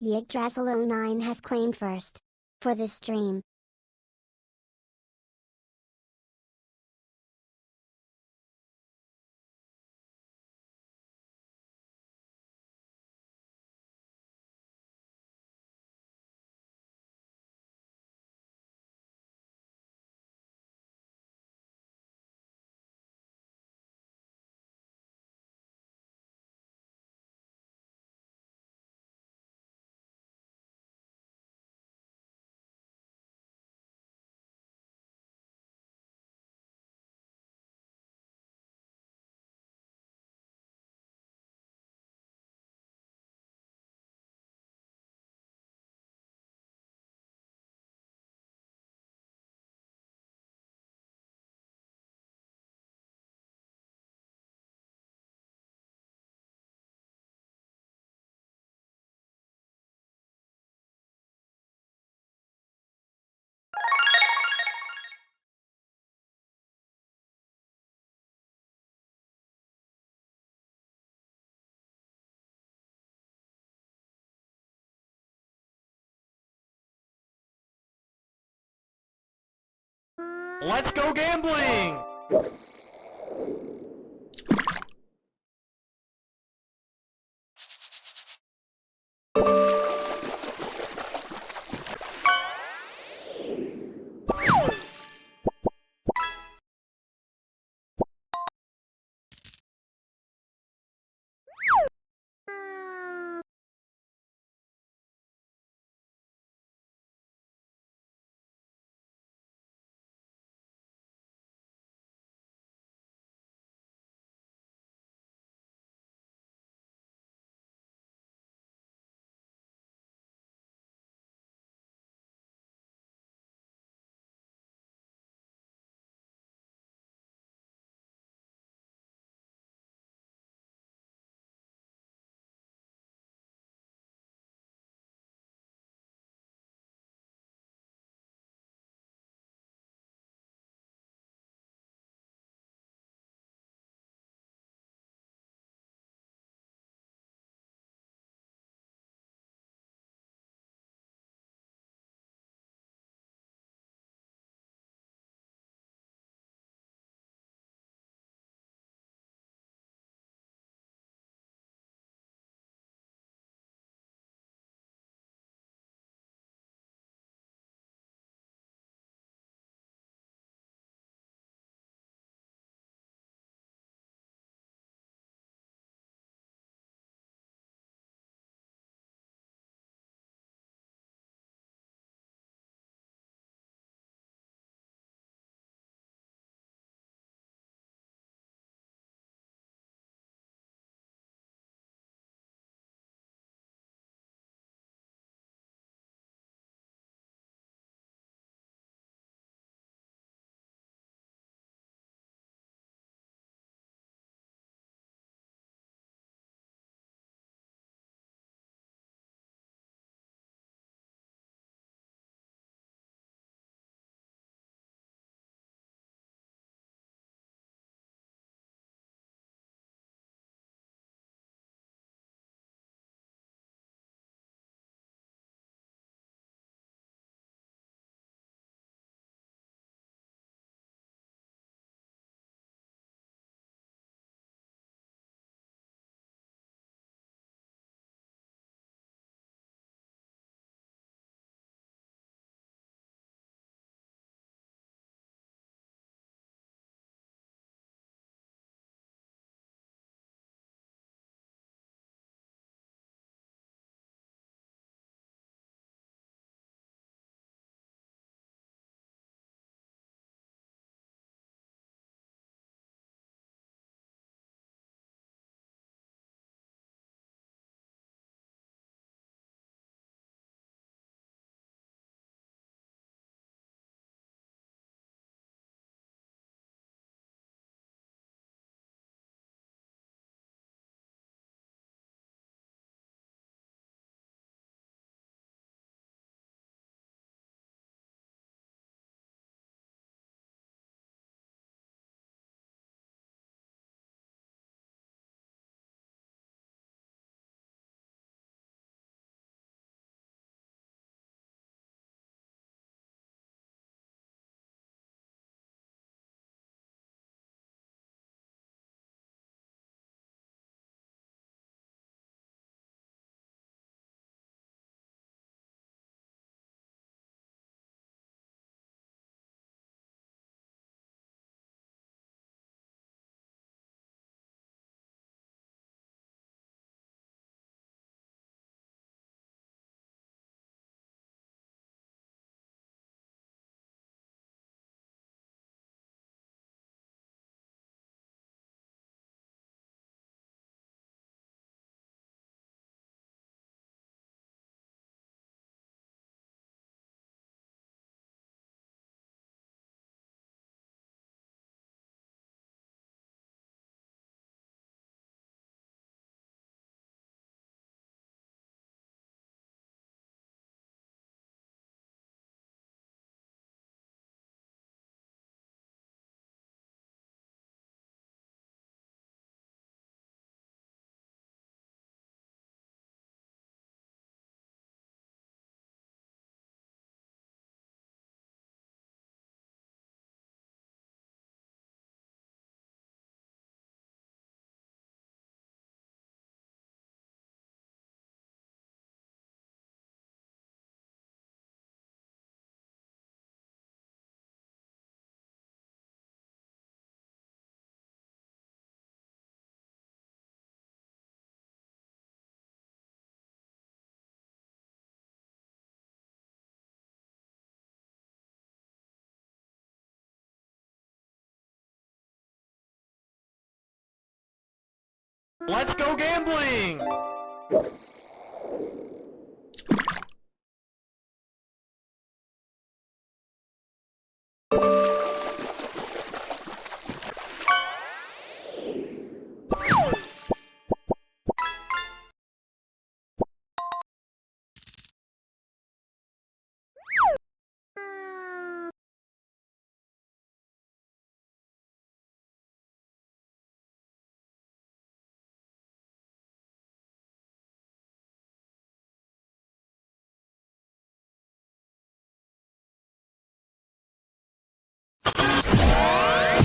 Yggdrasil09 has claimed first. For this stream. Let's go gambling! Let's go gambling!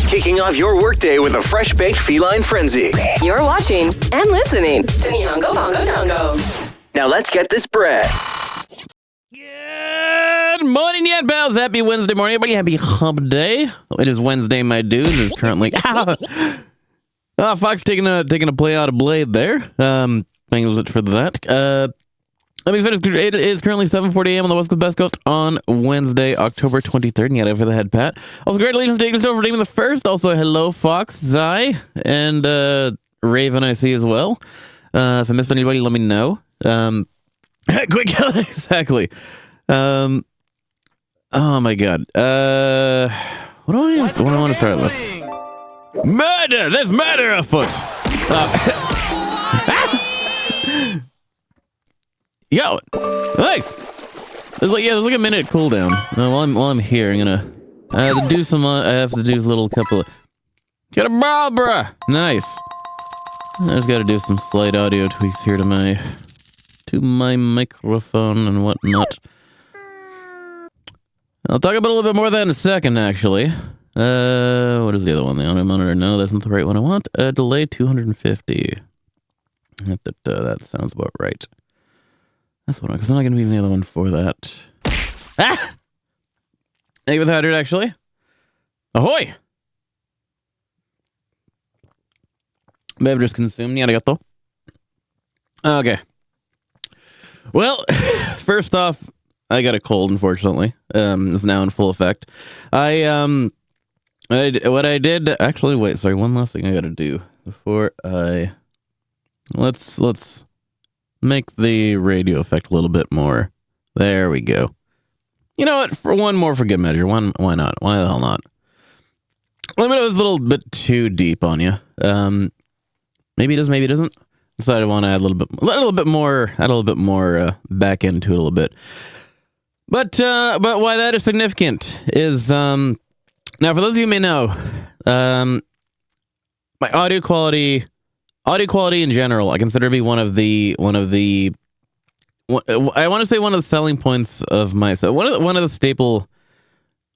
Kicking off your workday with a fresh-baked feline frenzy. You're watching and listening to Nyongo Bongo Dongo. Now let's get this bread. Good morning, yet bells. Happy Wednesday morning, everybody. Happy hump day. It is Wednesday, my dude. It is currently Fox taking a play out of Blade there. Thanks for that. Let me finish. It is currently 7:40 a.m. on the West Coast, Best Coast on Wednesday, October 23rd. And yet over the head, Pat. Also, great allegiance to Eagles for naming the first. Also, hello, Fox, Zai, and Raven. I see as well. If I missed anybody, let me know. Quick, exactly. Oh my God. What do I want to start with? Murder! There's murder afoot! Yo! Thanks! There's like a minute cooldown. While I'm here, I have to do a little couple of... Get a Barbara! Nice! I just gotta do some slight audio tweaks here to my microphone and whatnot. I'll talk about a little bit more of that in a second, actually. What is the other one? The audio monitor? No, that's not the right one I want. Delay 250. That sounds about right. That's one, because I'm not going to be using the other one for that. Ah! Egg with Hydrid, actually. Ahoy! Beverage consumed. Yarigato. Okay. Well, first off, I got a cold, unfortunately. It's now in full effect. What I did, actually, wait, sorry, one last thing I gotta do before let's make the radio effect a little bit more. There we go. You know what, for one more for good measure, why not? Why the hell not? Let me know if it's a little bit too deep on you. Maybe it is, maybe it isn't. So I want to add a little bit more back into it a little bit. But why that is significant is now for those of you who may know, my audio quality in general, I consider to be one of the I want to say one of the selling points of my set. One of the staple.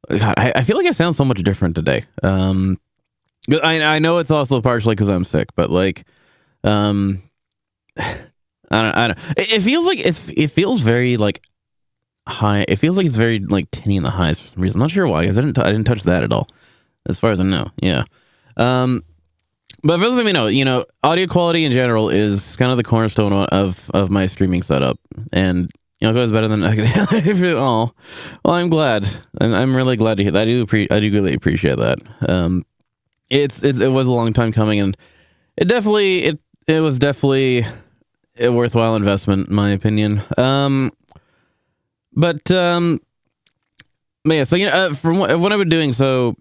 God, I feel like I sound so much different today. I know it's also partially because I'm sick, but like, I don't. It feels very like high. It feels like it's very like tinny in the highs for some reason. I'm not sure why, because I didn't touch that at all, as far as I know. Yeah. But for those of you know, audio quality in general is kind of the cornerstone of my streaming setup, and it goes better than I can. Oh, well, I'm glad. I'm really glad to hear that. I do really appreciate that. It was a long time coming, and it was definitely a worthwhile investment, in my opinion. But yeah. So from what I've been doing, so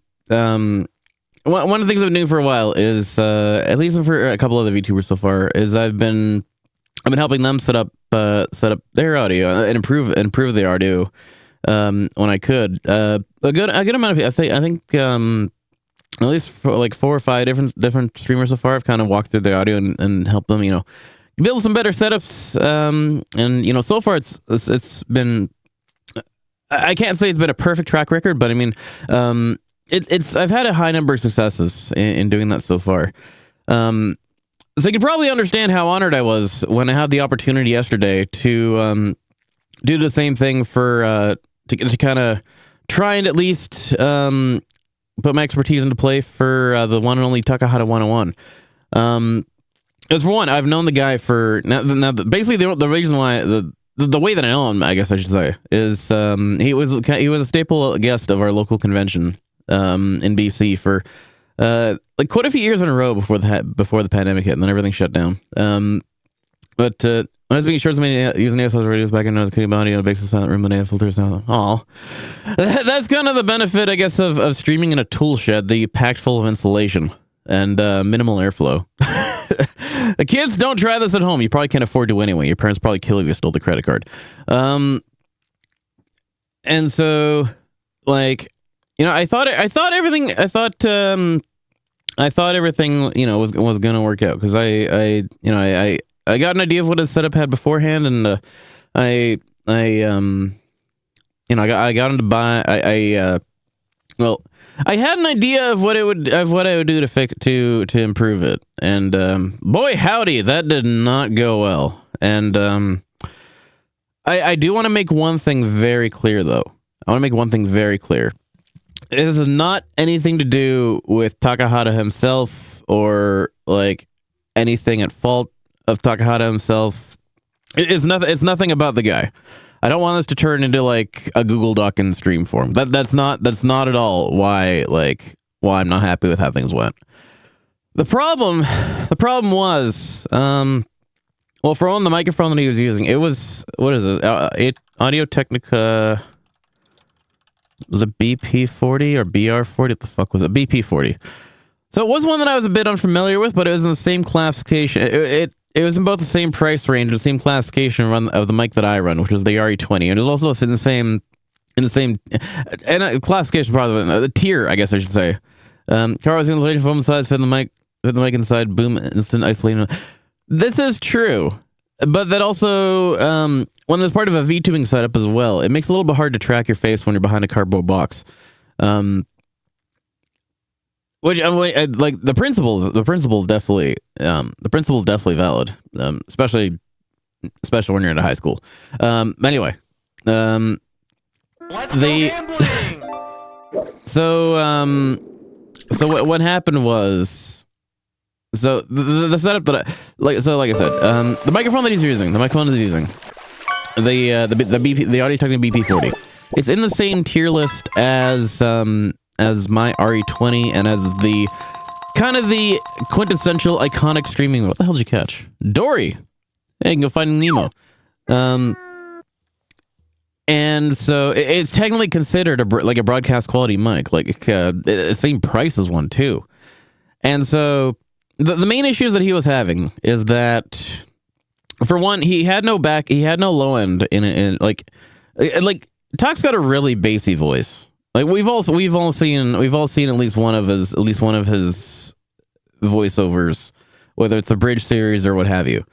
one of the things I've been doing for a while is, at least for a couple of the VTubers so far, is I've been helping them set up their audio and improve the audio when I could. A good amount of I think at least for like 4 or 5 different streamers so far, I've kind of walked through the audio and helped them build some better setups. And so far it's been, I can't say it's been a perfect track record, but I mean I've had a high number of successes in doing that so far. So you can probably understand how honored I was when I had the opportunity yesterday to do the same thing for to kind of try and at least put my expertise into play for the one and only Takahata 101. As for one, I've known the guy for now basically the reason why the way that I know him, I guess I should say, is he was a staple guest of our local convention in BC for like quite a few years in a row before the pandemic hit, and then everything shut down. But when I was being short, using ASL radios back in, I was cutting body on a basic silent room, and I have filters now. Oh, that's kind of the benefit, I guess, of streaming in a tool shed that you packed full of insulation and minimal airflow. The kids, don't try this at home. You probably can't afford to anyway. Your parents probably kill if you stole the credit card. And so, like, I thought everything, you know, was gonna work out, because I got an idea of what the setup had beforehand, and I got him to buy. Well, I had an idea of what I would do to improve it, and boy howdy, that did not go well. And I do want to make one thing very clear, though. I want to make one thing very clear. It has not anything to do with Takahata himself, or like anything at fault of Takahata himself. It's nothing about the guy. I don't want this to turn into like a Google Doc in stream form. That's not at all why I'm not happy with how things went. The problem was, well, for one, the microphone that he was using, it was, what is it? Audio Technica, was it BP40 or BR40? What the fuck was it? BP40. So it was one that I was a bit unfamiliar with, but it was in the same classification. It was in both the same price range, the same classification run of the mic that I run, which was the RE20. And it was also in the same classification, probably the tier, I guess I should say. Carlos insulation foam size, fit the mic inside, boom, instant isolation. This is true, but that also, when there's part of a V-tubing setup as well, it makes it a little bit hard to track your face when you're behind a cardboard box. Which, like, the principle is definitely valid, especially when you're in high school. Anyway, Let's go gambling! So what happened was, so the setup that like I said, the microphone that he's using, the Audio Technica BP40, it's in the same tier list as my RE20, and as the kind of the quintessential iconic streaming. What the hell did you catch? Dory. Hey, you can go find Nemo. And so it's technically considered a broadcast quality mic, like the same price as one too. And so the main issues that he was having is that, for one, he had no low end in like Talk's got a really bassy voice. Like we've all seen at least one of his voiceovers, whether it's a bridge series or what have you.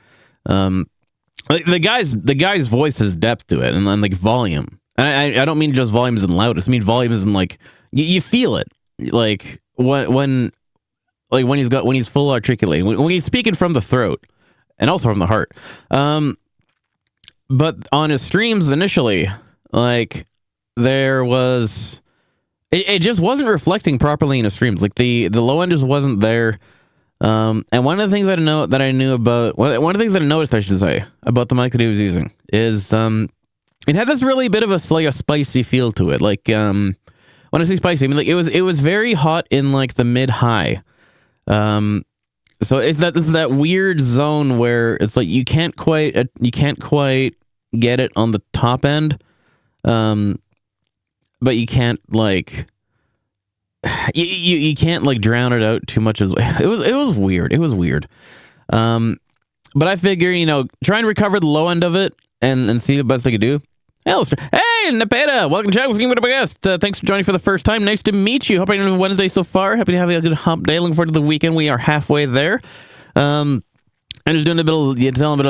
Like the guy's voice has depth to it, and like volume. And I don't mean just volume as in loudest. I mean volume as in like you feel it, like when he's full articulating, when he's speaking from the throat and also from the heart. But on his streams initially, like there was. It just wasn't reflecting properly in his streams. Like the low end just wasn't there. And one of the things one of the things that I noticed, I should say, about the mic that he was using is it had this really bit of a spicy feel to it. Like when I say spicy, I mean like it was very hot in like the mid high. So this is that weird zone where it's like you can't quite get it on the top end. But you can't like you can't like drown it out too much. It was weird. But I figure, try and recover the low end of it and see the best I could do. Hey, Nepeta, welcome to Channel Scheme with a guest. Thanks for joining for the first time. Nice to meet you. Hope you're having a Wednesday so far. Happy to have a good hump day. Looking forward to the weekend. We are halfway there. I'm just telling a bit of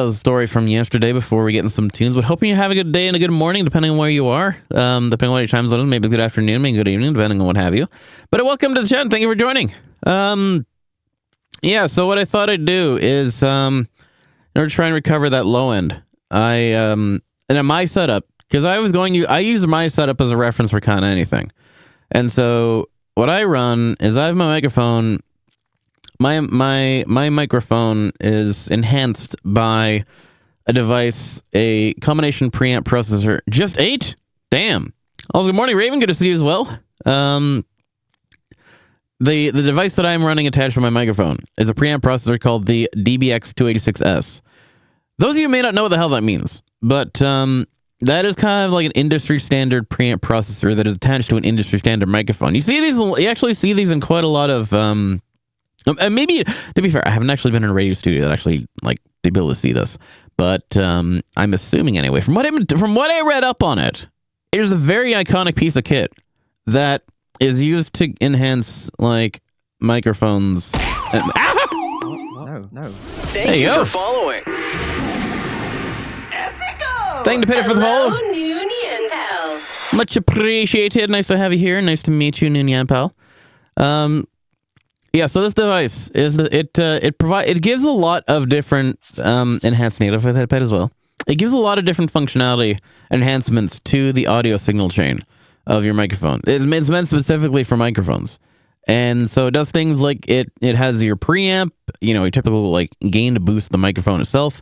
the story from yesterday before we get into some tunes, but hoping you have a good day and a good morning, depending on where you are. Depending on what your time zone is, maybe good afternoon, maybe good evening, depending on what have you. But welcome to the chat, and thank you for joining. Yeah, so what I thought I'd do is, in order to try and recover that low end, and in my setup, because I use my setup as a reference for kind of anything. And so what I run is I have my microphone. My microphone is enhanced by a device, a combination preamp processor. Just 8? Damn. Also, good morning, Raven. Good to see you as well. the device that I'm running attached to my microphone is a preamp processor called the DBX286S. Those of you may not know what the hell that means, but that is kind of like an industry standard preamp processor that is attached to an industry standard microphone. You actually see these in quite a lot of maybe, to be fair, I haven't actually been in a radio studio that actually like to be able to see this, but I'm assuming anyway. From what I read up on it, it is a very iconic piece of kit that is used to enhance like microphones. No. Thank you for following. Thank the Peter for the follow. Noon Yen Pal. Much appreciated. Nice to have you here. Nice to meet you, Noon Yen Pal. Yeah, so this device is it gives a lot of different enhanced native with headpad as well. It gives a lot of different functionality enhancements to the audio signal chain of your microphone. It's meant specifically for microphones. And so it does things like it has your preamp, your typical like gain to boost the microphone itself.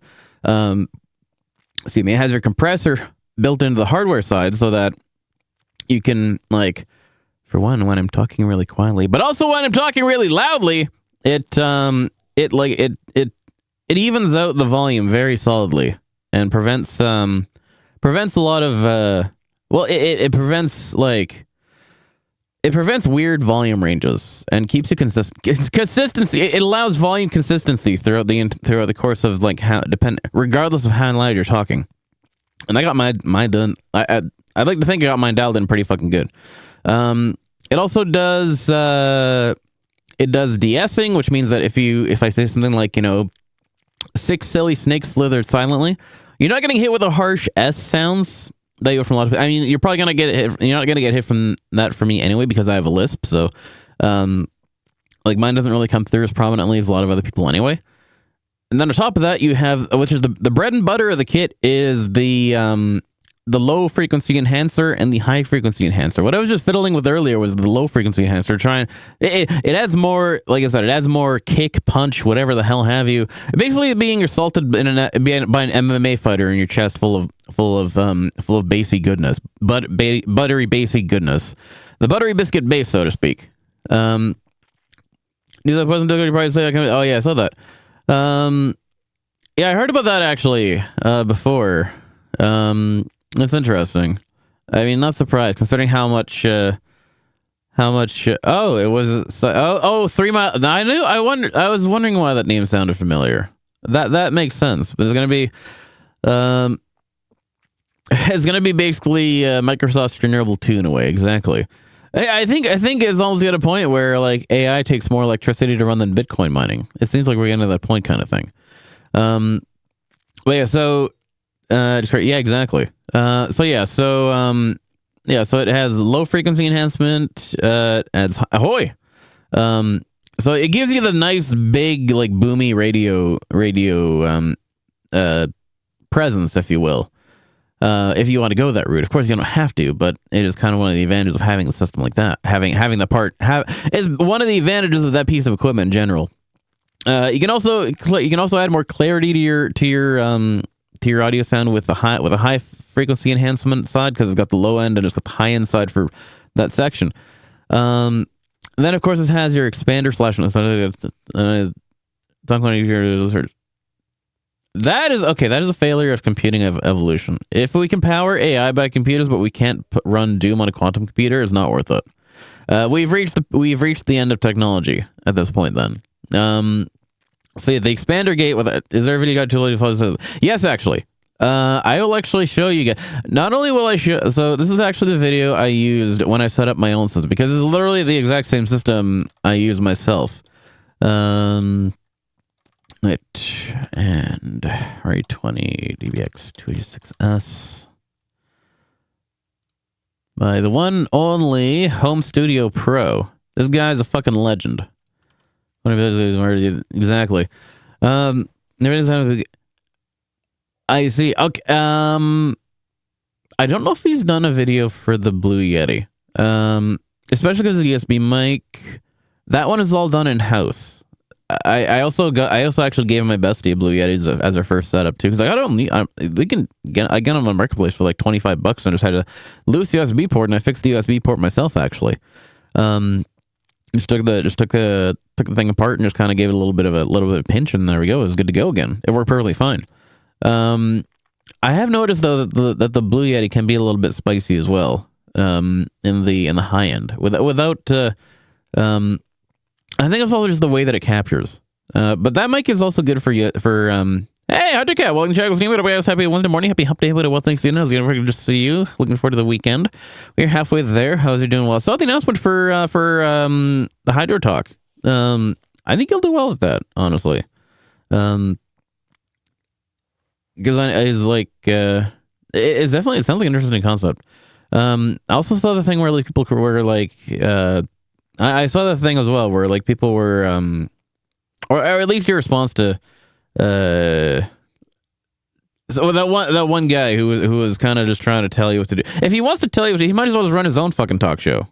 Excuse me, it has your compressor built into the hardware side so that you can like, for one, when I'm talking really quietly, but also when I'm talking really loudly, it evens out the volume very solidly and prevents a lot of it prevents weird volume ranges and keeps you consistency. It allows volume consistency throughout the course of like regardless of how loud you're talking. And I got mine done. I'd like to think I got mine dialed in pretty fucking good. It also does de-essing, which means that if I say something like 6 silly snakes slithered silently, you're not getting hit with the harsh S sounds that you get from a lot of people. I mean, you're probably gonna get hit. You're not gonna get hit from that for me anyway because I have a lisp. So, like mine doesn't really come through as prominently as a lot of other people anyway. And then on top of that, you have, which is the bread and butter of the kit, is the low frequency enhancer and the high frequency enhancer. What I was just fiddling with earlier was the low frequency enhancer. It adds more, like I said, it adds more kick, punch, whatever the hell have you. Basically, being assaulted by an MMA fighter in your chest, full of bassy goodness, buttery bassy goodness, the buttery biscuit bass, so to speak. Knew that wasn't good. You probably say, oh yeah, I saw that. Yeah, I heard about that actually before. That's interesting. I mean, not surprised considering how much. Oh, it was. 3 Mile. I was wondering why that name sounded familiar. That makes sense. But it's gonna be, basically Microsoft's Chernobyl 2 in a way. Exactly. I think it's almost at a point where like AI takes more electricity to run than Bitcoin mining. It seems like we're getting to that point kind of thing. But yeah, so. Yeah, exactly. So it has low frequency enhancement. Adds ahoy. So it gives you the nice big like boomy radio presence, if you will. If you want to go that route, of course you don't have to, but it is kind of one of the advantages of having a system like that. Having the part is one of the advantages of that piece of equipment in general. You can also add more clarity to your audio sound with a high frequency enhancement side because it's got the low end and it's got the high end side for that section. And then of course it has your expander slash. That is a failure of computing evolution. If we can power AI by computers, but we can't run Doom on a quantum computer, it's not worth it. We've reached the end of technology at this point. Then. So the expander gate with it. Is there a video guide to? Yes, actually. I will actually show you guys. Not only will I show. So this is actually the video I used when I set up my own system because it's literally the exact same system I use myself. And RE20 DBX 286S by the one only Home Studio Pro. This guy's a fucking legend. Exactly. I see. Okay. I don't know if he's done a video for the Blue Yeti. Especially because of the USB mic. That one is all done in house. I also actually gave my bestie a Blue Yeti as our first setup too, because I got them on the marketplace for like $25 and just had a loose USB port, and I fixed the USB port myself actually. Took the thing apart and just kind of gave it a little bit of pinch, and there we go. It was good to go again. It worked perfectly fine. I have noticed though that the Blue Yeti can be a little bit spicy as well. In the high end, without I think it's all just the way that it captures. But that mic is also good for you for Hey, how'd you get? Welcome to Jackals Game. Happy Wednesday morning. Happy hump day. Well, thanks, you know. It's good to see you. Looking forward to the weekend. We're halfway there. How's you doing? Well, I saw the announcement for the Hydro Talk. I think you'll do well with that, honestly. Because it's like it's definitely, it sounds like an interesting concept. I also saw the thing where like people were like I saw that thing as well where like people were or at least your response to so that one guy who was kind of just trying to tell you what to do. If he wants to tell you what to do, he might as well just run his own fucking talk show.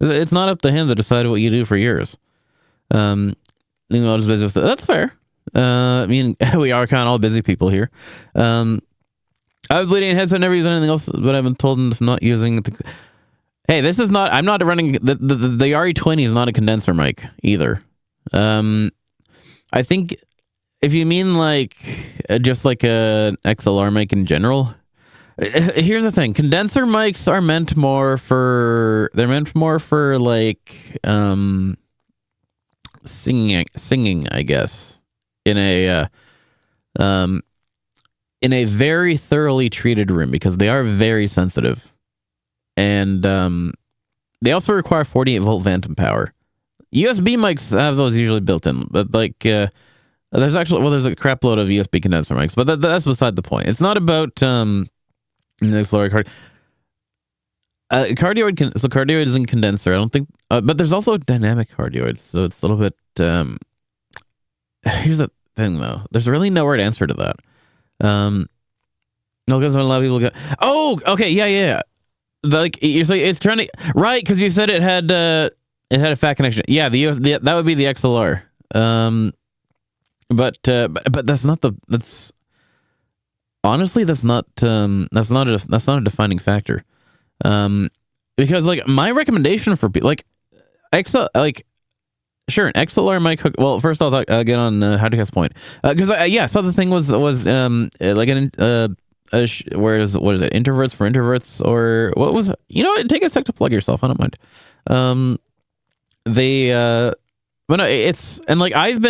It's not up to him to decide what you do for yours. You know, just busy with that's fair. I mean, we are kind of all busy people here. I was bleeding headset, never use anything else, but I've been told I'm not using. Hey, this is not. I'm not running the RE20 is not a condenser mic either. I think if you mean like just like a XLR mic in general, here's the thing: condenser mics are meant more for. They're meant more for like singing, I guess, in a very thoroughly treated room because they are very sensitive, and they also require 48-volt phantom power. USB mics have those usually built in, but like there's a crap load of USB condenser mics, but that's beside the point. It's not about cardioid. Cardioid isn't condenser. I don't think, but there's also dynamic cardioid, so it's a little bit. Here's the thing, though. There's really no right answer to that. No, because a lot of people go, oh, okay, yeah. Like you're saying, it's trying to right because you said it had a fat connection. Yeah, that would be the XLR. But that's not that's honestly that's not a defining factor. Because like my recommendation for people like sure, an XLR mic hook. Well, first I'll talk get on how to guess point because I saw the thing was like an what is it, introverts for introverts, or what was it? You know what, take a sec to plug yourself, I don't mind. But no, it's, and like I have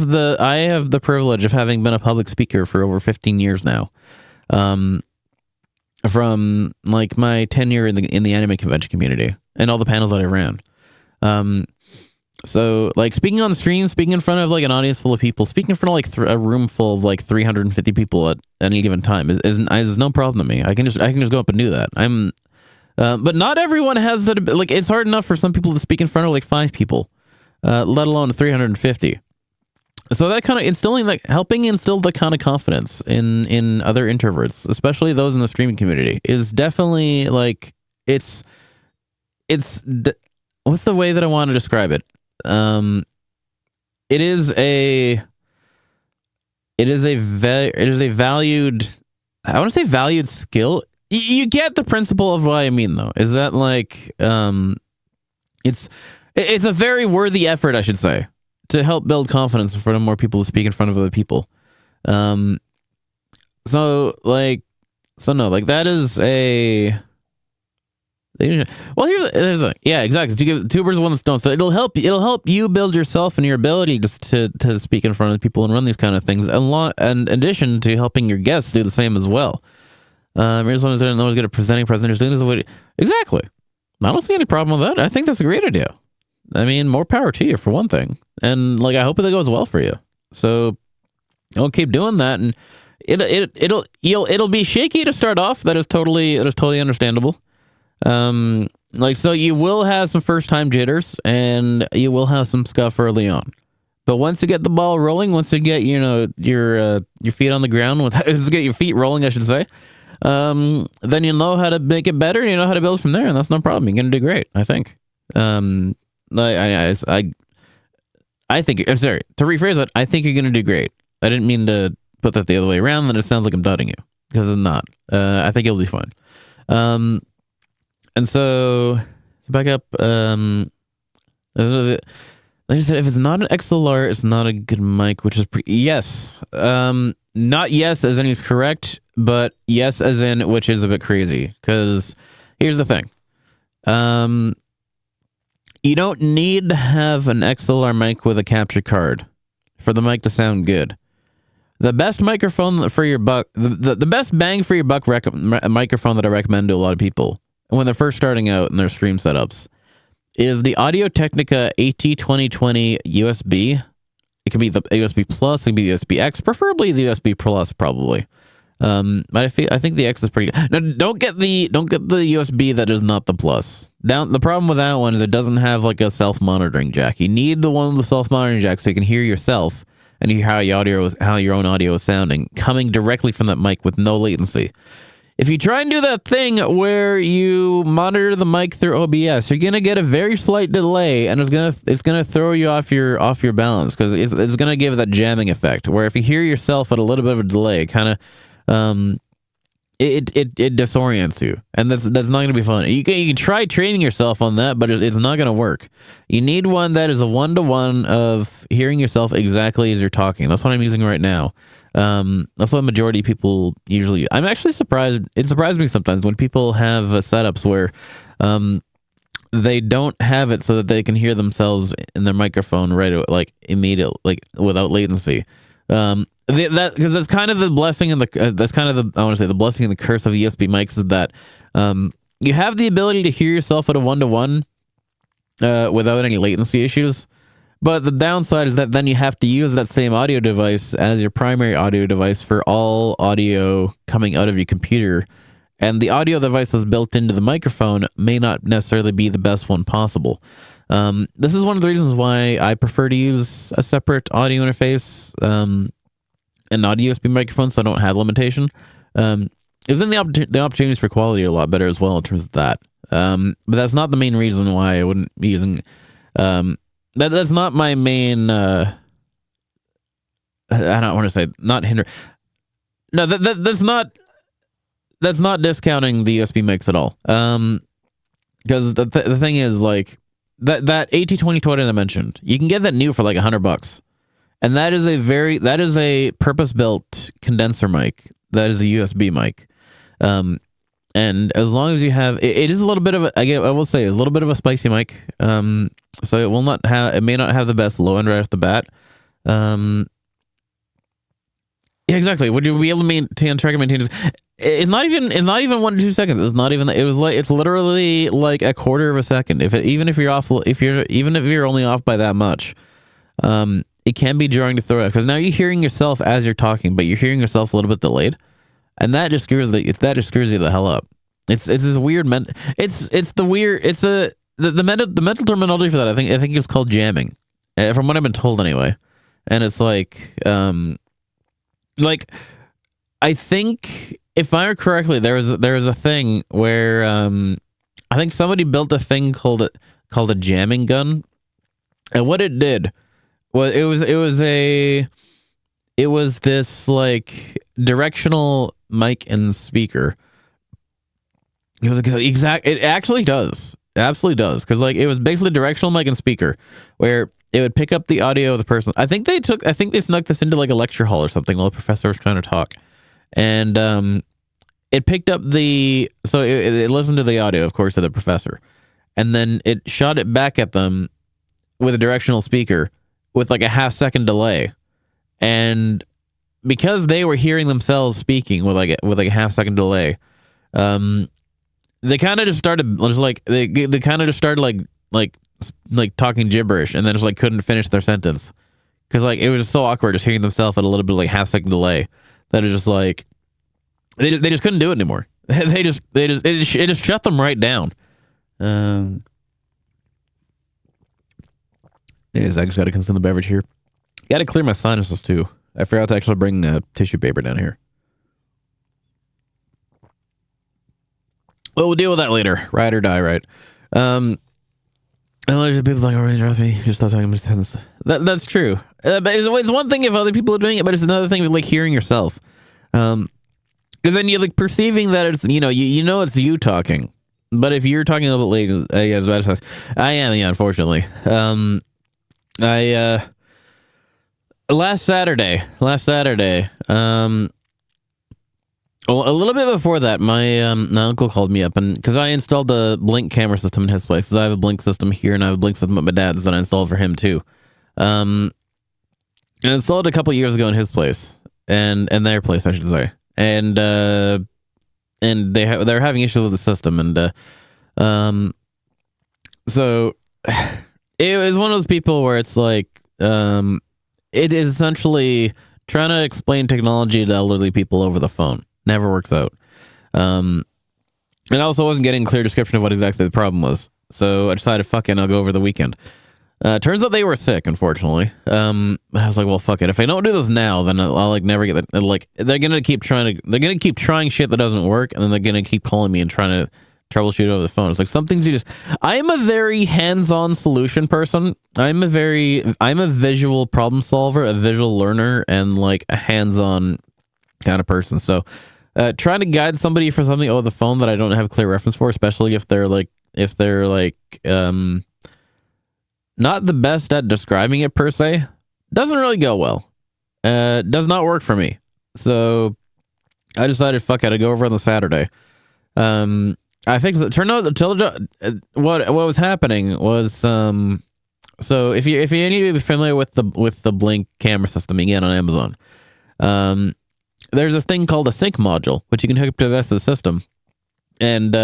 the privilege of having been a public speaker for over 15 years now, from like my tenure in the anime convention community and all the panels that I ran. So like speaking on the stream, speaking in front of like an audience full of people, speaking in front of like a room full of like 350 people at any given time is no problem to me. I can just go up and do that. But not everyone has that. Like it's hard enough for some people to speak in front of like 5 people, let alone 350. So that kind of helping instill the kind of confidence in other introverts, especially those in the streaming community, is definitely like it's what's the way that I want to describe it? It is a valued, I want to say valued skill. You get the principle of what I mean, though. Is that like it's a very worthy effort, I should say, to help build confidence in front of more people, to speak in front of other people. So that is a. Well, here's a yeah, exactly. To give 2 birds with 1 stone. So it'll help you build yourself and your ability just to speak in front of people and run these kind of things, and in addition to helping your guests do the same as well. Here's one who's always good at presenting. Presenters doing this. Exactly. I don't see any problem with that. I think that's a great idea. I mean, more power to you for one thing, and like I hope that goes well for you. So I'll keep doing that, and it'll be shaky to start off. That is totally understandable. Like, so you will have some first time jitters and you will have some scuff early on, but once you get the ball rolling, once you get, you know, your feet on the ground, get your feet rolling, I should say, then you know how to make it better and you know how to build from there. And that's no problem. You're going to do great, I think. I think, I'm sorry, to rephrase it, I think you're going to do great. I didn't mean to put that the other way around, then it sounds like I'm doubting you, because it's not. I think you'll do fine. And so back up. Like I said, if it's not an XLR, it's not a good mic, which is yes. Not yes as in he's correct, but yes as in which is a bit crazy. Because here's the thing. You don't need to have an XLR mic with a capture card for the mic to sound good. The best microphone for your buck, the best bang for your buck microphone that I recommend to a lot of people when they're first starting out in their stream setups is the Audio-Technica AT2020 USB. It can be the USB Plus, it can be the USB X, preferably the USB Plus, probably. But I think the X is pretty good. Now, don't get the USB that is not the Plus. The problem with that one is it doesn't have like a self-monitoring jack. You need the one with the self-monitoring jack so you can hear yourself and hear how your own audio is sounding coming directly from that mic with no latency. If you try and do that thing where you monitor the mic through OBS, you're gonna get a very slight delay, and it's gonna throw you off your balance because it's gonna give that jamming effect. Where if you hear yourself at a little bit of a delay, kind of it disorients you, and that's not gonna be fun. You can try training yourself on that, but it's not gonna work. You need one that is a 1-to-1 of hearing yourself exactly as you're talking. That's what I'm using right now. That's what the majority of people usually. I'm actually surprised. It surprised me sometimes when people have setups where they don't have it so that they can hear themselves in their microphone like immediately, like without latency. Because that's kind of the blessing and the blessing and the curse of USB mics is that you have the ability to hear yourself at a 1-to-1 without any latency issues. But the downside is that then you have to use that same audio device as your primary audio device for all audio coming out of your computer. And the audio device that's built into the microphone may not necessarily be the best one possible. This is one of the reasons why I prefer to use a separate audio interface and not a USB microphone, so I don't have limitation. It's in the opportunities for quality are a lot better as well in terms of that. But that's not the main reason why I wouldn't be using... That's not my main. I don't want to say not hinder. No, that's not discounting the USB mics at all. Because the thing is like that AT2020 that I mentioned, you can get that new for like $100, and that is a purpose built condenser mic. That is a USB mic. And as long as you have, it is a little bit of I will say, a little bit of a spicy mic. So it may not have the best low end right off the bat. Yeah, exactly. Would you be able to track and maintain this? It's not even 1 to 2 seconds. It's not even. It's literally like a quarter of a second. Even if you're only off by that much, it can be jarring to throw out because now you're hearing yourself as you're talking, but you're hearing yourself a little bit delayed. And that just screws you the hell up. It's this weird the mental terminology for that I think is called jamming, from what I've been told anyway. And it's like I think if I remember correctly, there was a thing where I think somebody built a thing called a jamming gun, and what it did was it was this like directional mic and speaker. It actually does. It absolutely does. Because like it was basically directional mic and speaker where it would pick up the audio of the person. I think they snuck this into like a lecture hall or something while the professor was trying to talk. And it picked up it listened to the audio, of course, of the professor. And then it shot it back at them with a directional speaker with like a half-second delay. And because they were hearing themselves speaking with a half-second delay, they kind of just started like talking gibberish, and then just like couldn't finish their sentence because like it was just so awkward just hearing themselves at a little bit like half-second delay that it just like they just couldn't do it anymore. It just shut them right down. I just got to consume the beverage here. Got to clear my sinuses too. I forgot to actually bring tissue paper down here. Well, we'll deal with that later. Ride or die, right? And there's people like, oh, trust me, just stop talking about that's true. But it's one thing if other people are doing it, but it's another thing with like hearing yourself. Because then you're like perceiving that it's, you know it's you talking. But if you're talking a little bit late, yeah, I am, yeah, unfortunately. I last Saturday, well, a little bit before that, my uncle called me up, and because I installed the Blink camera system in his place, because I have a Blink system here, and I have a Blink system at my dad's that I installed for him too. And I installed it a couple years ago in his place, and their place, I should say, and they're having issues with the system, and so it was one of those people where it's like it is essentially trying to explain technology to elderly people over the phone. Never works out. And I also wasn't getting a clear description of what exactly the problem was. So I decided, fuck it, I'll go over the weekend. Turns out they were sick, unfortunately. I was like, well, fuck it. If I don't do this now, then I'll like never get the, like, they're gonna keep trying shit that doesn't work, and then they're gonna keep calling me and trying to troubleshoot over the phone. It's like some things I am a very hands-on solution person. I'm a visual problem solver, a visual learner, and like a hands-on kind of person. So trying to guide somebody for something over the phone that I don't have a clear reference for, especially if they're not the best at describing it per se, doesn't really go well. Does not work for me. So I decided, fuck it, I'd go over on the Saturday. I fixed it. Turned out what was happening was so if you need to be familiar with the Blink camera system, you can get on Amazon. There's this thing called a sync module, which you can hook up to the rest of the system. And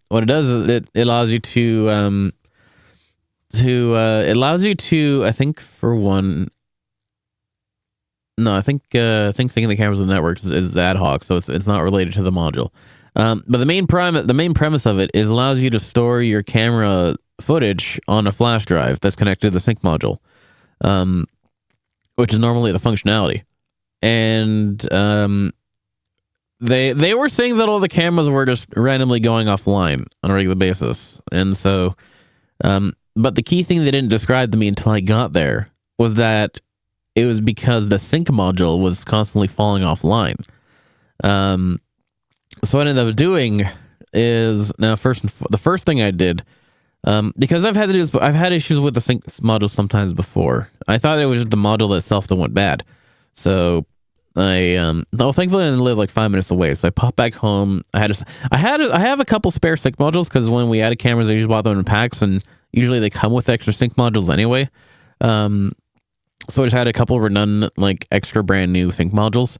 what it does is it allows you to I think for one. No, I think syncing the cameras of the network is ad hoc, so it's not related to the module. But the main premise of it is allows you to store your camera footage on a flash drive that's connected to the sync module, which is normally the functionality. And they were saying that all the cameras were just randomly going offline on a regular basis, and so but the key thing they didn't describe to me until I got there was that it was because the sync module was constantly falling offline. So what I ended up doing is the first thing I did, because I've had issues with the sync module sometimes before. I thought it was just the module itself that went bad. So thankfully I live like 5 minutes away. So I popped back home. I have a couple spare sync modules because when we added cameras, I usually bought them in packs, and usually they come with extra sync modules anyway. So I just had a couple redundant, like extra brand new sync modules.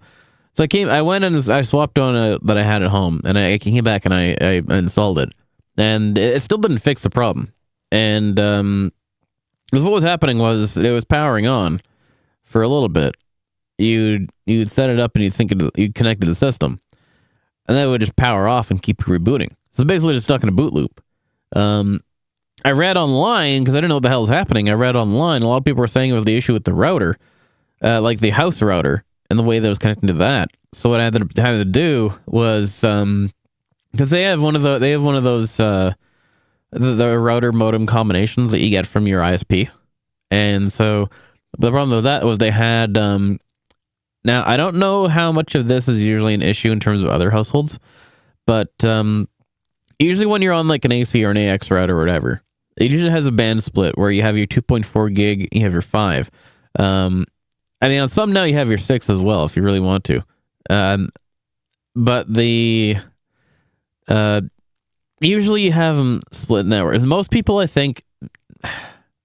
So I went and I swapped on that I had at home, and I came back and I installed it, and it still didn't fix the problem. And what was happening was it was powering on for a little bit. You'd set it up and you'd connect to the system, and then it would just power off and keep rebooting. So basically just stuck in a boot loop. I read online, because I didn't know what the hell was happening. I read online, a lot of people were saying it was the issue with the router, like the house router, and the way that was connecting to that. So what I ended up having to do was, because they have one of those the router modem combinations that you get from your ISP, and so the problem with that was they had now I don't know how much of this is usually an issue in terms of other households, but usually when you're on like an AC or an AX router or whatever, it usually has a band split where you have your 2.4 gig, you have your 5. I mean, on some now you have your 6 as well if you really want to. But usually you have them split networks. Most people, I think,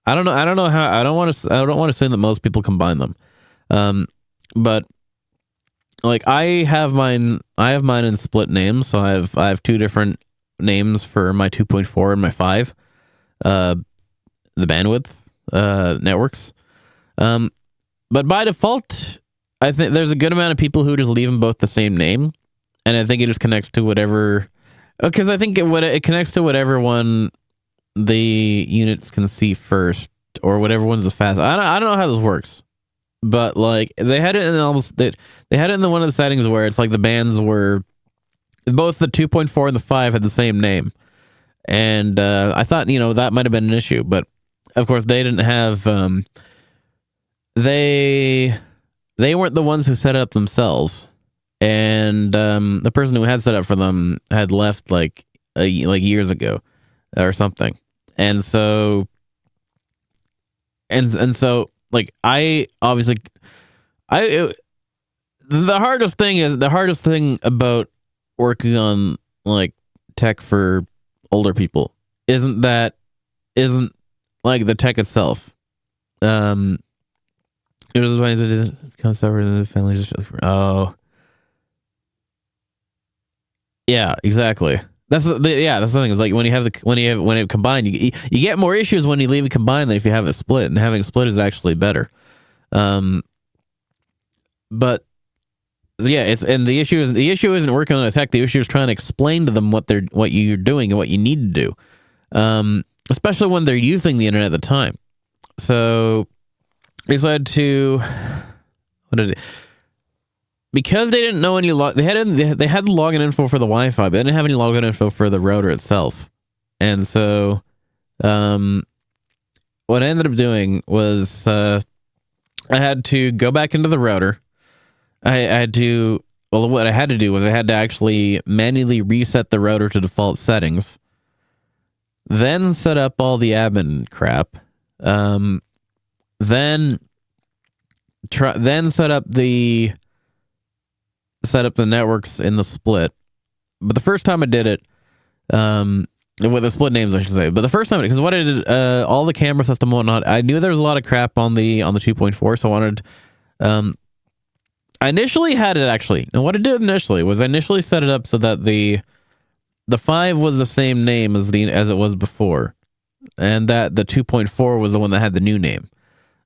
I don't know how. I don't want to assume that most people combine them. But like I have mine in split names, so I have two different names for my 2.4 and my 5. The bandwidth networks. But by default, I think there's a good amount of people who just leave them both the same name, and I think it just connects to whatever. Because I think it connects to whatever one the units can see first, or whatever one's the fast. I don't know how this works, but like they had it in they had it in one of the settings where it's like the bands were both the 2.4 and the 5 had the same name, and I thought that might have been an issue, but of course they didn't have. They weren't the ones who set it up themselves, and the person who had set up for them had left like like years ago or something. And so like I obviously the hardest thing about working on like tech for older people isn't like the tech itself. It was when the concept of the family just yeah, exactly. That's the thing is like when it combined, you get more issues when you leave it combined than if you have it split, and having split is actually better. But yeah, the issue isn't working on the tech. The issue is trying to explain to them what you're doing and what you need to do, especially when they're using the internet at the time. So this led to because they didn't know any they had the login info for the Wi-Fi, but they didn't have any login info for the router itself. And so what I ended up doing was I had to go back into the router. What I had to do was I had to actually manually reset the router to default settings, then set up all the admin crap, then set up the networks in the split. But the first time I did it, with the split names, I should say. But the first time, because what I did, all the camera system and whatnot, I knew there was a lot of crap on the 2.4, so I wanted, I initially had it actually. And what I did initially was I initially set it up so that the 5 was the same name as it was before, and that the 2.4 was the one that had the new name.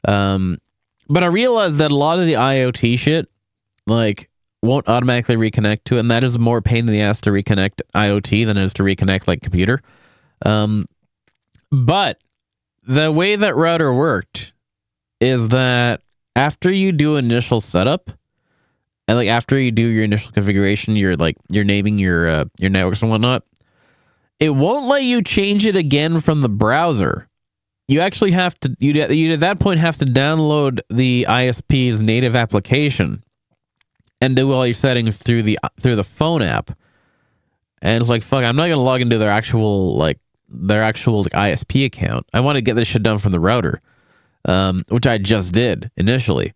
But I realized that a lot of the IoT shit, like, won't automatically reconnect to it, and that is more pain in the ass to reconnect IoT than it is to reconnect like computer. But the way that router worked is that after you do initial setup, and like after you do your initial configuration, you're naming your networks and whatnot, it won't let you change it again from the browser. You actually have to, you at that point have to download the ISP's native application and do all your settings through the phone app. And it's like, fuck, I'm not gonna log into their actual ISP account. I want to get this shit done from the router, which I just did initially.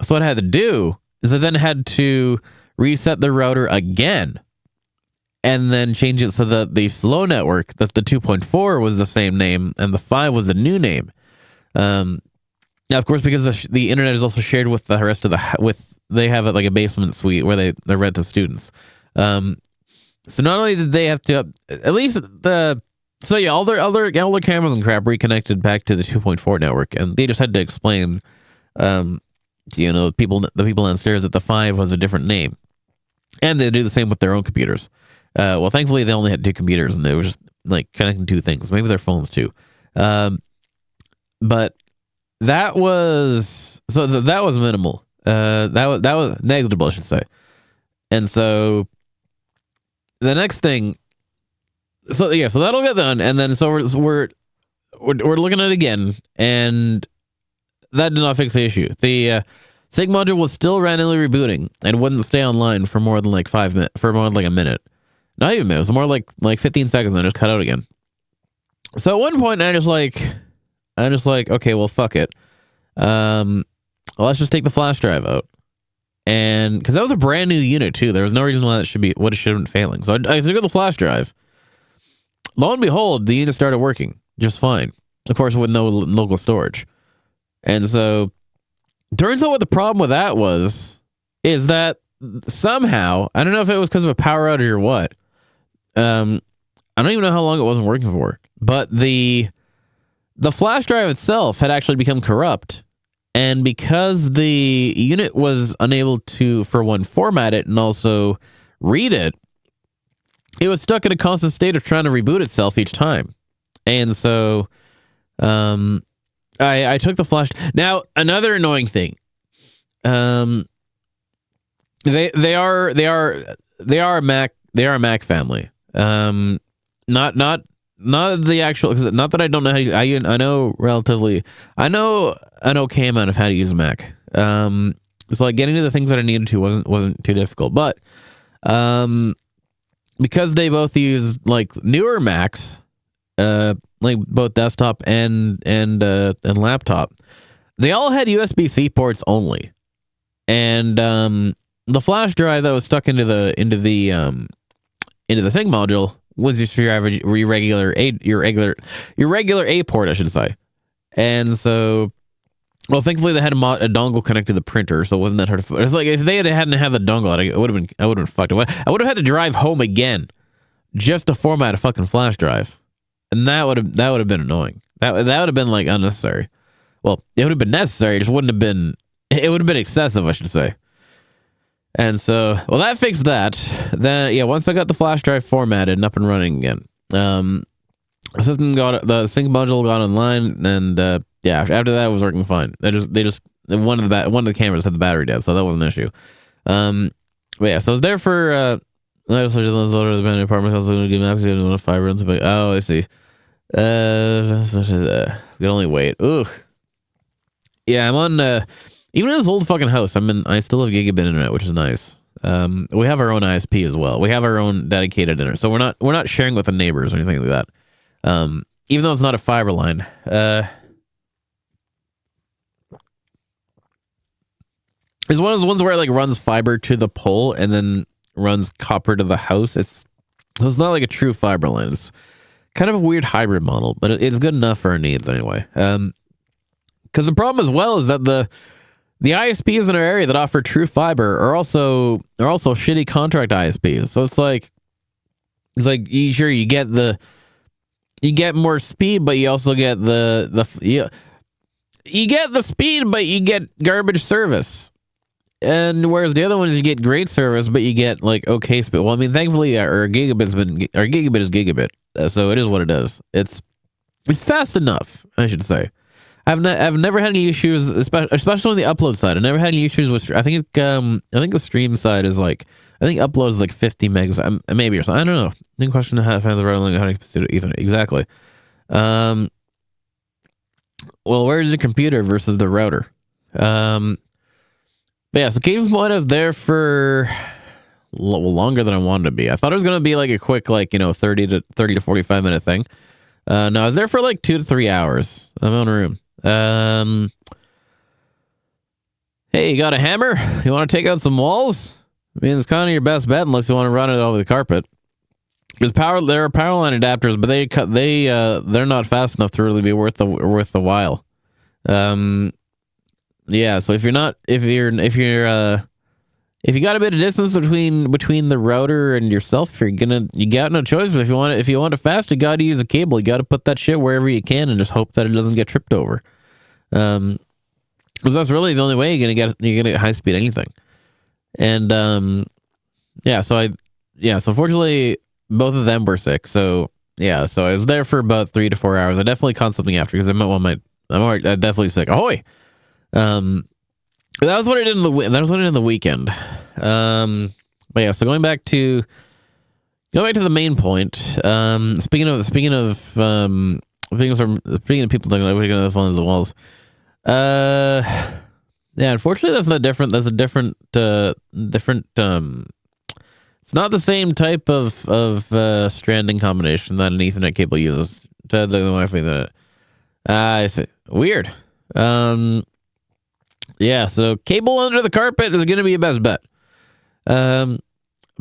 So what I had to do is I then had to reset the router again, and then change it so that the slow network, that the 2.4 was the same name and the 5 was the new name. Now, of course, because the internet is also shared with the rest of they have like a basement suite where they rent to students. So not only did they have to, at least all their cameras and crap reconnected back to the 2.4 network, and they just had to explain, the people downstairs that the 5 was a different name, and they do the same with their own computers. Well, thankfully they only had 2 computers, and they were just like connecting 2 things, maybe their phones too. But that was minimal. That was negligible, I should say. And so the next thing, so that'll get done, and then so we're looking at it again, and that did not fix the issue. The sync module was still randomly rebooting and wouldn't stay online for more than like 5 minutes, for more than like a minute. Not even a minute, it was more like 15 seconds, and then just cut out again. So at one point, I'm just like, okay, well, fuck it. Let's just take the flash drive out. And because that was a brand new unit too, there was no reason why it should have been failing. So I took out the flash drive. Lo and behold, the unit started working just fine. Of course, with no local storage. And so, turns out what the problem with that is that somehow, I don't know if it was because of a power outage or what. I don't even know how long it wasn't working for, but the flash drive itself had actually become corrupt, and because the unit was unable to, for one, format it and also read it, it was stuck in a constant state of trying to reboot itself each time. And so, I took the flash. Now, another annoying thing. They are a Mac family. Not the actual, not that I don't know how to, I know relatively, I know an okay amount of how to use Mac. So like getting to the things that I needed to wasn't too difficult, but because they both use like newer Macs, like both desktop and laptop, they all had USB-C ports only, and the flash drive that was stuck into the sync module was just your average, your regular A port, I should say. And so, well, thankfully they had a dongle connected to the printer, so it wasn't that hard to. It's like if they hadn't had the dongle, I would have been fucked. I would have had to drive home again just to format a fucking flash drive, and that would have been annoying. That would have been like unnecessary. Well, it would have been necessary. It just wouldn't have been. It would have been excessive, I should say. And so, well, that fixed that. Then, yeah, once I got the flash drive formatted and up and running again, the sync module got online, and yeah, after that, it was working fine. One of the cameras had the battery dead, so that was an issue. But yeah, so I was there for apartment house. Fiber. Oh, I see. We can only wait. Ooh, yeah, I'm on. Even in this old fucking house, I still have gigabit internet, which is nice. We have our own ISP as well. We have our own dedicated internet, so we're not sharing with the neighbors or anything like that. Even though it's not a fiber line. It's one of those ones where it like runs fiber to the pole and then runs copper to the house. It's not like a true fiber line. It's kind of a weird hybrid model, but it's good enough for our needs anyway. Because the problem as well is that the ISPs in our area that offer true fiber are also shitty contract ISPs. So it's like you get more speed, but you also get you get the speed, but you get garbage service. And whereas the other ones, you get great service, but you get like okay speed. Well, I mean, thankfully our gigabit is gigabit, so it is what it is. It's fast enough, I should say. I've never had any issues, especially on the upload side. I've never had any issues with. I think the stream side is like, I think upload is like 50 megs, maybe or something. I don't know. New question to have the routing how to Ethernet exactly. Well, where's the computer versus the router? But yeah, so case point is there for longer than I wanted to be. I thought it was gonna be like a quick 30 to 45 minute thing. No, I was there for like 2 to 3 hours. I'm in a room. Hey, you got a hammer? You want to take out some walls? I mean, it's kind of your best bet unless you want to run it over the carpet. There are power line adapters, but they're not fast enough to really be worth the while. Yeah. So if you got a bit of distance between the router and yourself, you got no choice. But if you want it fast, you got to use a cable. You got to put that shit wherever you can and just hope that it doesn't get tripped over. Because that's really the only way you're gonna get high speed anything. And so unfortunately both of them were sick. So yeah, so I was there for about 3 to 4 hours. I definitely caught something after because I'm definitely sick. Ahoy! That was what I did in the weekend. But yeah, so going back to the main point. Speaking of people talking about the phones the walls. Yeah, unfortunately that's different. That's a different. It's not the same type of stranding combination that an Ethernet cable uses to the Wi-Fi that. I see. Weird. Yeah, so cable under the carpet is going to be your best bet. But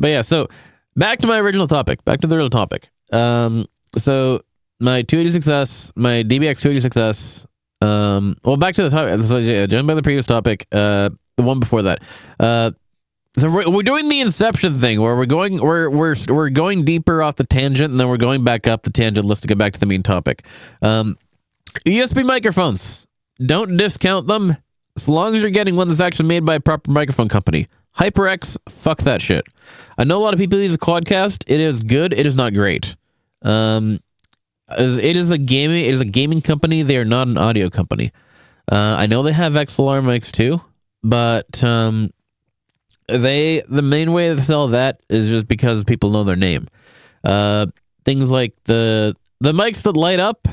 yeah, so back to the original topic. So my 286S, my DBX 286S. Well, back to the topic. So yeah, jumping by the previous topic. The one before that. So we're doing the Inception thing where we're going deeper off the tangent and then we're going back up the tangent list to get back to the main topic. USB microphones. Don't discount them. As long as you're getting one that's actually made by a proper microphone company. HyperX, fuck that shit. I know a lot of people use the Quadcast. It is good. It is not great. It is a gaming company. They are not an audio company. I know they have XLR mics too, but the main way to sell that is just because people know their name. Things like the mics that light up,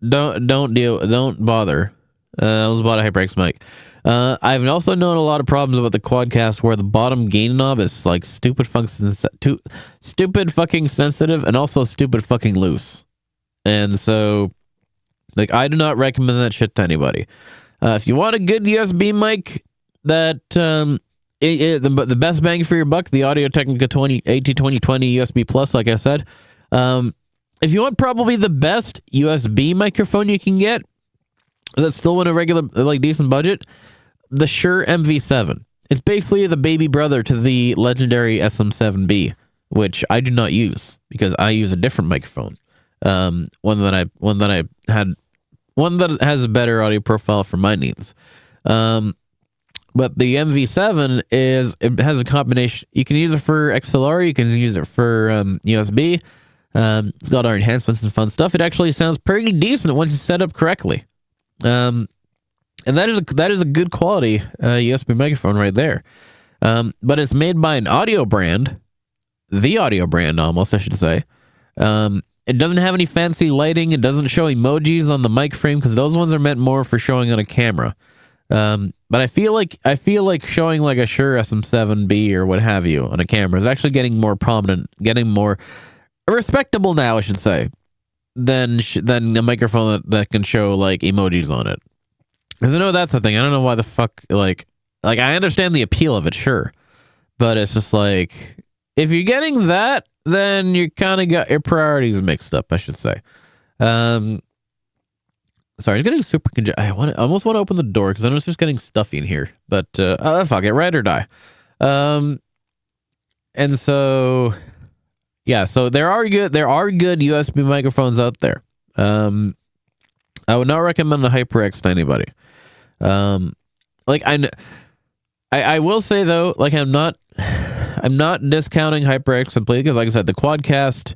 don't bother. I was bought a HyperX mic. I've also known a lot of problems about the Quadcast where the bottom gain knob is like stupid fucking sensitive and also stupid fucking loose. And so, like, I do not recommend that shit to anybody. If you want a good USB mic that the best bang for your buck, the Audio-Technica AT2020 USB Plus, like I said. If you want probably the best USB microphone you can get, that's still in a regular, like, decent budget, the Shure MV7. It's basically the baby brother to the legendary SM7B, which I do not use because I use a different microphone. One that has a better audio profile for my needs. But the MV7 it has a combination. You can use it for XLR, you can use it for USB. It's got our enhancements and fun stuff. It actually sounds pretty decent once it's set up correctly. And that is a good quality USB microphone right there. But it's made by an audio brand, the audio brand almost, I should say. It doesn't have any fancy lighting. It doesn't show emojis on the mic frame because those ones are meant more for showing on a camera. But I feel like showing like a Shure SM7B or what have you on a camera is actually getting more prominent, getting more respectable now, I should say, than a microphone that can show like emojis on it. Because I know that's the thing. I don't know why the fuck like I understand the appeal of it, sure, but it's just like if you're getting that, then you kind of got your priorities mixed up, I should say. Sorry, it's getting super congested. I almost want to open the door because I know it's just getting stuffy in here. But fuck it, ride or die. And so yeah, so there are good USB microphones out there. I would not recommend the HyperX to anybody. Like I will say though, like I'm not discounting HyperX completely because, like I said, the Quadcast.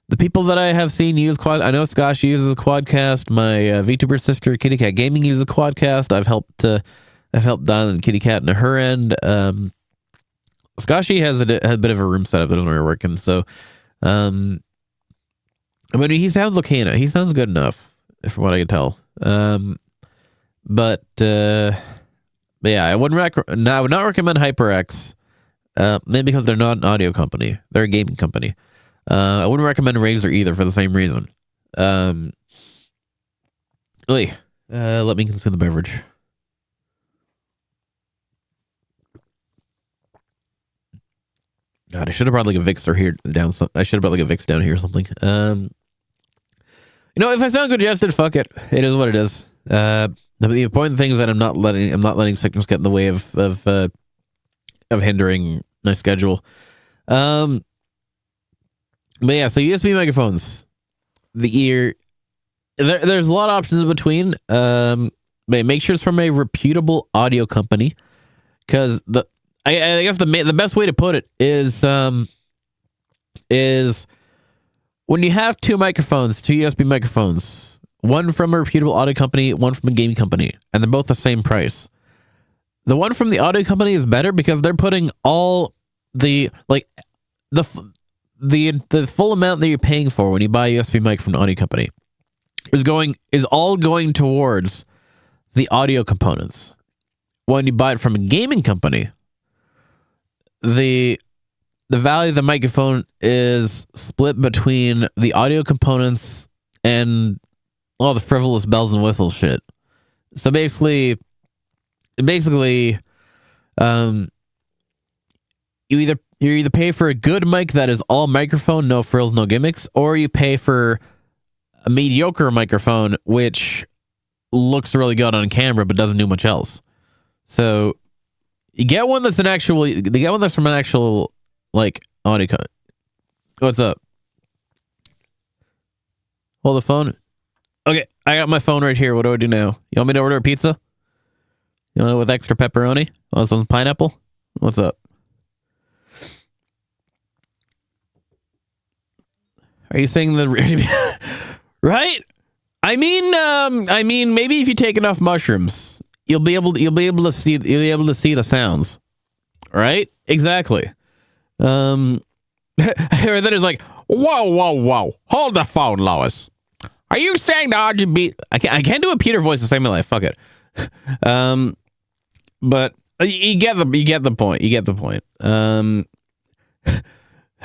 The people that I have seen use Quad, I know Scotch uses a Quadcast. My VTuber sister Kitty Cat Gaming uses a Quadcast. I've helped Don and Kitty Cat in her end. Scotchy has a bit of a room setup that doesn't really work, and so, I mean, he sounds okay now. He sounds good enough, from what I can tell. But yeah, I would not recommend HyperX. Maybe because they're not an audio company; they're a gaming company. I wouldn't recommend Razer either for the same reason. Let me consume the beverage. God, I should have brought like a Vicks or here down. I should have brought like a Vicks down here or something. You know, if I sound congested, fuck it. It is what it is. The important thing is that I'm not letting sickness get in the way of hindering my schedule. But yeah, so USB microphones, there's a lot of options in between. Make sure it's from a reputable audio company, because I guess the best way to put it is when you have two USB microphones, one from a reputable audio company, one from a gaming company, and they're both the same price. The one from the audio company is better because they're putting all the full amount that you're paying for when you buy a USB mic from an audio company is all going towards the audio components. When you buy it from a gaming company, the value of the microphone is split between the audio components and all the frivolous bells and whistles shit. So basically, you either pay for a good mic that is all microphone, no frills, no gimmicks, or you pay for a mediocre microphone which looks really good on camera but doesn't do much else. So you get one that's from an actual like audio. What's up? Hold the phone. Okay, I got my phone right here. What do I do now? You want me to order a pizza? You want it with extra pepperoni? Want some pineapple? What's up? Are you saying right? I mean, maybe if you take enough mushrooms, you'll be able to see the sounds, right? Exactly. Then it's like, whoa, hold the phone, Lois. Are you saying the RGB? I can't do a Peter voice to save my life. Fuck it. But you get the point. You get the point.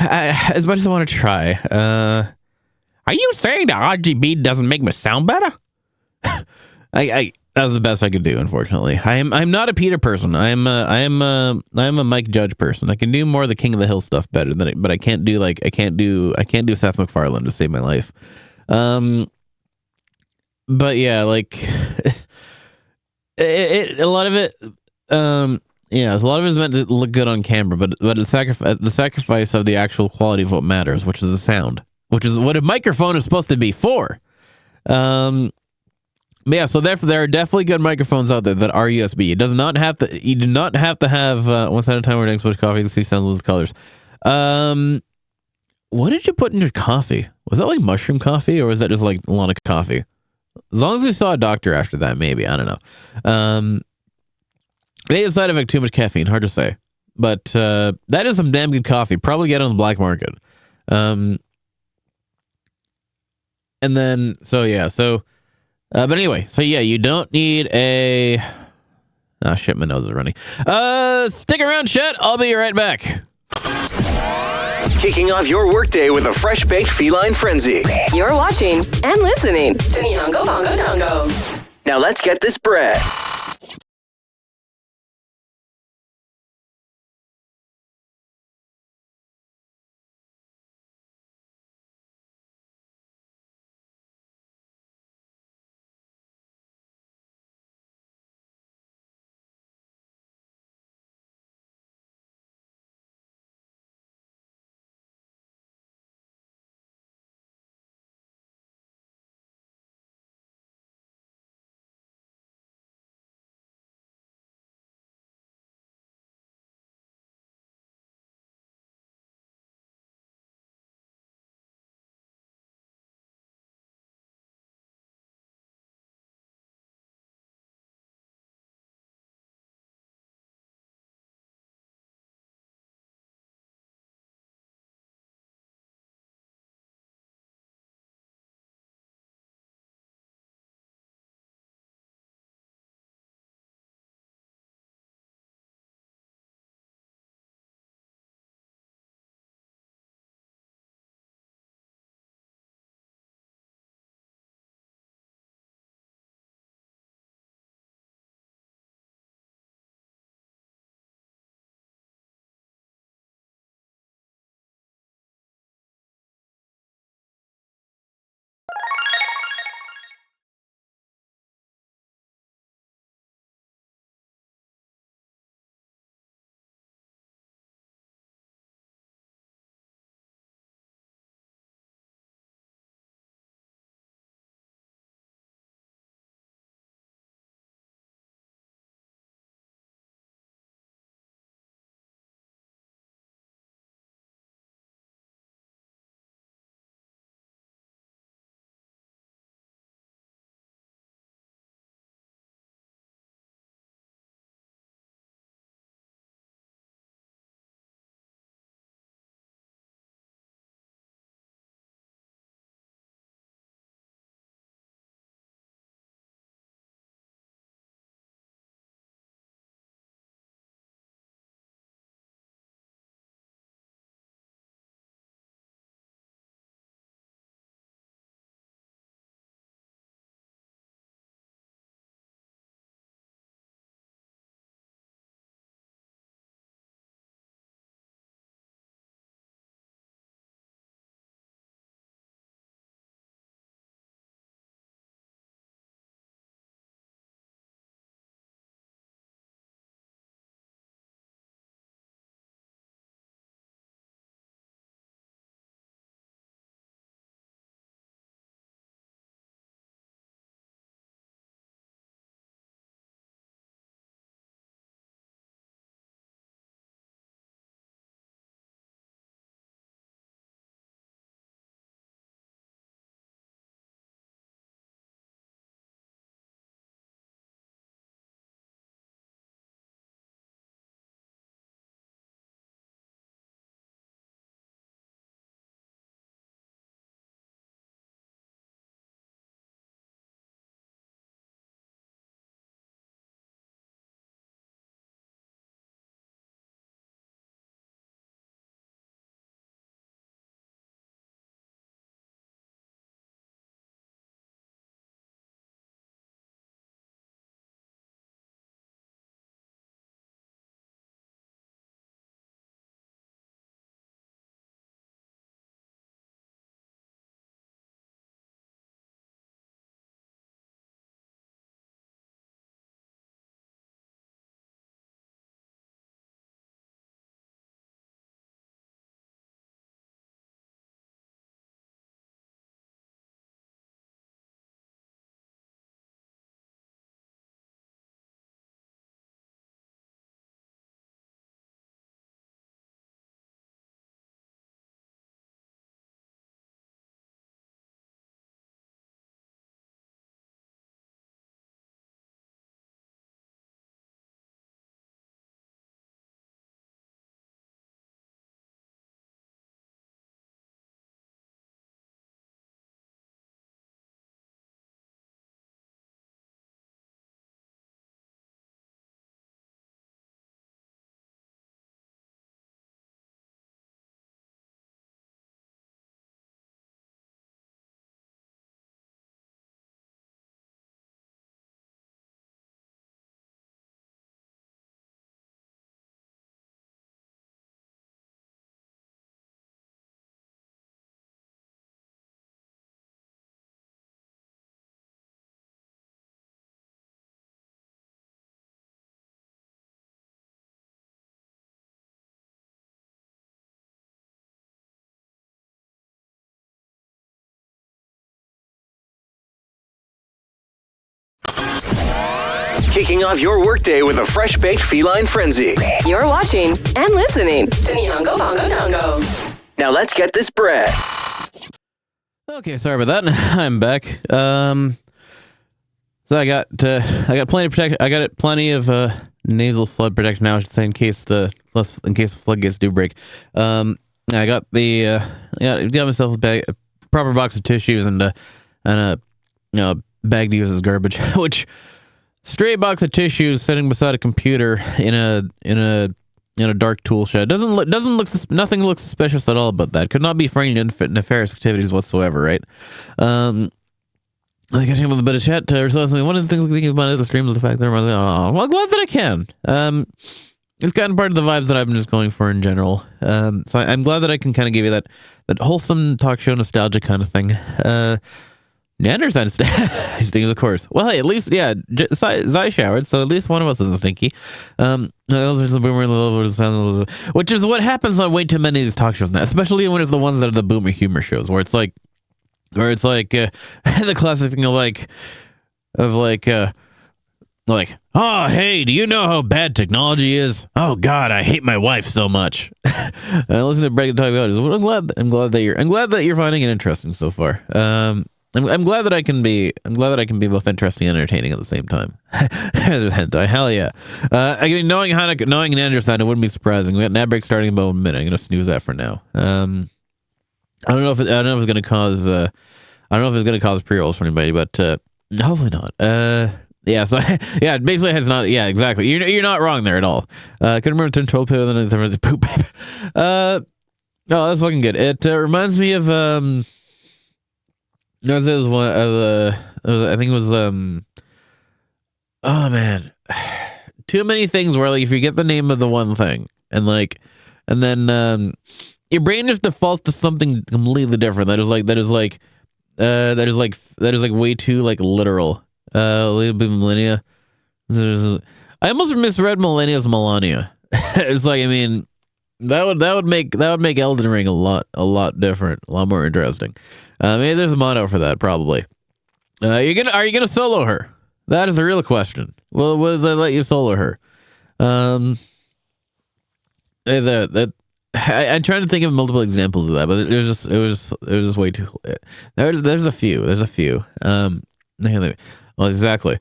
As much as I want to try, are you saying the RGB doesn't make me sound better? That was the best I could do. Unfortunately, I'm not a Peter person. I am a Mike Judge person. I can do more of the King of the Hill stuff better than it, but I can't do Seth MacFarlane to save my life. But yeah, like a lot of it. Yeah, a lot of it is meant to look good on camera, but the sacrifice of the actual quality of what matters, which is the sound, which is what a microphone is supposed to be for. Yeah, so therefore there are definitely good microphones out there that are USB. You do not have to have one side at a time. We're doing switch coffee to see sounds, colors. What did you put in your coffee? Was that like mushroom coffee, or was that just like a lot of coffee? As long as we saw a doctor after that, maybe. I don't know. Maybe a side effect, too much caffeine. Hard to say. But that is some damn good coffee. Probably get it on the black market. And then, so yeah. So, but anyway. So yeah, you don't need a... Oh, shit, my nose is running. Stick around, chat. I'll be right back. Kicking off your workday with a fresh-baked feline frenzy. You're watching and listening to Nyongo Bongo Dongo. Now let's get this bread. Kicking off your workday with a fresh-baked feline frenzy. You're watching and listening to Nyongo Bongo Dongo. Now let's get this bread. Okay, sorry about that. I'm back. So I got plenty of protection. I got plenty of nasal flood protection now, I should say, in case the floodgates do break. I got got myself a proper box of tissues and a bag to use as garbage, which straight box of tissues sitting beside a computer in a dark tool shed nothing looks suspicious at all about that. Could not be for any nefarious activities whatsoever, right? I think I came with a bit of chat or something. One of the things we think about the stream is the fact that I'm glad that I can. It's kind of part of the vibes that I've been just going for in general. So I'm glad that I can kind of give you that wholesome talk show nostalgia kind of thing. Neanderthal things, of course. Well, hey, at least, yeah, Zai showered, so at least one of us isn't stinky. Those are the boomer, which is what happens on way too many of these talk shows now, especially when it's the ones that are the boomer humor shows, where it's like the classic thing of oh, hey, do you know how bad technology is? Oh God, I hate my wife so much. Listen to Brad talk about it. I'm glad that you're finding it interesting so far. I'm glad that I can be both interesting and entertaining at the same time. Hell yeah. I mean, knowing Neanderthal, it wouldn't be surprising. We got an ad break starting in about a minute. I'm gonna snooze that for now. I don't know if it's gonna cause pre-rolls for anybody, but hopefully not. Yeah, so yeah, it basically has not. Yeah, exactly. You're not wrong there at all. Could remember to control poop and then poop. Oh, that's fucking good. It reminds me of no, it was one of I think it was oh man, too many things where like if you get the name of the one thing and then your brain just defaults to something completely different that is way too like literal. Millennia. I almost misread millennia as Melania. It's like, I mean, that would make Elden Ring a lot different, a lot more interesting. Maybe there's a motto for that, probably. Are you gonna solo her? That is the real question. Will they let you solo her? I'm trying to think of multiple examples of that, but it was just way too. There's a few. Well, exactly.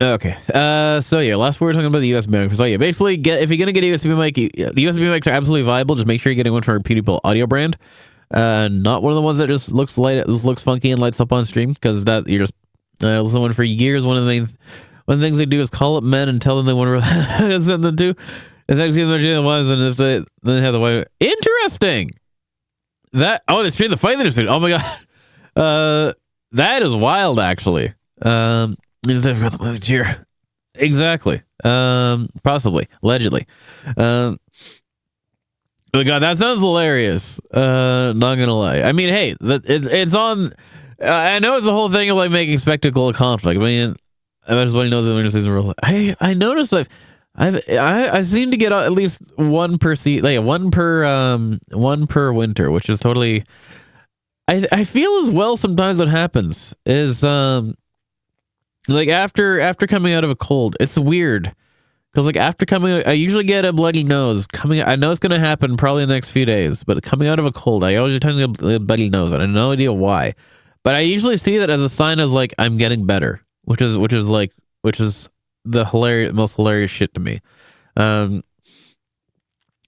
Okay. So yeah, last we were talking about the USB mic. So yeah, basically, if you're gonna get a USB mic, the USB mics are absolutely viable. Just make sure you're getting one from a reputable audio brand, not one of the ones that just looks funky and lights up on stream, because that you're just listening for years. One of the things they do is call up men and tell them they want to send them to. It's actually the ones, and if they have the way. Interesting. They stream the fight industry. Oh my god. That is wild, actually. I've got the movies here. Exactly. Possibly. Allegedly. Oh my god, that sounds hilarious. Not gonna lie. I mean, hey, it's on. I know it's the whole thing of like making spectacle of conflict. I mean, everybody knows that winter season real. I noticed I seem to get at least one per one per winter, which is totally. I feel as well sometimes what happens is like after coming out of a cold, it's weird because like after I usually get a bloody nose coming. I know it's gonna happen probably in the next few days, but coming out of a cold, I always tend to get a bloody nose. I have no idea why, but I usually see that as a sign of like I'm getting better, which is the most hilarious shit to me.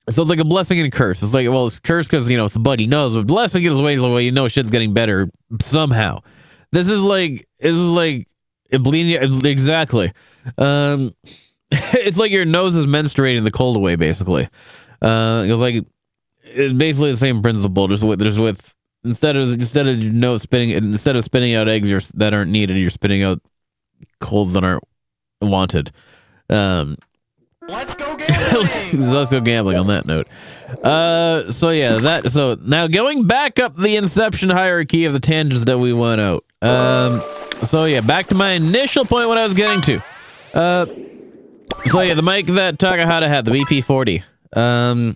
So it's like a blessing and a curse. It's like, well, it's cursed because, it's a bloody nose, but blessing is way shit's getting better somehow. This is like bleeding. Exactly. It's like your nose is menstruating the cold away, basically. It's basically the same principle. Just with instead of your nose instead of spitting out eggs that aren't needed, you're spitting out colds that aren't wanted. Let's go gambling. Let's go gambling on that note. So now going back up the inception hierarchy of the tangents that we went out. So yeah, back to my initial point, what I was getting to. So yeah, the mic that Takahata had, the BP40.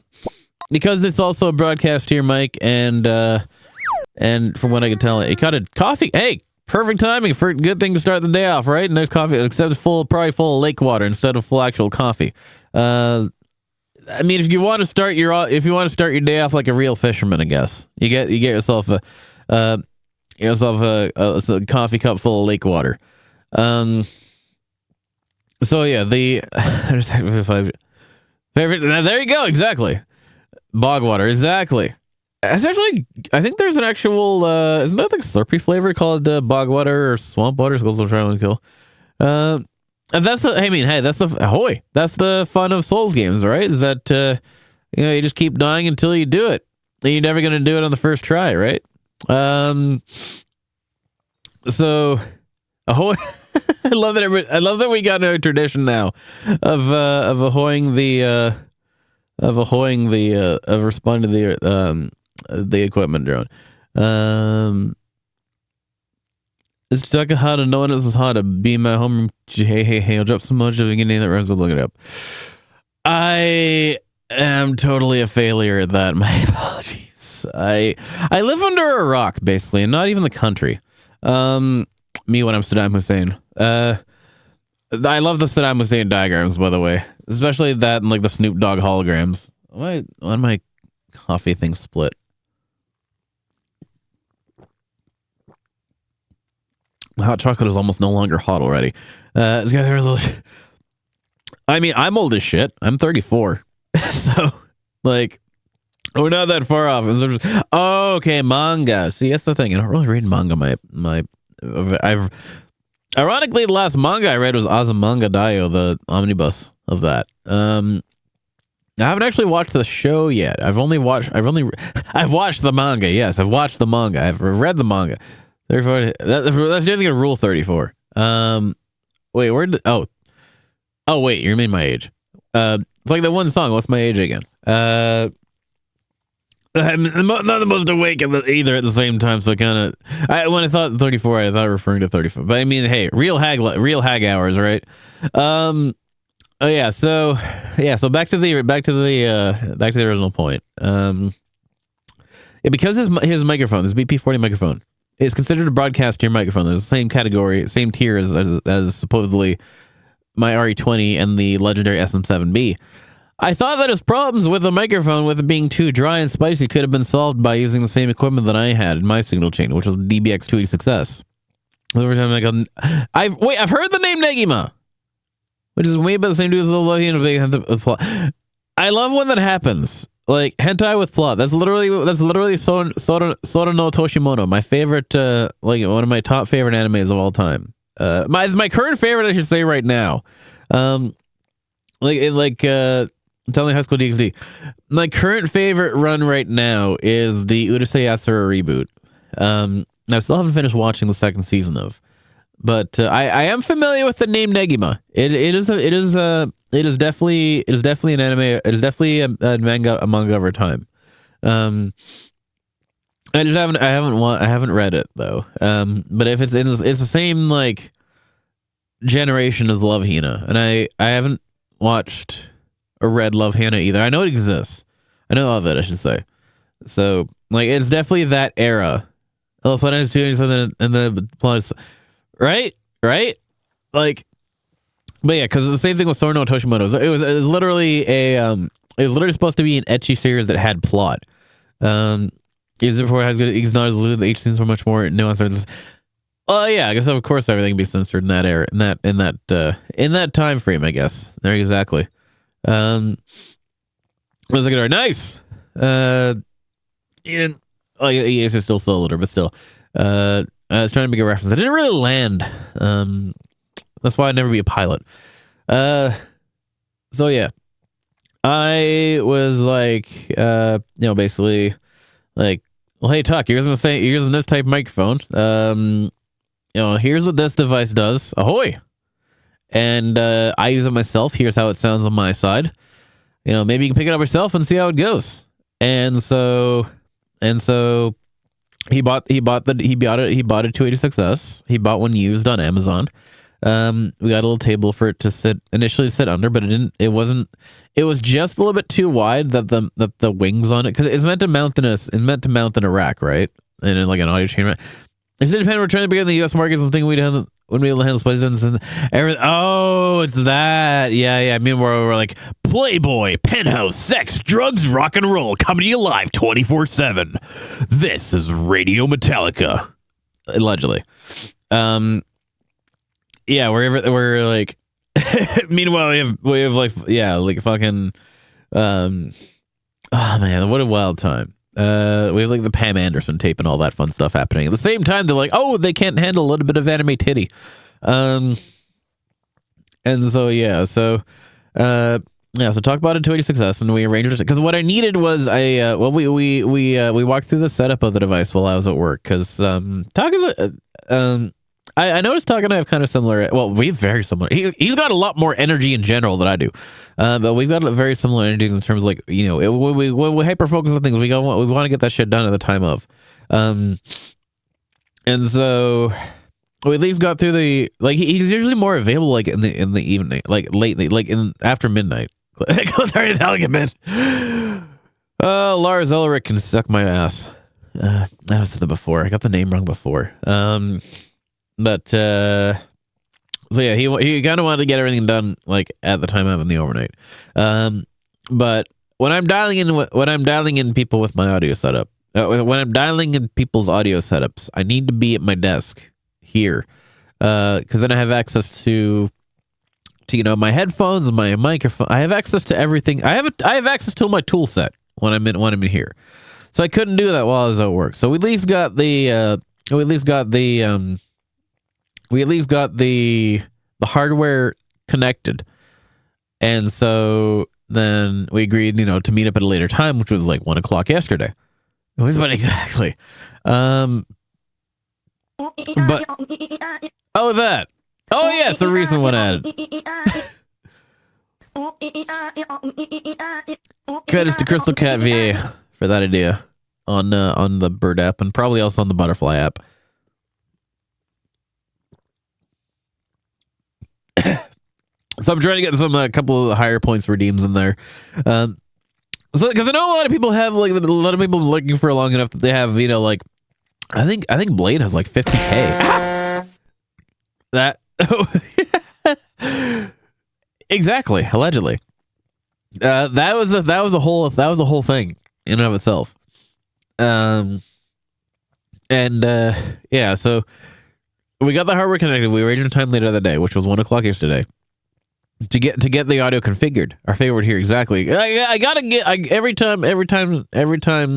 Because it's also a broadcast tier mic, and from what I could tell, it got a coffee. Hey, Perfect timing for a good thing to start the day off, right? Nice coffee, except it's probably full of lake water instead of full actual coffee. I mean, if you want to start your day off like a real fisherman, I guess you get yourself a coffee cup full of lake water. So yeah, favorite. There you go. Exactly. Bog water. Exactly. It's actually, I think there's an actual, isn't that like Slurpee flavor called bog water or swamp water? Skulls will try and kill. And that's that's the fun of Souls games, right? Is that, you just keep dying until you do it. And you're never going to do it on the first try, right? So, ahoy. I love that we got a tradition now of responding to the equipment drone. It's talking how to know this is how to be my home. Hey, I'll drop some much of anything that runs. Look it up. I am totally a failure at that. My apologies. I live under a rock, basically, and not even the country. Me when I'm Saddam Hussein. I love the Saddam Hussein diagrams, by the way, especially that and like the Snoop Dogg holograms. Why my coffee thing split? The hot chocolate is almost no longer hot already. I mean, I'm old as shit. I'm 34, so like we're not that far off. Oh, okay, manga. See, that's the thing. I don't really read manga. Ironically, the last manga I read was Azumanga Daioh, the omnibus of that. I haven't actually watched the show yet. I've watched the manga. Yes, I've watched the manga. I've read the manga. 34. That's definitely a rule 34. Wait, oh wait, you mean my age? It's like that one song. What's my age again? I'm not the most awake either at the same time, so when I thought 34, I thought referring to 34. But I mean, hey, real hag hours, right? So back to the original point. Because his microphone, this BP40 microphone, is considered a broadcast tier microphone. There's the same category, same tier as supposedly my RE20 and the legendary SM7B. I thought that his problems with the microphone, with it being too dry and spicy, could have been solved by using the same equipment that I had in my signal chain, which was DBX286S. Every time I've heard the name Negima, which is way about the same dude as the Lohian with plot. I love when that happens, like hentai with plot. That's literally Sora no Toshimono, my favorite, like one of my top favorite animes of all time. My current favorite, I should say, right now. I'm telling High School DxD. My current favorite run right now is the Urusei Yatsura reboot. I still haven't finished watching the second season of, but I am familiar with the name Negima. It is definitely an anime. It is definitely a manga over time. I haven't read it though. But if it's the same like generation as Love Hina, and I haven't watched or read Love Hannah either. I know it exists. I know of it, I should say. So, like, it's definitely that era. Elephant is doing something, and the plot is right. Like, but yeah, because the same thing with Sora no Toshimoto. It was literally supposed to be an ecchi series that had plot. Is it before it has good? It's not as lewd. The H scenes were much more nuanced. Oh yeah, I guess of course everything can be censored in that era, in that time frame. I guess there exactly. What was I gonna nice? It's still older, but still. I was trying to make a reference. I didn't really land. That's why I'd never be a pilot. So yeah, I was like, basically, like, well, hey, Tuck, you're using this type of microphone. Here's what this device does. Ahoy! And I use it myself. Here's how it sounds on my side. Maybe you can pick it up yourself and see how it goes. And so he bought a 286S. He bought one used on Amazon. We got a little table for it to initially sit under, but it was just a little bit too wide that the wings on it, because it's meant to mount in a rack, right? And in like an audio chain rack. It's independent. We're trying to begin the U.S. markets and think we'd able to handle places and everything. Oh, it's that. Yeah. Meanwhile, we're like, Playboy, Penthouse, sex, drugs, rock and roll, coming to you live 24/7. This is Radio Metallica. Allegedly. Yeah, we're like, meanwhile, we have like, yeah, like fucking, oh man, what a wild time. We have like the Pam Anderson tape and all that fun stuff happening. At the same time, they're like, oh, they can't handle a little bit of anime titty. And so, so talk about Intuitive Success, and we arranged it because what I needed was we walked through the setup of the device while I was at work because Talk is I noticed Talk and I have kind of similar. Well, we have very similar. He's got a lot more energy in general than I do, but we've got very similar energies in terms of like when we hyper focus on things, we want to get that shit done at the time of, and so we at least got through the like he's usually more available like in the evening, like lately, like in after midnight. Lars Ulrich can suck my ass. I was the before. I got the name wrong before. But so yeah, he kind of wanted to get everything done like at the time of in the overnight. But when I'm dialing in people with my audio setup, when I'm dialing in people's audio setups, I need to be at my desk here, because then I have access to my headphones, my microphone. I have access to everything. I have access to my tool set when I'm in here. So I couldn't do that while I was at work. So we at least got the hardware connected. And so then we agreed, to meet up at a later time, which was like 1 o'clock yesterday. It was about exactly. But that. Oh yeah, it's the recent one added. Credits to Crystal Cat VA for that idea on the Bird app and probably also on the Butterfly app. So I'm trying to get a couple of higher points redeems in there. So because I know a lot of people have like a lot of people looking for long enough that they have like I think Blade has like 50K. That exactly, allegedly. That was a whole thing in and of itself. Yeah, so we got the hardware connected. We arranged a time later that day, which was 1 o'clock yesterday, to get the audio configured. Our favorite here, exactly. I gotta get every time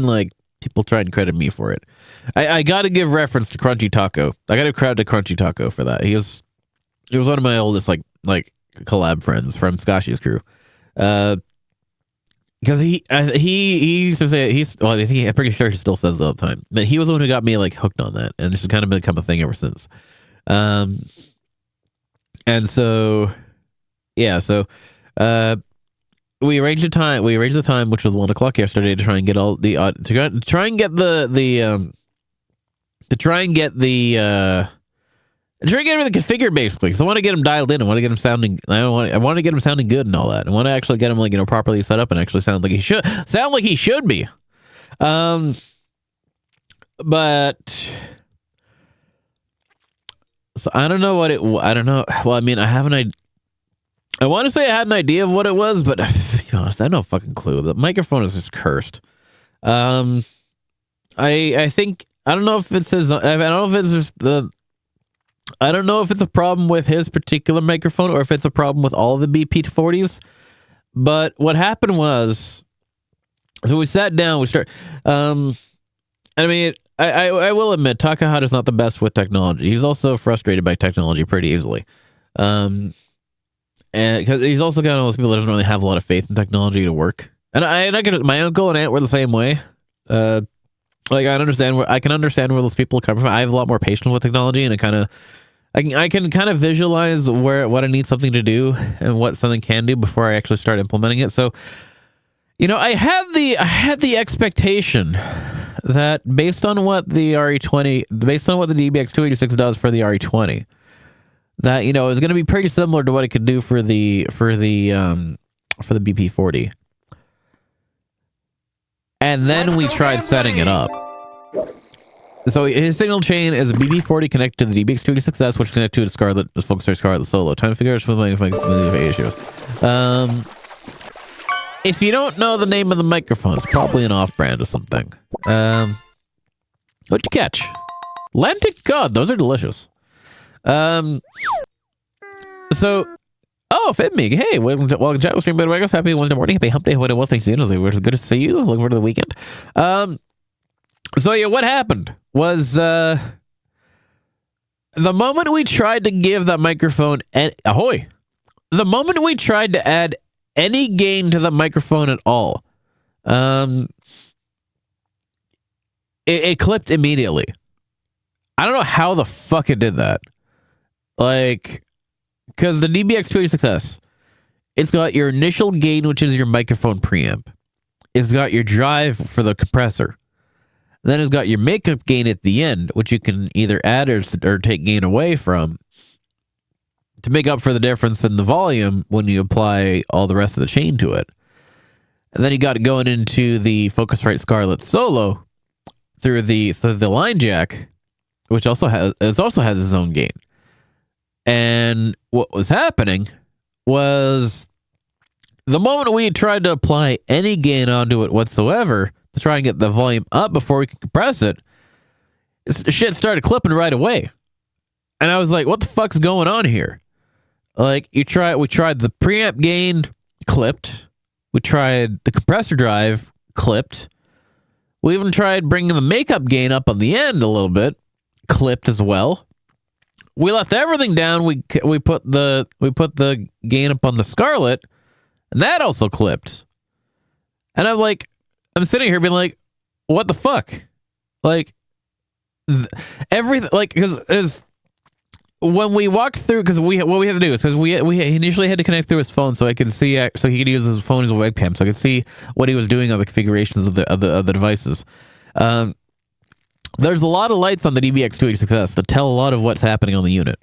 like people try and credit me for it. I gotta give reference to Crunchy Taco. I gotta credit to Crunchy Taco for that. He was one of my oldest like collab friends from Skashi's crew. Because he used to say I'm pretty sure he still says it all the time. But he was the one who got me like hooked on that, and this has kind of become a thing ever since. And so yeah, we arranged the time. We arranged the time, which was 1 o'clock yesterday, to try and get all the to try and get everything configured basically. Because I want to get him dialed in. I want to get him sounding. I want to get him sounding good and all that. I want to actually get him like properly set up and actually sound like he should be. But so I don't know what it. I don't know. Well, I mean, I have an idea. I want to say I had an idea of what it was, but to be honest, I have no fucking clue. The microphone is just cursed. I think I don't know if it's his. I don't know if it's just the. I don't know if it's a problem with his particular microphone or if it's a problem with all the BP40s. But what happened was, so we sat down. I mean, I will admit, Takahata's not the best with technology. He's also frustrated by technology pretty easily. And because he's also kind of one of those people that doesn't really have a lot of faith in technology to work. And I get my uncle and aunt were the same way. Like I can understand where those people come from. I have a lot more patience with technology, and I can kind of visualize what I need something to do and what something can do before I actually start implementing it. So, I had the expectation that based on what the DBX286 does for the RE20, that it was going to be pretty similar to what it could do for the BP40. And then we tried setting it up. So his signal chain is a BB40 connected to the DBX286S, which connected to the Scarlett, the Focusrite Scarlett Solo. Time to figure out what issues. If you don't know the name of the microphone, it's probably an off-brand or something. What'd you catch? Atlantic? God, those are delicious. So, Fit Me. Hey, welcome to chat with Stream Bed Waggles. Happy Wednesday morning. Happy hump day. What well, thanks to you. It was good to see you. Looking forward to the weekend. So yeah, what happened was the moment we tried to give that microphone the moment we tried to add any gain to the microphone at all, it clipped immediately. I don't know how the fuck it did that. Like, because the DBX286S, it's got your initial gain, which is your microphone preamp. It's got your drive for the compressor. Then it's got your makeup gain at the end, which you can either add or take gain away from to make up for the difference in the volume when you apply all the rest of the chain to it. And then you got it going into the Focusrite Scarlett Solo through the line jack, which also has its own gain. And what was happening was the moment we tried to apply any gain onto it whatsoever to try and get the volume up before we could compress it, shit started clipping right away. And I was like, what the fuck's going on here? Like, we tried the preamp gain, clipped. We tried the compressor drive, clipped. We even tried bringing the makeup gain up on the end a little bit, clipped as well. We left everything down. We put the gain up on the Scarlett, and that also clipped. And I'm sitting here being like, what the fuck? Like, everything, like, because when we walked through, because what we had to do is, because we initially had to connect through his phone so I could see, so he could use his phone as a webcam, so I could see what he was doing on the configurations of the devices. There's a lot of lights on the DBX286S that tell a lot of what's happening on the unit.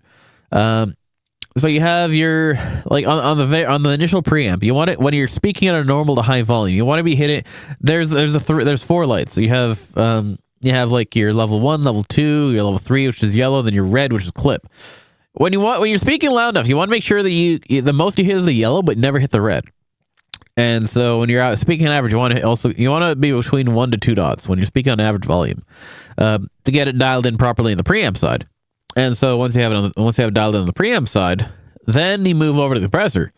So you have your, like, on the initial preamp, you want it when you're speaking at a normal to high volume, you want to be hitting. There's 4 lights. So you have like your level 1, level 2, your level 3, which is yellow, then your red, which is clip. When you're speaking loud enough, you want to make sure that the most you hit is the yellow, but never hit the red. And so when you're out speaking on average, you want to be between 1 to 2 dots when you're speaking on average volume, to get it dialed in properly in the preamp side. And so once you have it dialed in on the preamp side, then you move over to the compressor.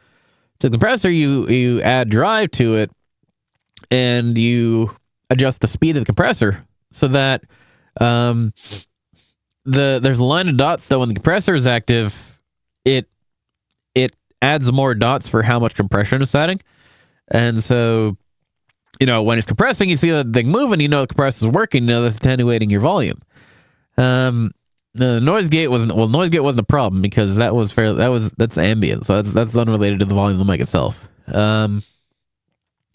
To the compressor, you add drive to it, and you adjust the speed of the compressor so that there's a line of dots that when the compressor is active, it adds more dots for how much compression is setting. And so, when it's compressing, you see that thing moving, the compressor is working, that's attenuating your volume. The noise gate wasn't a problem because that's ambient, so that's unrelated to the volume of the mic itself. And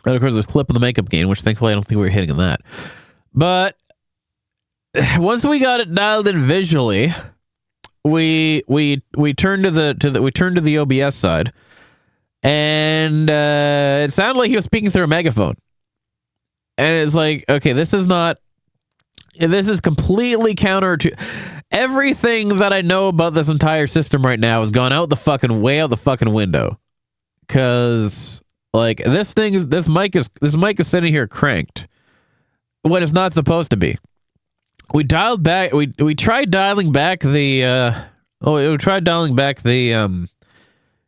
of course, there's clip of the makeup gain, which thankfully I don't think we were hitting in that. But once we got it dialed in visually, we turned to the OBS side, and it sounded like he was speaking through a megaphone. And it's like, okay, this is completely counter to everything that I know about this entire system right now has gone out the fucking window. Cause like this mic is sitting here cranked when it's not supposed to be. We dialed back. We tried dialing back the.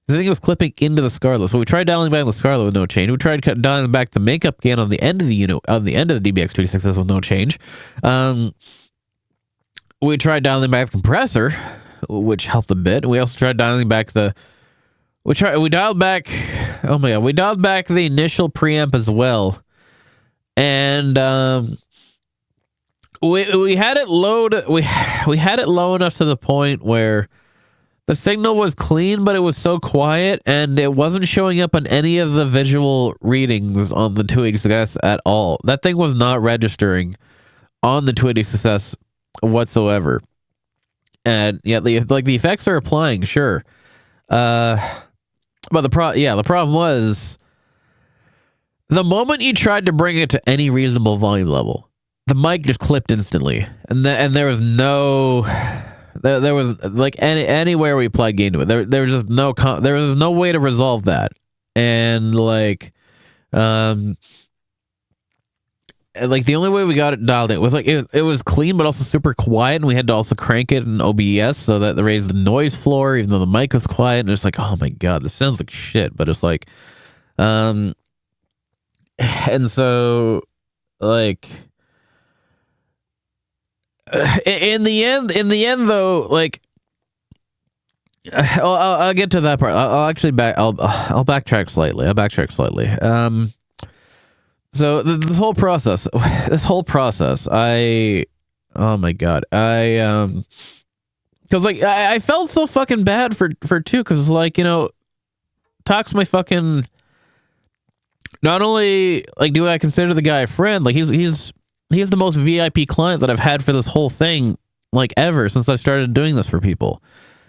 The thing was clipping into the Scarlett. So we tried dialing back the Scarlett with no change. We tried dialing back the makeup gain on the end of the unit, on the end of the DBX286S with no change. We tried dialing back the compressor, which helped a bit. We also tried dialing back we dialed back the initial preamp as well. And we had it we had it low enough to the point where the signal was clean, but it was so quiet, and it wasn't showing up on any of the visual readings on the 286S at all. That thing was not registering on the 286S whatsoever. And yeah, the effects are applying, sure. But the problem was the moment you tried to bring it to any reasonable volume level, the mic just clipped instantly, and there was no, there was like anywhere we plugged into it, there was just there was no way to resolve that, and like the only way we got it dialed in was like it was clean but also super quiet, and we had to also crank it in OBS so that it raised the noise floor even though the mic was quiet, and it's like, oh my god, this sounds like shit. But it's like and so like in the end though, like I'll get to that part. I'll backtrack slightly. So this whole process, oh my god, because like I felt so fucking bad for two, because like, you know, Talk's my fucking, not only like do I consider the guy a friend, like he's the most VIP client that I've had for this whole thing, like ever since I started doing this for people.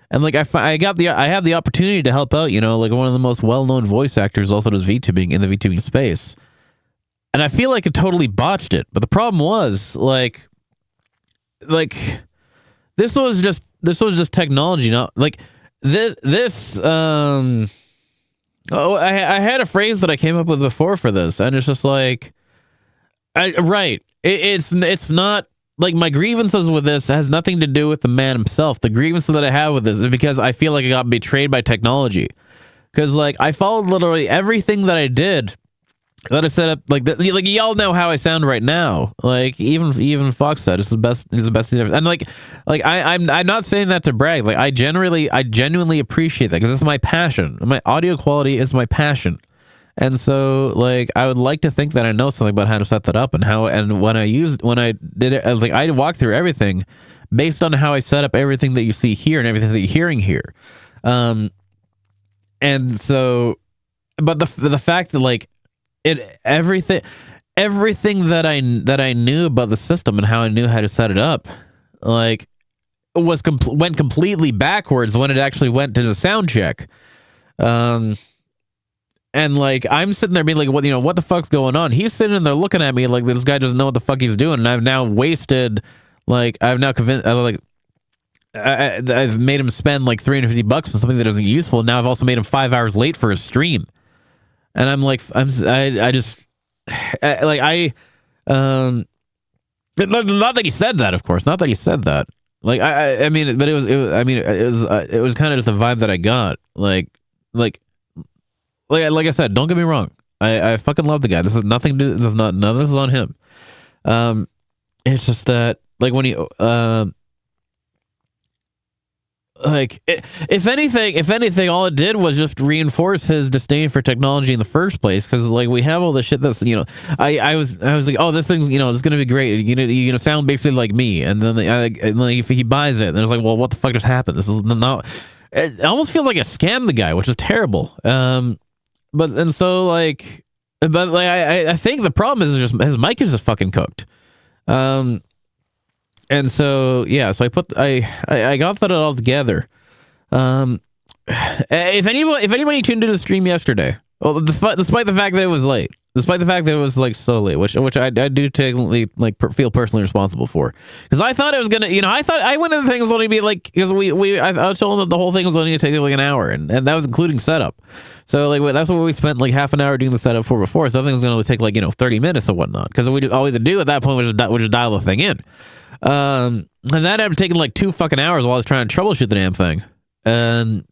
And like I have the opportunity to help out, you know, like one of the most well-known voice actors also does VTubing in the VTubing space. And I feel like it totally botched it. But the problem was like this was just technology, not like this I had a phrase that I came up with before for this, and it's just like it's not like my grievances with this has nothing to do with the man himself. The grievances that I have with this is because I feel like I got betrayed by technology. Because like I followed literally everything that I did, that I set up, like y'all know how I sound right now. Like even Fox said it's the best. He's the best he's ever. And like I'm not saying that to brag. Like I genuinely appreciate that, because it's my passion. My audio quality is my passion. And so, like, I would like to think that I know something about how to set that up, and when I did it, like, I walked through everything based on how I set up everything that you see here and everything that you're hearing here. And so, but the fact that like everything that I knew about the system and how I knew how to set it up, like, went completely backwards when it actually went to the sound check. And like I'm sitting there being like, what the fuck's going on? He's sitting there looking at me like this guy doesn't know what the fuck he's doing, and I've now wasted, like, I've made him spend like $350 on something that isn't useful. Now I've also made him 5 hours late for his stream, and I'm like, not that he said that, of course, not that he said that. Like I mean, but it was kind of just the vibe that I got, like I said, don't get me wrong. I fucking love the guy. This is nothing to. This is not. None of this is on him. It's just that, like, when he, if anything, all it did was just reinforce his disdain for technology in the first place. Because like we have all this shit that's, you know, I was like, oh, this thing's, you know, it's gonna be great. You're gonna sound basically like me. And then if he buys it, and it's like, well, what the fuck just happened? This is not. It almost feels like I scammed the guy, which is terrible. But I think the problem is just his mic is just fucking cooked. And so yeah, so I got that all together. If anybody tuned into the stream yesterday, well, despite the fact that it was late, despite the fact that it was like so late, which I do technically like feel personally responsible for, because I thought it was gonna, you know, I went into the thing was only be like, because I told him that the whole thing was only gonna take like an hour, and that was including setup. So like that's what we spent like half an hour doing the setup for before. So I think it was gonna take like, you know, 30 minutes or whatnot, because all we had to do at that point was just dial the thing in. And that ended up taking like 2 fucking hours while I was trying to troubleshoot the damn thing. And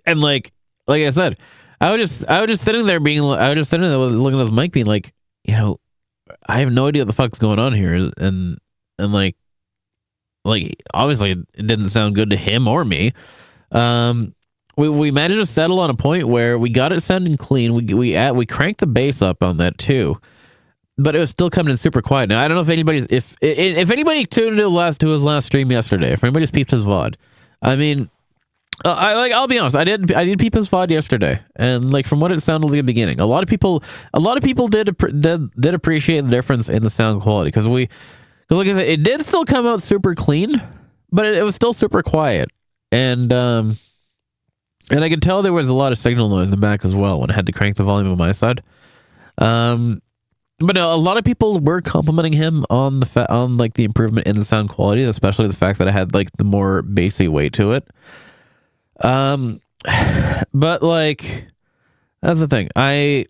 like I said, I was just sitting there looking at this mic being like, you know, I have no idea what the fuck's going on here. And like obviously it didn't sound good to him or me. We managed to settle on a point where we got it sounding clean. We cranked the bass up on that too, but it was still coming in super quiet. Now I don't know if anybody tuned to his last stream yesterday, if anybody's peeped his VOD. I mean, I'll be honest. I did peep his VOD yesterday, and like from what it sounded like at the beginning, a lot of people did appreciate the difference in the sound quality, because like I said, it did still come out super clean, but it was still super quiet, and I could tell there was a lot of signal noise in the back as well when I had to crank the volume on my side. But no, a lot of people were complimenting him on on like the improvement in the sound quality, especially the fact that it had like the more bassy weight to it. But like, that's the thing. I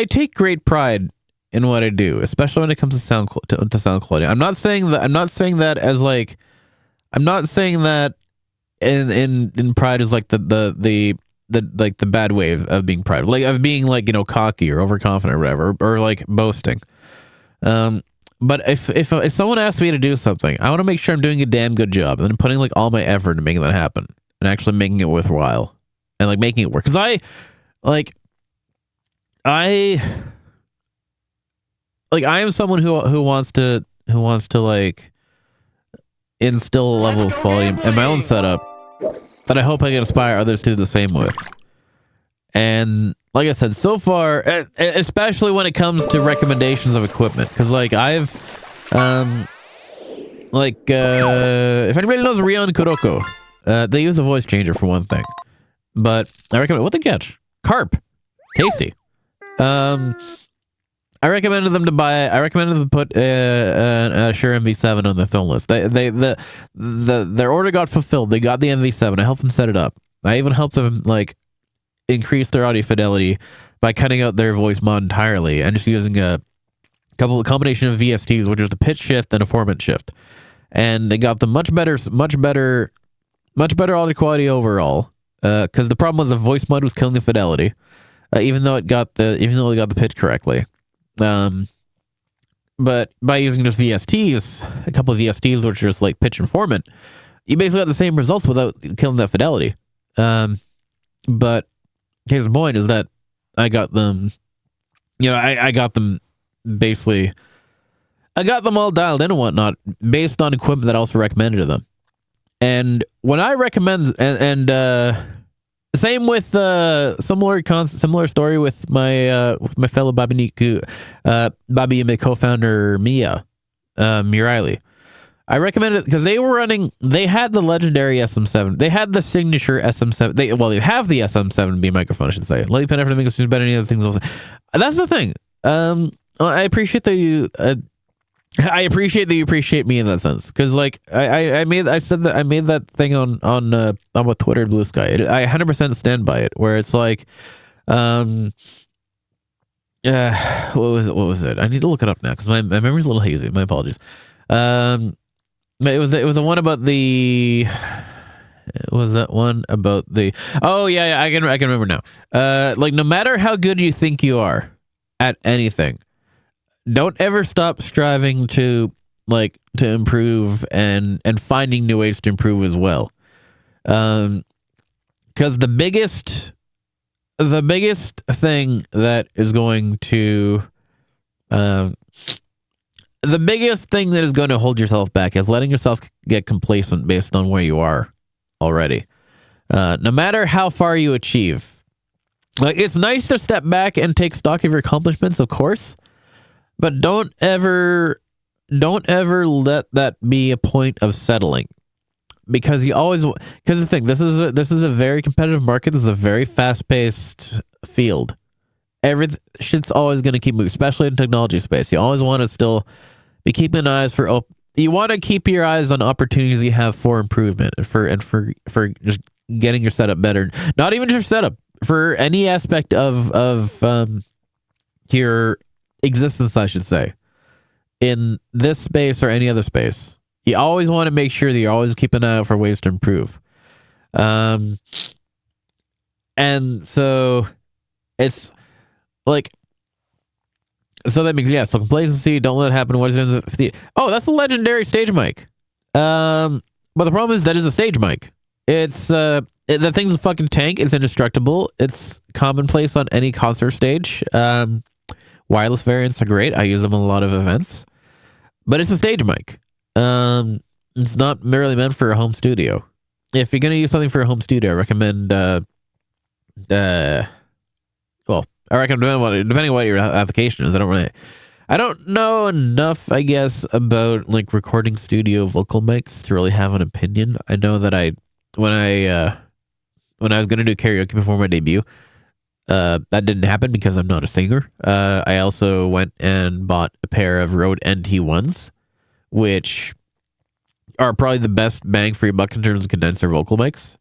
take great pride in what I do, especially when it comes to sound quality. I'm not saying that as like, I'm not saying that in pride is like the like the bad way of being proud, like of being like, you know, cocky or overconfident or whatever, or like boasting. But if someone asks me to do something, I want to make sure I'm doing a damn good job and putting like all my effort into making that happen and actually making it worthwhile and like making it work. Because I am someone who wants to like instill a level of quality in my own setup that I hope I can inspire others to do the same with. And like I said, so far, especially when it comes to recommendations of equipment, because like I've if anybody knows Rion Kuroko, they use a voice changer for one thing, but I recommend, what the catch? Carp, tasty. I recommended them to put a Shure MV7 on their phone list. Their order got fulfilled. They got the MV7. I helped them set it up. I even helped them like increase their audio fidelity by cutting out their voice mod entirely and just using a combination of VSTs, which was a pitch shift and a formant shift. And they got them much better audio quality overall. Because the problem was the voice mod was killing the fidelity, even though they got the pitch correctly. But by using just VSTs, a couple of VSTs, which are just like pitch and formant, you basically got the same results without killing that fidelity. But his point is that I got them, you know, I got them basically, I got them all dialed in and whatnot based on equipment that I also recommended to them. And when I recommend, same with similar story with my fellow Babi and co-founder Mia Riley. I recommended it because they had the legendary SM7. They had the signature SM7. They have the SM7B microphone, I should say. Let me pen everything makes better than any other things. That's the thing. I appreciate that you appreciate me in that sense, because like I made that thing on what Twitter, Blue Sky. I 100% stand by it. Where it's like, what was it? I need to look it up now because my memory's a little hazy. My apologies. It was the one about the. Was that one about the? Oh yeah, I can remember now. Like no matter how good you think you are at anything, don't ever stop striving to improve and finding new ways to improve as well. Because the biggest thing that is going to the biggest thing that is going to hold yourself back is letting yourself get complacent based on where you are already. No matter how far you achieve, like it's nice to step back and take stock of your accomplishments, of course, but don't ever let that be a point of settling, because the thing, this is a very competitive market. This is a very fast paced field. Shit's always going to keep moving, especially in technology space. You always want to still be keeping eyes for you want to keep your eyes on opportunities you have for improvement and for just getting your setup better. Not even just your setup, for any aspect of your existence, I should say, in this space or any other space. You always want to make sure that you're always keeping an eye out for ways to improve. And so it's like, so that means, yeah, so complacency, don't let it happen. What is it? Oh, that's a legendary stage mic. But the problem is that is a stage mic. It's the thing's a fucking tank. It's indestructible. It's commonplace on any concert stage. Wireless variants are great. I use them in a lot of events. But it's a stage mic. It's not really meant for a home studio. If you're gonna use something for a home studio, I recommend I recommend, depending on what your application is. I don't know enough, I guess, about like recording studio vocal mics to really have an opinion. I know that when I was gonna do karaoke before my debut, That didn't happen because I'm not a singer. I also went and bought a pair of Rode NT1s, which are probably the best bang for your buck in terms of condenser vocal mics.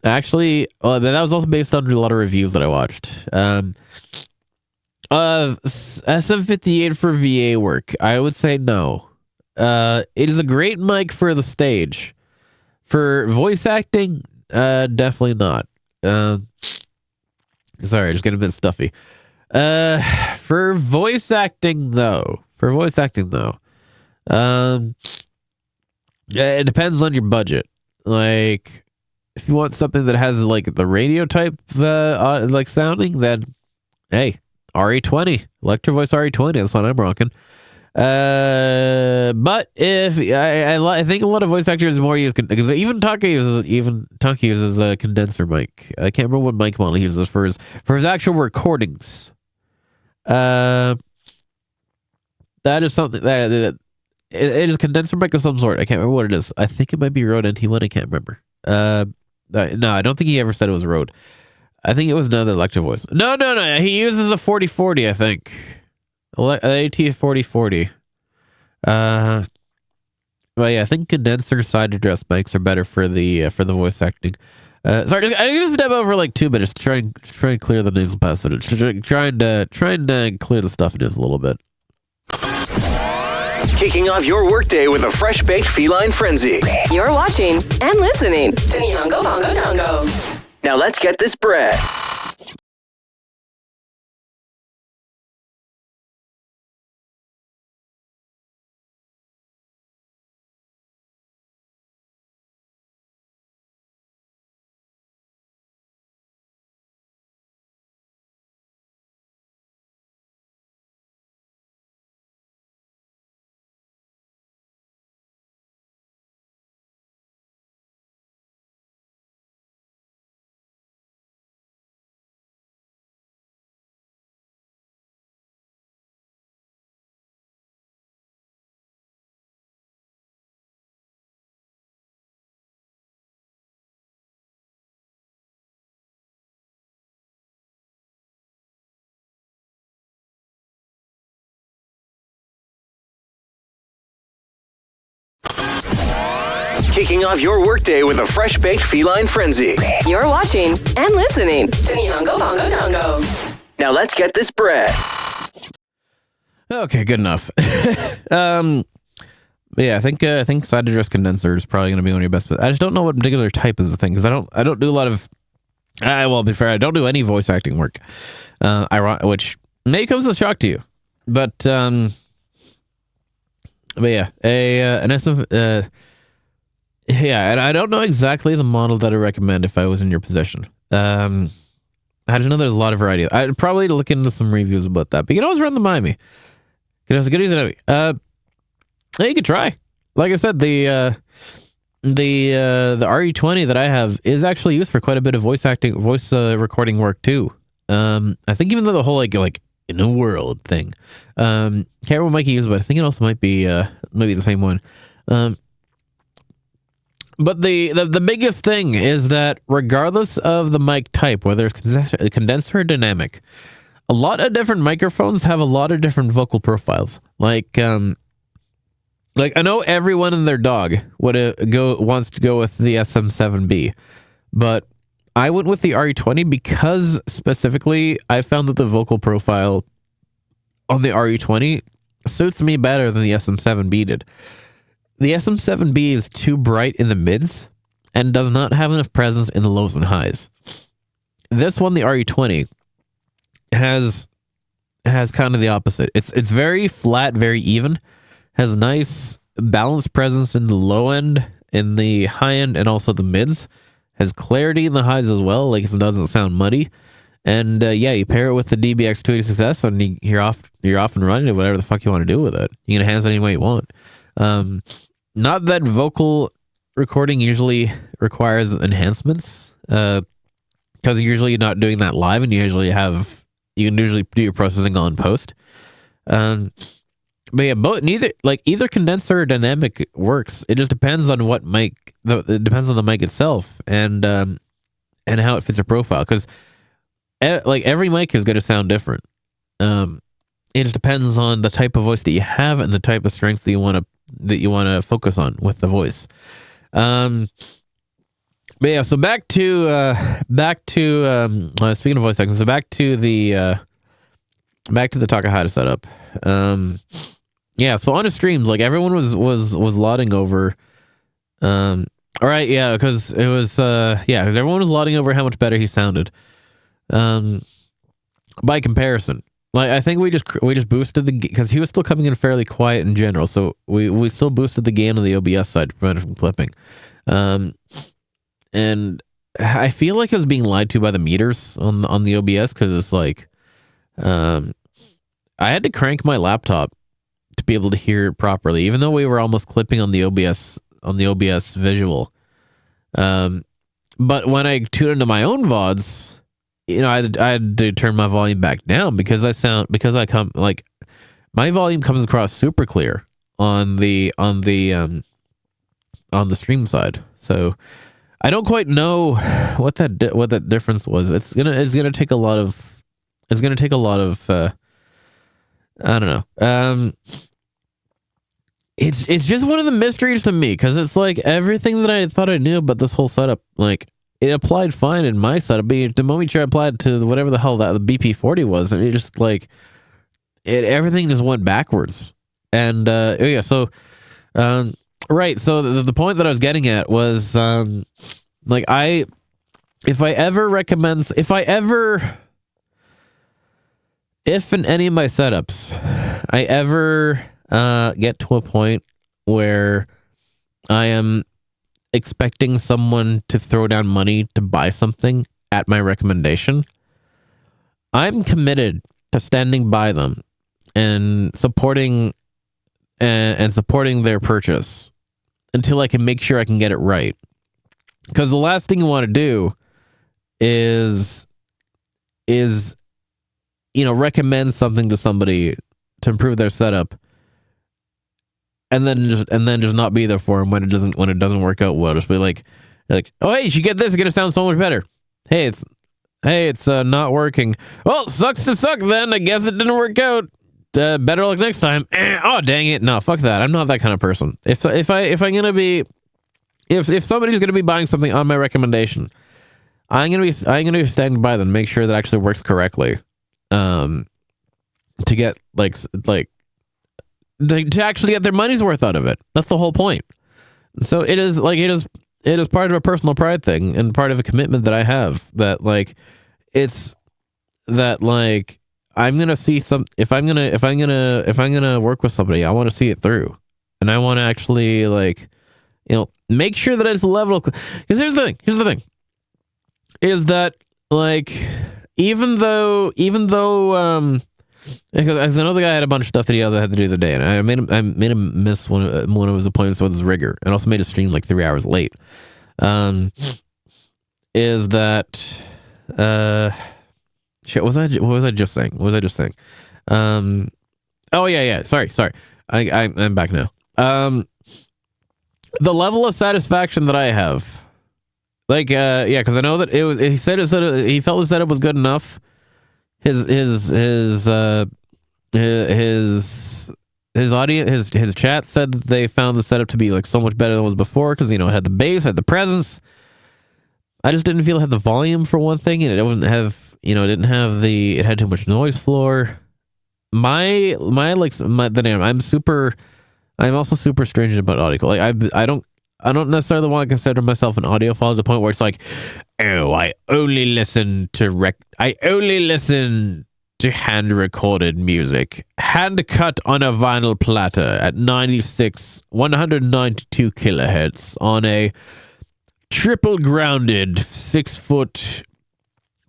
Actually, that was also based on a lot of reviews that I watched. SM58 for VA work, I would say no. It is a great mic for the stage. For voice acting, definitely not. Sorry, just getting a bit stuffy. For voice acting, though. It depends on your budget. Like, if you want something that has like the radio type like sounding, then hey, RE20, Electro Voice RE20. That's what I'm rocking. But if I think a lot of voice actors more use, because even Taki uses a condenser mic. I can't remember what mic model he uses for his actual recordings. That is something that it is a condenser mic of some sort. I can't remember what it is. I think it might be Rode NT1. I can't remember. No, I don't think he ever said it was Rode. I think it was another Electro Voice. No. He uses a 4040, I think. AT4040. Well, yeah, I think condenser side address mics are better for the voice acting. Sorry, I'm gonna step over like 2 minutes to try and clear the nasal passage. Trying to clear the stuffiness a little bit. Kicking off your workday with a fresh-baked feline frenzy. You're watching and listening to Nyongo Bongo Dongo. Now let's get this bread. Kicking off your workday with a fresh-baked feline frenzy. You're watching and listening to Nyongo Bongo Dongo. Now let's get this bread. Okay, good enough. Yeah, I think side address condenser is probably going to be one of your best. But I just don't know what particular type is the thing, because I don't do a lot of. Well, to be fair, I don't do any voice acting work. Which may come as a shock to you, but yeah, an SM. Yeah, and I don't know exactly the model that I recommend if I was in your position. I just know there's a lot of variety. I'd probably look into some reviews about that, but you can always run them by me. It's a good reason. You could try. Like I said, the RE20 that I have is actually used for quite a bit of voice recording work too. I think even though the whole like in a world thing, can't remember what mic he used, but I think it also might be maybe the same one. But the biggest thing is that regardless of the mic type, whether it's condenser or dynamic, a lot of different microphones have a lot of different vocal profiles. Like I know everyone and their dog wants to go with the SM7B, but I went with the RE20 because specifically I found that the vocal profile on the RE20 suits me better than the SM7B did. The SM7B is too bright in the mids and does not have enough presence in the lows and highs. This one, the RE20, has kind of the opposite. It's very flat, very even, has nice balanced presence in the low end, in the high end, and also the mids. Has clarity in the highs as well, like it doesn't sound muddy. And yeah, you pair it with the DBX286S and you're off and running, whatever the fuck you want to do with it. You can enhance it any way you want. Not that vocal recording usually requires enhancements, because you're usually not doing that live, and you can usually do your processing on post. But yeah, either condenser or dynamic works. It just depends on what mic. It depends on the mic itself and how it fits your profile. Because like every mic is going to sound different. It just depends on the type of voice that you have and the type of strengths that you want to focus on with the voice. But yeah, so back to speaking of voice settings, so back to the Takahata setup. Yeah, so on his streams, like everyone was lauding over, all right, yeah, because it was because everyone was lauding over how much better he sounded, by comparison. Like I think we just boosted because he was still coming in fairly quiet in general, so we still boosted the gain on the OBS side to prevent it from clipping, and I feel like I was being lied to by the meters on the OBS because it's like, I had to crank my laptop to be able to hear it properly, even though we were almost clipping on the OBS visual. But when I tune into my own VODs, you know, I had to turn my volume back down because my volume comes across super clear on the stream side. So I don't quite know what that difference was. It's gonna take a lot of I don't know. It's just one of the mysteries to me because it's like everything that I thought I knew about this whole setup, like it applied fine in my setup. But the moment you applied to whatever the hell that the BP40 was, and it just like everything just went backwards. And yeah, so right. So the point that I was getting at was like if in any of my setups, I ever get to a point where I am expecting someone to throw down money to buy something at my recommendation, I'm committed to standing by them and supporting their purchase until I can make sure I can get it right. Because the last thing you want to do is recommend something to somebody to improve their setup, and then just not be there for them when it doesn't work out well. Just be like, oh hey, you should get this. It's gonna sound so much better. Hey, it's not working. Well, sucks to suck then. I guess it didn't work out. Better luck next time. Oh dang it! No, fuck that. I'm not that kind of person. If somebody's gonna be buying something on my recommendation, I'm gonna be standing by them, make sure that it actually works correctly. To get to actually get their money's worth out of it. That's the whole point. So it is part of a personal pride thing and part of a commitment that I have that I'm gonna see if I'm gonna work with somebody, I want to see it through, and I want to actually make sure that it's level. Because here's the thing is that even though because I know the guy had a bunch of stuff that he had to do the day, and I made him miss one of his appointments with his rigger, and also made his stream 3 hours late. Is that shit? What was I just saying? Oh yeah. Sorry. I'm back now. The level of satisfaction that I have, because I know that he felt his setup was good enough. His audience, his chat said that they found the setup to be so much better than it was before because it had the bass, had the presence. I just didn't feel it had the volume for one thing, and it didn't have it had too much noise floor. I'm also super stringent about audio. I don't necessarily want to consider myself an audiophile to the point where it's I only listen to hand recorded music, hand cut on a vinyl platter at 192 kilohertz on a triple grounded 6-foot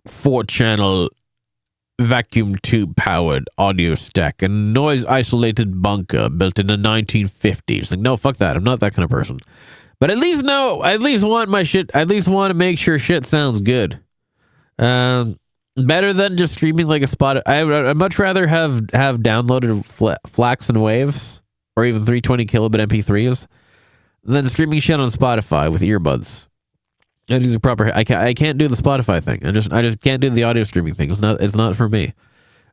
4-channel vacuum tube powered audio stack and noise isolated bunker built in the 1950s. No, fuck that. I'm not that kind of person. But at least want to make sure shit sounds good. Better than just streaming like a spot. I'd much rather have downloaded FLACs and waves or even 320 kilobit MP3s than streaming shit on Spotify with earbuds. I use a proper. I can't do the Spotify thing. I just can't do the audio streaming thing. It's not for me.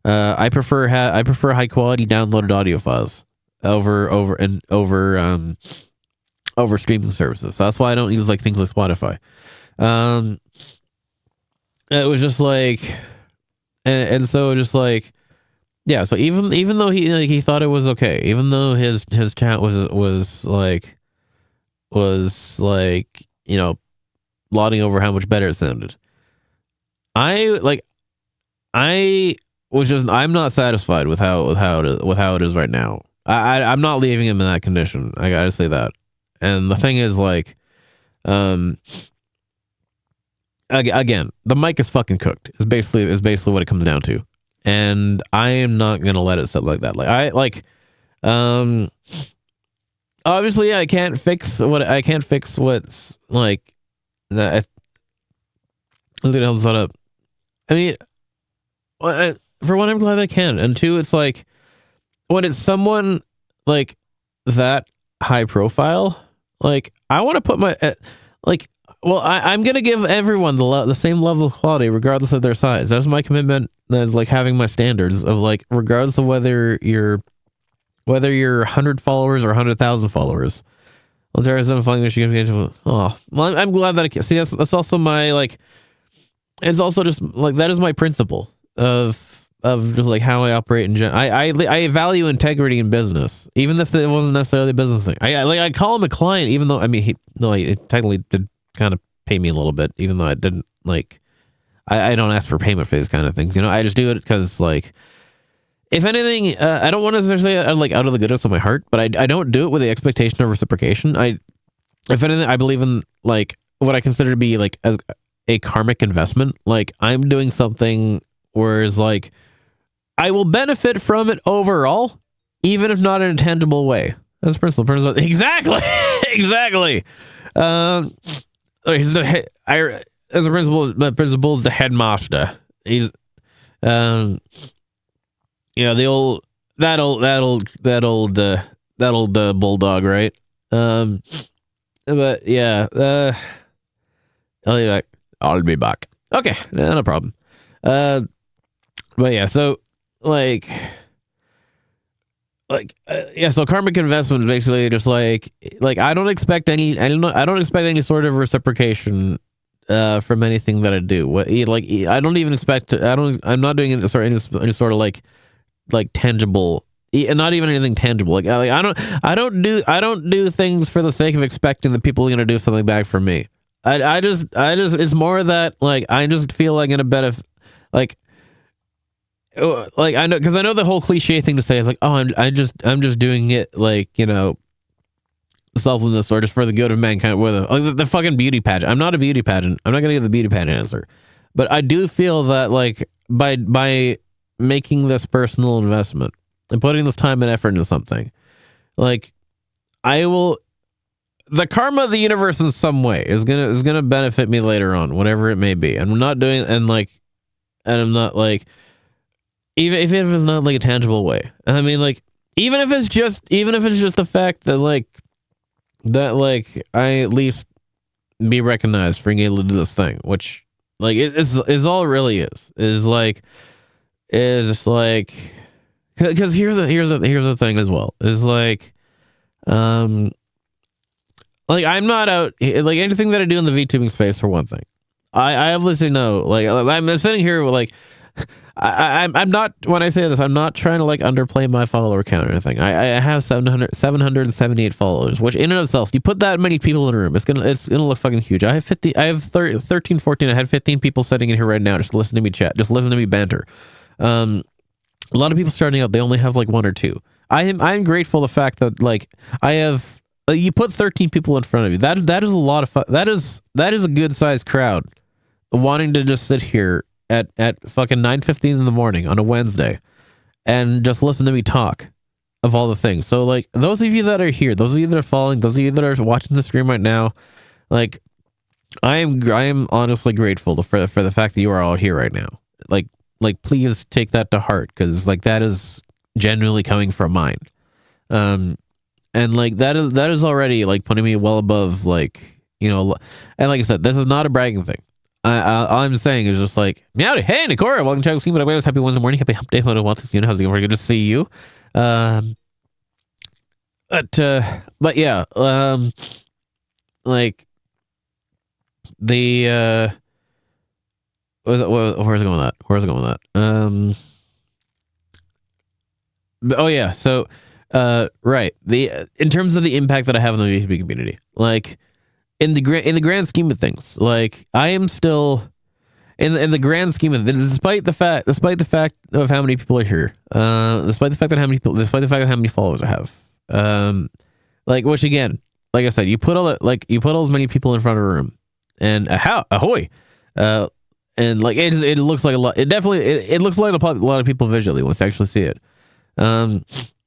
I prefer high quality downloaded audio files over streaming services. So that's why I don't use like things like Spotify. It was just like, and so just like, yeah. So even though he thought it was okay, even though his chat was like lauding over how much better it sounded, I'm not satisfied with how it is right now. I'm not leaving him in that condition. I gotta say that. And the thing is, like, again, the mic is fucking cooked. Is basically what it comes down to. And I am not gonna let it sit like that. Obviously I can't fix what's like that. Look at how set up. I mean, for one, I'm glad I can, and two, it's like when it's someone like that high profile, like I want to put my I'm gonna give everyone the same level of quality regardless of their size. That's my commitment. That's like having my standards of like regardless of whether you're 100 followers or 100,000 followers. Well, there is something that you can get into. Oh, well, I'm glad that I can see. That's also my like. It's also just like that is my principle of just like how I operate in general. I value integrity in business, even if it wasn't necessarily a business thing. I call him a client, even though he technically did kind of pay me a little bit, even though I didn't like. I don't ask for payment for these kind of things, I just do it because like, if anything, I don't want to necessarily like out of the goodness of my heart, but I don't do it with the expectation of reciprocation. If anything, I believe in like what I consider to be like as a karmic investment. Like I'm doing something whereas like I will benefit from it overall, even if not in a tangible way. That's principle. Exactly. Exactly. As a principal is the headmaster. He's the old bulldog, right? But yeah, I'll be back. Okay, no problem. But yeah, so so karmic investment is basically just like I don't expect any sort of reciprocation from anything that I do. I don't even expect I'm not doing any sort of like tangible, and not even anything tangible. I don't do things for the sake of expecting that people are going to do something back for me. I just it's more that like I just feel I'm going to benefit. Like I know, because I know the whole cliche thing to say is like, oh, I'm just doing it like, selflessness or just for the good of mankind. Like the fucking beauty pageant. I'm not a beauty pageant. I'm not gonna give the beauty pageant answer, but I do feel that like by making this personal investment and putting this time and effort into something, like the karma of the universe in some way is gonna benefit me later on, whatever it may be. I'm not doing and I'm not like. Even if it's not like a tangible way. I mean, like, even if it's just the fact that I at least be recognized for being able to do this thing, which like is all it really is like, because here's the thing as well is like I'm not out like anything that I do in the VTubing space for one thing. I obviously know like I'm sitting here with like. I'm not, when I say this, I'm not trying to like underplay my follower count or anything. I have 778 followers, which in and of itself, you put that many people in a room, it's gonna look fucking huge. I have 13, 14. I had 15 people sitting in here right now just listen to me chat, just listen to me banter. A lot of people starting out, they only have like one or two. I'm grateful the fact that like I have you put 13 people in front of you. That is a lot of fun. That is a good sized crowd wanting to just sit here at fucking 9:15 in the morning on a Wednesday and just listen to me talk of all the things. So like those of you that are here, those of you that are following, those of you that are watching the stream right now, like I am honestly grateful for the fact that you are all here right now. Like please take that to heart, because like that is genuinely coming from mine. And like that is already like putting me well above like and like I said, this is not a bragging thing. All I'm saying is just like, meowdy, hey, Nikora, welcome to Child's Scheme. But I was happy Wednesday morning. Happy hump day. What I want this unit. How's it going? Very good to see you. But yeah, like the where's it going with that? Where's it going with that? Oh yeah, so right, in terms of the impact that I have on the VTB community, like in the grand scheme of things, like I am still in the grand scheme of things, despite the fact of how many people are here, despite the fact that how many followers I have, like, which again, like I said, you put all as many people in front of a room, and ahoy, and like it looks like a lot. It definitely it looks like a lot of people visually once you actually see it.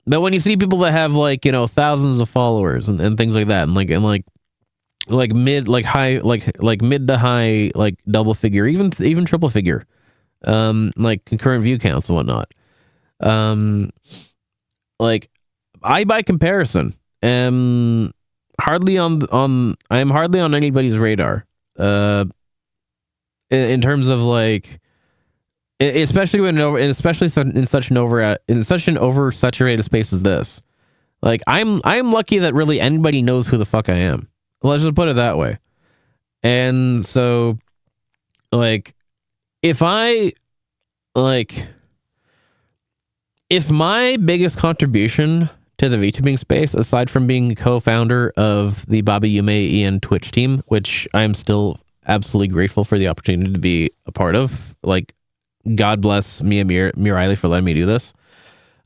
But when you see people that have like thousands of followers and things like that, and like mid mid to high like double figure, even triple figure, like concurrent view counts and whatnot, like I by comparison am hardly on anybody's radar, in terms of like. Especially in such an oversaturated space as this, like I'm lucky that really anybody knows who the fuck I am. Let's just put it that way. And so, like, if my biggest contribution to the VTubing space, aside from being co-founder of the Bobby Yume Ian Twitch team, which I'm still absolutely grateful for the opportunity to be a part of, like. God bless Mia Riley for letting me do this.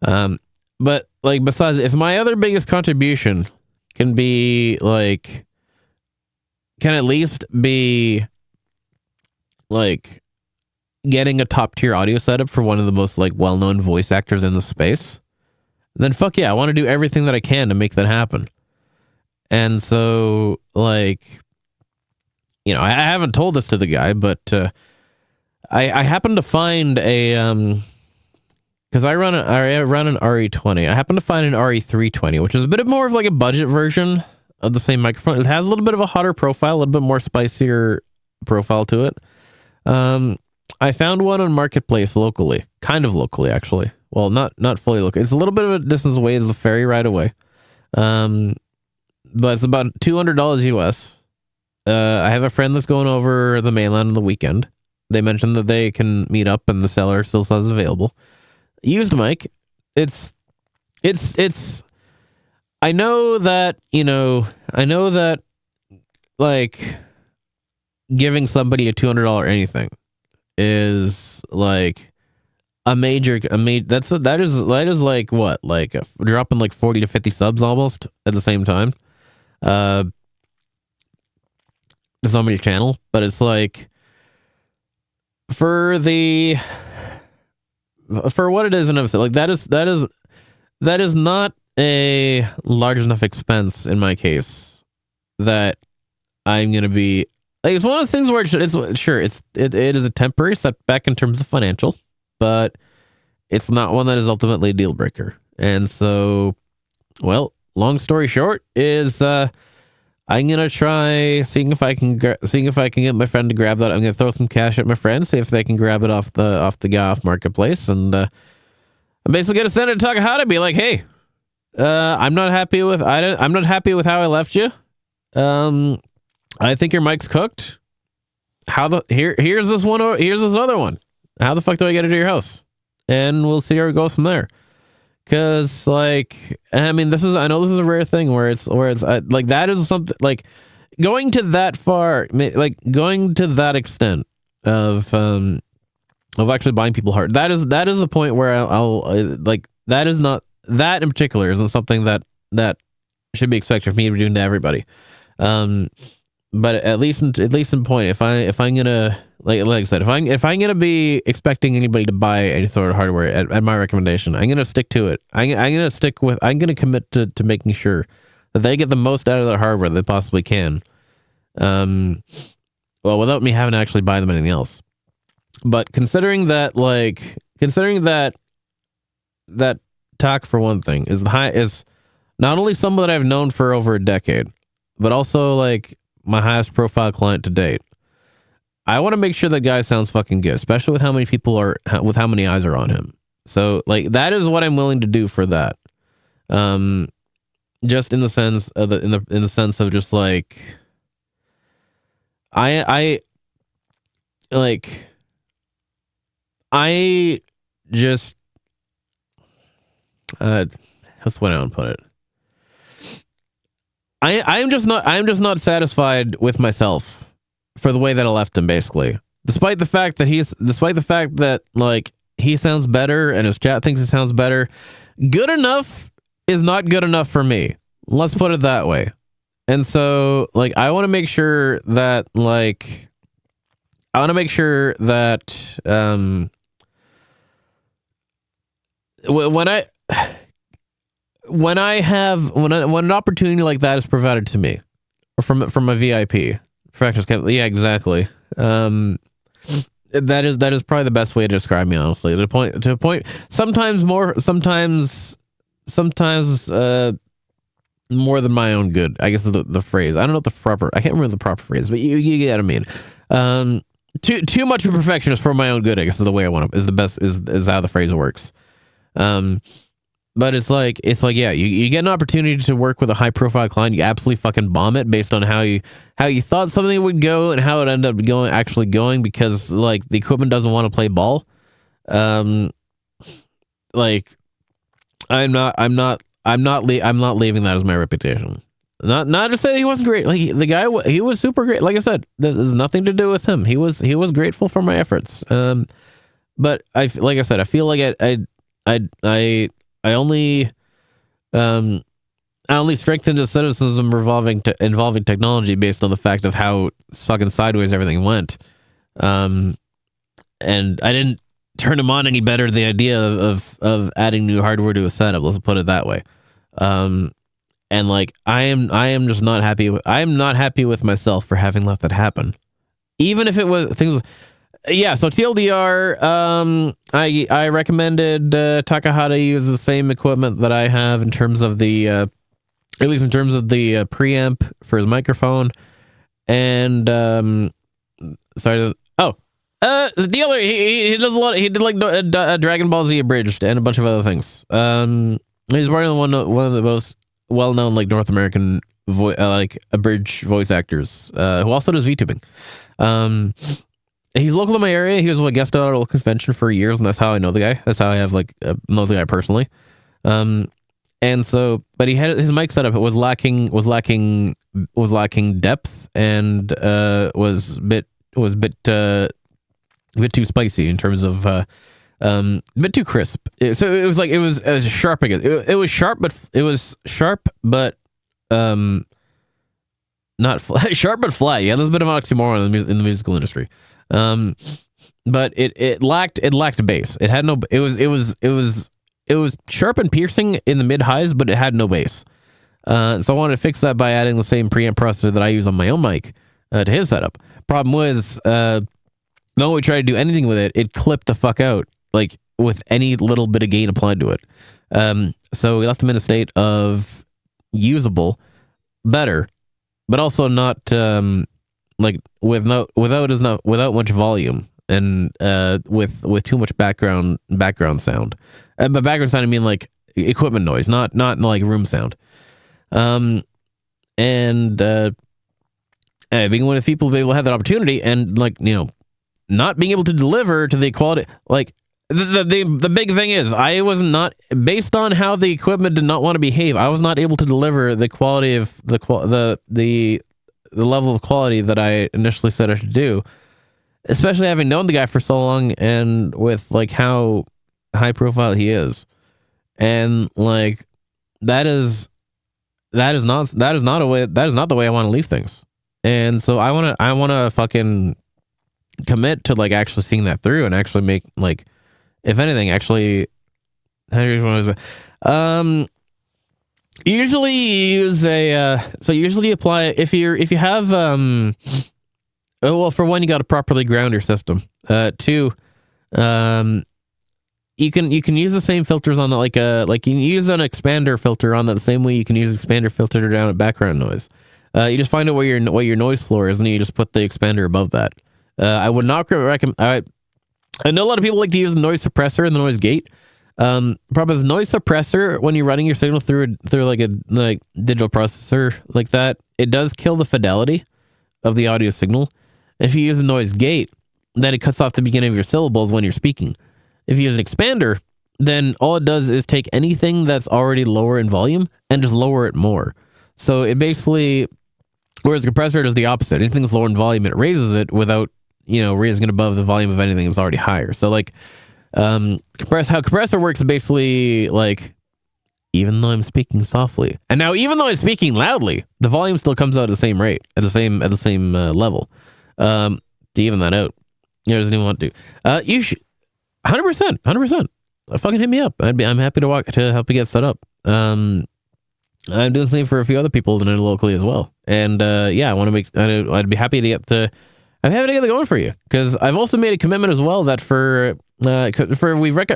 But like besides, if my other biggest contribution can at least be like getting a top tier audio setup for one of the most like well-known voice actors in the space, then fuck yeah, I want to do everything that I can to make that happen. And so like, I haven't told this to the guy, but I happened to find a because I run an RE20. I happened to find an RE320, which is a bit more of like a budget version of the same microphone. It has a little bit of a hotter profile, a little bit more spicier profile to it. I found one on Marketplace locally, kind of locally actually. Well, not fully local. It's a little bit of a distance away. It's a ferry ride away. But it's about $200 US. I have a friend that's going over the mainland on the weekend. They mentioned that they can meet up and the seller still says available. Used mic. It's I know that like giving somebody a $200 anything is like that is like what, like dropping like 40 to 50 subs almost at the same time. To somebody's channel, but it's like for what it is, and like that is not a large enough expense in my case that I'm gonna be like, it's one of the things where it is a temporary setback in terms of financial, but it's not one that is ultimately a deal breaker. And so, well, long story short is I'm gonna try seeing if I can get my friend to grab that. I'm gonna throw some cash at my friend, see if they can grab it off the guy off Marketplace, and I'm basically gonna send it to Takahata, be like, hey, I'm not happy with how I left you. I think your mic's cooked. Here's this other one. How the fuck do I get it to your house? And we'll see where it goes from there. Because, like, I mean, I know this is a rare thing where it's like, that is something, like, going to that far, like, going to that extent of actually buying people heart, that is a point where I'll like, that is not, that in particular isn't something that should be expected of me to be doing to everybody. But at least in point, if I'm gonna, like I said, if I'm gonna be expecting anybody to buy any sort of hardware at my recommendation, I'm gonna stick to it. I'm gonna commit to making sure that they get the most out of their hardware they possibly can. Well, without me having to actually buy them anything else. But considering that talk, for one thing, is not only someone that I've known for over a decade, but also like my highest profile client to date. I want to make sure that guy sounds fucking good, especially with how many people are, with how many eyes are on him. So like that is what I'm willing to do for that. Just in the sense of in the sense of just like I just that's what I want to put it. I'm just not satisfied with myself for the way that I left him, basically. Despite the fact that like he sounds better and his chat thinks he sounds better, good enough is not good enough for me. Let's put it that way. And so like I want to make sure that when an opportunity like that is provided to me from a VIP practice, yeah, exactly. That is probably the best way to describe me, honestly. To a point. Sometimes more than my own good, I guess is the phrase. I don't know I can't remember the proper phrase, but you get what I mean. Too much of a perfectionist for my own good, I guess is the way I want to, is how the phrase works. But it's like, yeah, you get an opportunity to work with a high profile client, you absolutely fucking bomb it based on how you thought something would go and how it ended up actually going, because like the equipment doesn't want to play ball. Like I'm not leaving that as my reputation. Not to say he wasn't great. Like the guy, he was super great. Like I said, there's nothing to do with him. He was grateful for my efforts. But I feel like I only strengthened his cynicism involving technology based on the fact of how fucking sideways everything went. And I didn't turn him on any better to the idea of adding new hardware to a setup. Let's put it that way. And like I am just not happy. I am not happy with myself for having let that happen, even if it was things. Yeah, so TLDR, I recommended Takahata use the same equipment that I have in terms of the, at least in terms of the preamp for his microphone, and the dealer he does a lot. He did like Dragon Ball Z abridged and a bunch of other things. He's probably one of the most well-known like North American like abridged voice actors, who also does VTubing. He's local in my area. He was a guest at our local convention for years, and that's how I know the guy. That's how I have know the guy personally. And so, but he had his mic setup. It was lacking depth, and was a bit too spicy in terms of a bit too crisp. So it was sharp. I guess it was sharp, but not flat. Sharp but flat. Yeah, there's a bit of an oxymoron in the musical industry. But it lacked bass. It had no. It was sharp and piercing in the mid highs, but it had no bass. So I wanted to fix that by adding the same preamp processor that I use on my own mic to his setup. Problem was, when we tried to do anything with it, it clipped the fuck out, like with any little bit of gain applied to it. So we left them in a state of usable, better, but also not like without much volume and with too much background sound. By background sound I mean like equipment noise, not like room sound. Being one of the people being able to have that opportunity and not being able to deliver to the quality, like the big thing is I was not, based on how the equipment did not want to behave, I was not able to deliver the quality of the level of quality that I initially said I should do, especially having known the guy for so long and with like how high profile he is. And like that is not the way I want to leave things. And so I want to fucking commit to like actually seeing that through and actually make, like, if anything, actually, usually you use usually apply if you have well, for one, you got to properly ground your system. Two, you can use the same filters on like you can use an expander filter on that the same way you can use expander filter down at background noise. You just find out where your noise floor is, and you just put the expander above that. I would not recommend. I know a lot of people like to use the noise suppressor and the noise gate. Problem is, noise suppressor, when you're running your signal through like a digital processor like that, it does kill the fidelity of the audio signal. If you use a noise gate, then it cuts off the beginning of your syllables when you're speaking. If you use an expander, then all it does is take anything that's already lower in volume and just lower it more. So it basically, whereas the compressor does the opposite. Anything that's lower in volume, it raises it without, raising it above the volume of anything that's already higher. So like, how compressor works is basically like, even though I'm speaking softly, and now even though I'm speaking loudly, the volume still comes out at the same rate, at the same level. To even that out, doesn't even want to. You should 100%. Fucking hit me up. I'm happy to help you get set up. I'm doing the same for a few other people in locally as well. And I want to I'd be happy to get it going for you, because I've also made a commitment as well that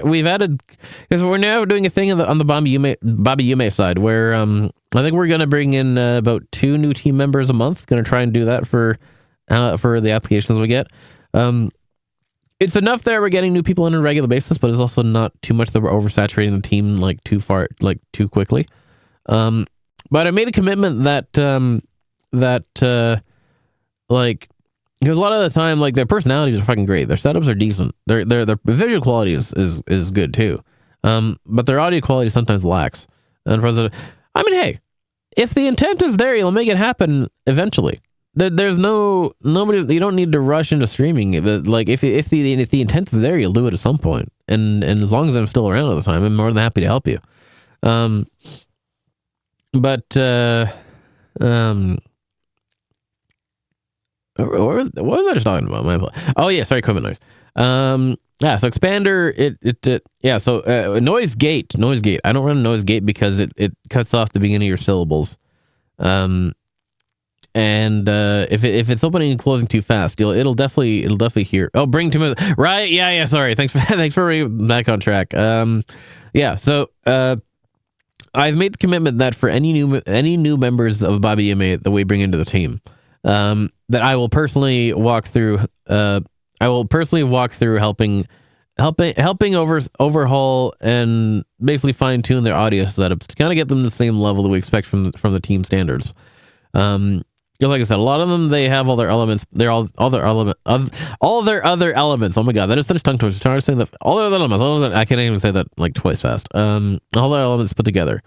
we've added, because we're now doing a thing on the Bobby Yume side where I think we're going to bring in about 2 new team members a month. Going to try and do that for the applications we get. It's enough that we're getting new people in on a regular basis, but it's also not too much that we're oversaturating the team too quickly. But I made a commitment that because a lot of the time, like, their personalities are fucking great, their setups are decent, their visual quality is good too, but their audio quality sometimes lacks. And hey, if the intent is there, you'll make it happen eventually. There's nobody. You don't need to rush into streaming. But like, if the intent is there, you'll do it at some point. And as long as I'm still around all the time, I'm more than happy to help you. What was I just talking about? Oh yeah, sorry, equipment noise. So expander, So noise gate. I don't run a noise gate because it cuts off the beginning of your syllables. And if it's opening and closing too fast, it'll definitely hear. Oh, bring too much. Right? Yeah. Sorry. Thanks for bringing back on track. So I've made the commitment that for any new members of Bobby Yume that we bring into the team, that I will personally walk through. Helping overhaul and basically fine tune their audio setups to kind of get them the same level that we expect from the team standards. Like I said, a lot of them, they have all their elements. They're all their other elements. Oh my god, that is such tongue twister. Trying to say that all their other elements. I can't even say that like twice fast. All their elements put together,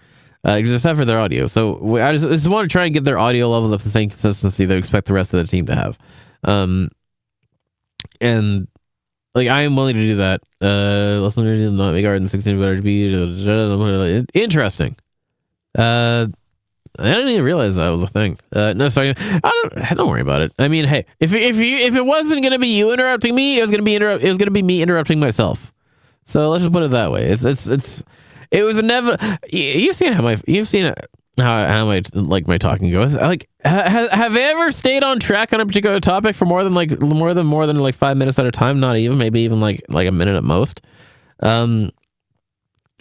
except for their audio. So I just want to try and get their audio levels up to the same consistency they expect the rest of the team to have. And like, I am willing to do that. Let's not make garden 16 better to be interesting. I didn't even realize that was a thing. No, sorry. Don't worry about it. I mean, hey, if it wasn't gonna be you interrupting me, it was gonna be me interrupting myself. So let's just put it that way. It was inevitable. You've seen how my talking goes. Like, have I ever stayed on track on a particular topic for more than 5 minutes at a time? Not even, maybe even like a minute at most.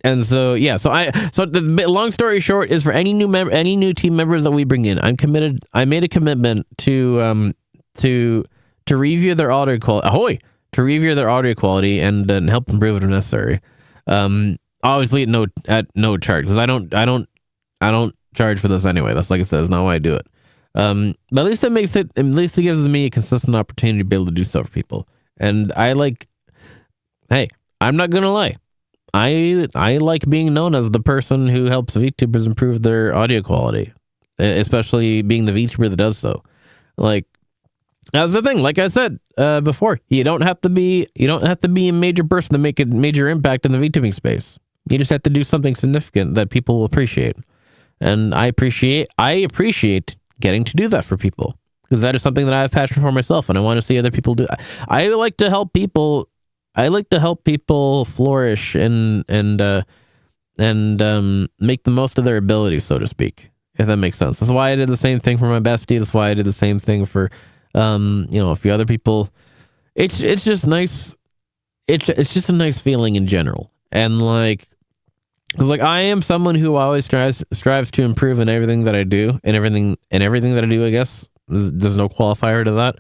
And so the long story short is, for any new team members that we bring in, I made a commitment to review their audio quality. Review their audio quality and help improve it if necessary. Obviously at no charge, because I don't charge for this anyway. That's, like I said, that's not why I do it. But at least it gives me a consistent opportunity to be able to do so for people. And hey, I'm not gonna lie. I like being known as the person who helps VTubers improve their audio quality, especially being the VTuber that does so. Like, that's the thing. Like I said before, you don't have to be a major person to make a major impact in the VTubing space. You just have to do something significant that people will appreciate. And I appreciate getting to do that for people, because that is something that I have passion for myself, and I want to see other people do. I like to help people. I like to help people flourish and make the most of their abilities, so to speak, if that makes sense. That's why I did the same thing for my bestie. That's why I did the same thing for, a few other people. It's just nice. It's just a nice feeling in general. And like, Because like I am someone who always strives to improve in everything that I do, and everything that I do, I guess there's no qualifier to that.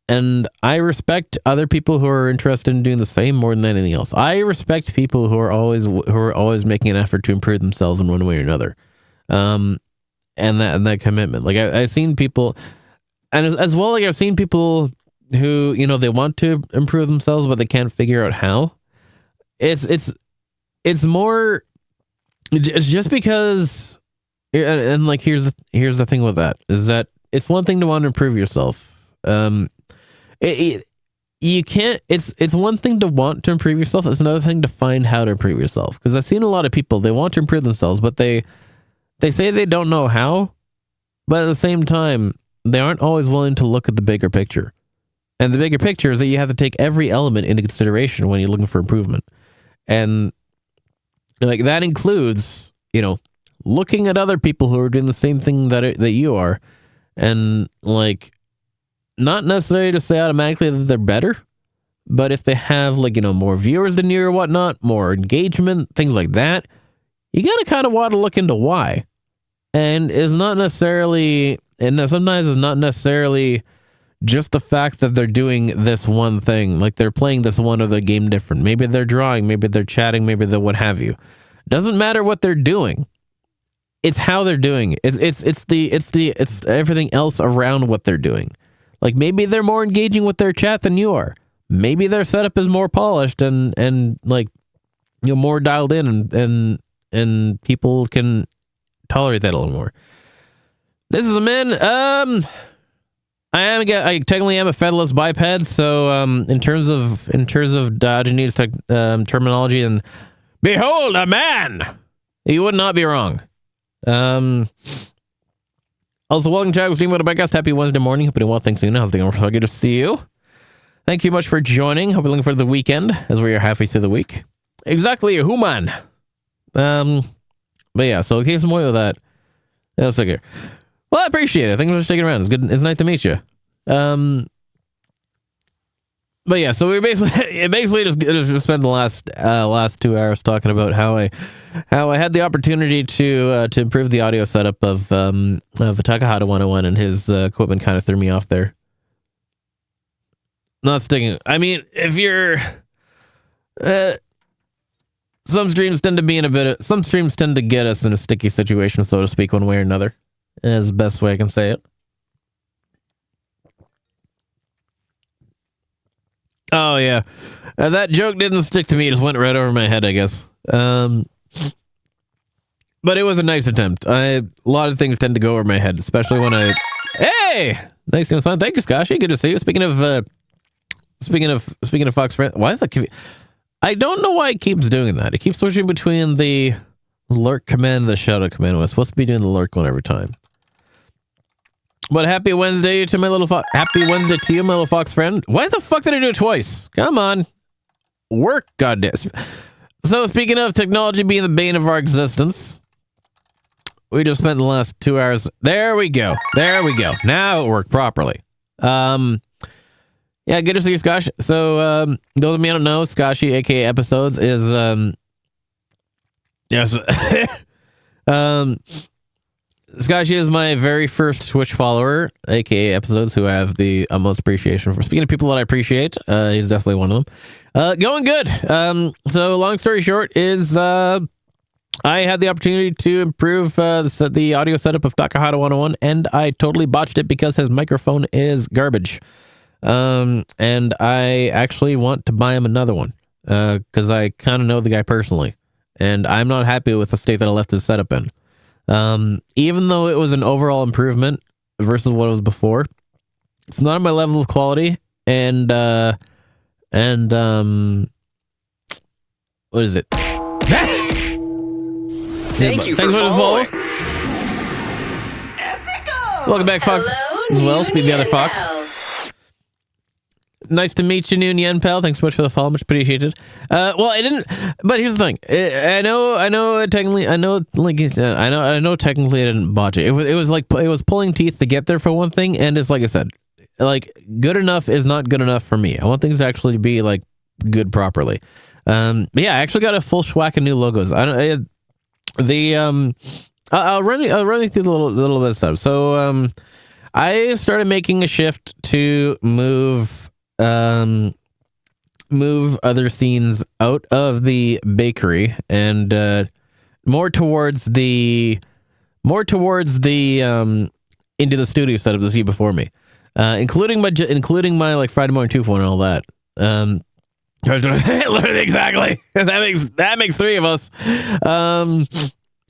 And I respect other people who are interested in doing the same more than anything else. I respect people who are always making an effort to improve themselves in one way or another. And that commitment. Like I've seen people, and as well, like I've seen people who, you know, they want to improve themselves, but they can't figure out how. It's more, it's just because, and like here's the thing with that is that it's one thing to want to improve yourself. You can't. It's one thing to want to improve yourself. It's another thing to find how to improve yourself. Because I've seen a lot of people, they want to improve themselves, but they say they don't know how. But at the same time, they aren't always willing to look at the bigger picture. And the bigger picture is that you have to take every element into consideration when you're looking for improvement. And like that includes, you know, looking at other people who are doing the same thing that you are, and like not necessarily to say automatically that they're better, but if they have like, you know, more viewers than you or whatnot, more engagement, things like that, you gotta kind of want to look into why. And it's not necessarily, and sometimes it's not necessarily just the fact that they're doing this one thing, like they're playing this one other game different. Maybe they're drawing, maybe they're chatting, maybe they're what have you. Doesn't matter what they're doing. It's how they're doing it. It's everything else around what they're doing. Like maybe they're more engaging with their chat than you are. Maybe their setup is more polished and like, you know, more dialed in and people can tolerate that a little more. This is a man. I technically am a featherless biped, so in terms of Diogenes terminology, and behold a man, you would not be wrong. Also, welcome to Jack's Dream About a Podcast. Happy Wednesday morning. Hope you're doing well. Thanks, Una. How's it going? So good to see you. Thank you much for joining. Hope you're looking forward to the weekend as we are halfway through the week. Exactly, human. But yeah, so in case I'm away with that, let's take care. Well, I appreciate it. Thanks for sticking around. It's good. It's nice to meet you. But yeah, so we basically just spent the last 2 hours talking about how I had the opportunity to improve the audio setup of Takahata 101, and his equipment kind of threw me off there. Not sticking. I mean, if you're some streams tend to get us in a sticky situation, so to speak, one way or another. Is the best way I can say it. Oh yeah, that joke didn't stick to me; it just went right over my head, I guess. But it was a nice attempt. A lot of things tend to go over my head, especially when I. Hey, nice to sign. Thank you, Scotchy. Good to see you. Speaking of Fox Friend, why is that? I don't know why it keeps doing that. It keeps switching between the lurk command and the shoutout command. We're supposed to be doing the lurk one every time. But happy Wednesday to my little fox. Happy Wednesday to you, my little fox friend. Why the fuck did I do it twice? Come on. Work, goddamn. So speaking of technology being the bane of our existence, we just spent the last 2 hours. There we go. Now it worked properly. Yeah, good to see you, Scotch. So those of me who don't know, Scotchy, aka Episodes, is yes. Scotchy is my very first Twitch follower, aka Episodes, who I have the utmost appreciation for. Speaking of people that I appreciate, he's definitely one of them. Going good. So long story short is I had the opportunity to improve the audio setup of Takahata 101, and I totally botched it because his microphone is garbage. And I actually want to buy him another one because I kind of know the guy personally, and I'm not happy with the state that I left his setup in. Even though it was an overall improvement versus what it was before, it's not on my level of quality. And what is it? Thank you for following. Welcome back, Fox. Hello, As well, Noon speak the other Yen Fox. Pal. Nice to meet you, Noon Yen Pal. Thanks so much for the follow. Much appreciated. Well, I didn't. But here's the thing. I know. Technically, I know technically, I didn't botch it. It was pulling teeth to get there for one thing, and it's like I said, like good enough is not good enough for me. I want things to actually be like good properly. But yeah, I actually got a full schwack of new logos. I'll run you through the little bit of stuff. So I started making a shift to move other scenes out of the bakery and more towards the into the studio setup to see before me, including my like Friday morning 2 for and all that. Exactly. That makes three of us.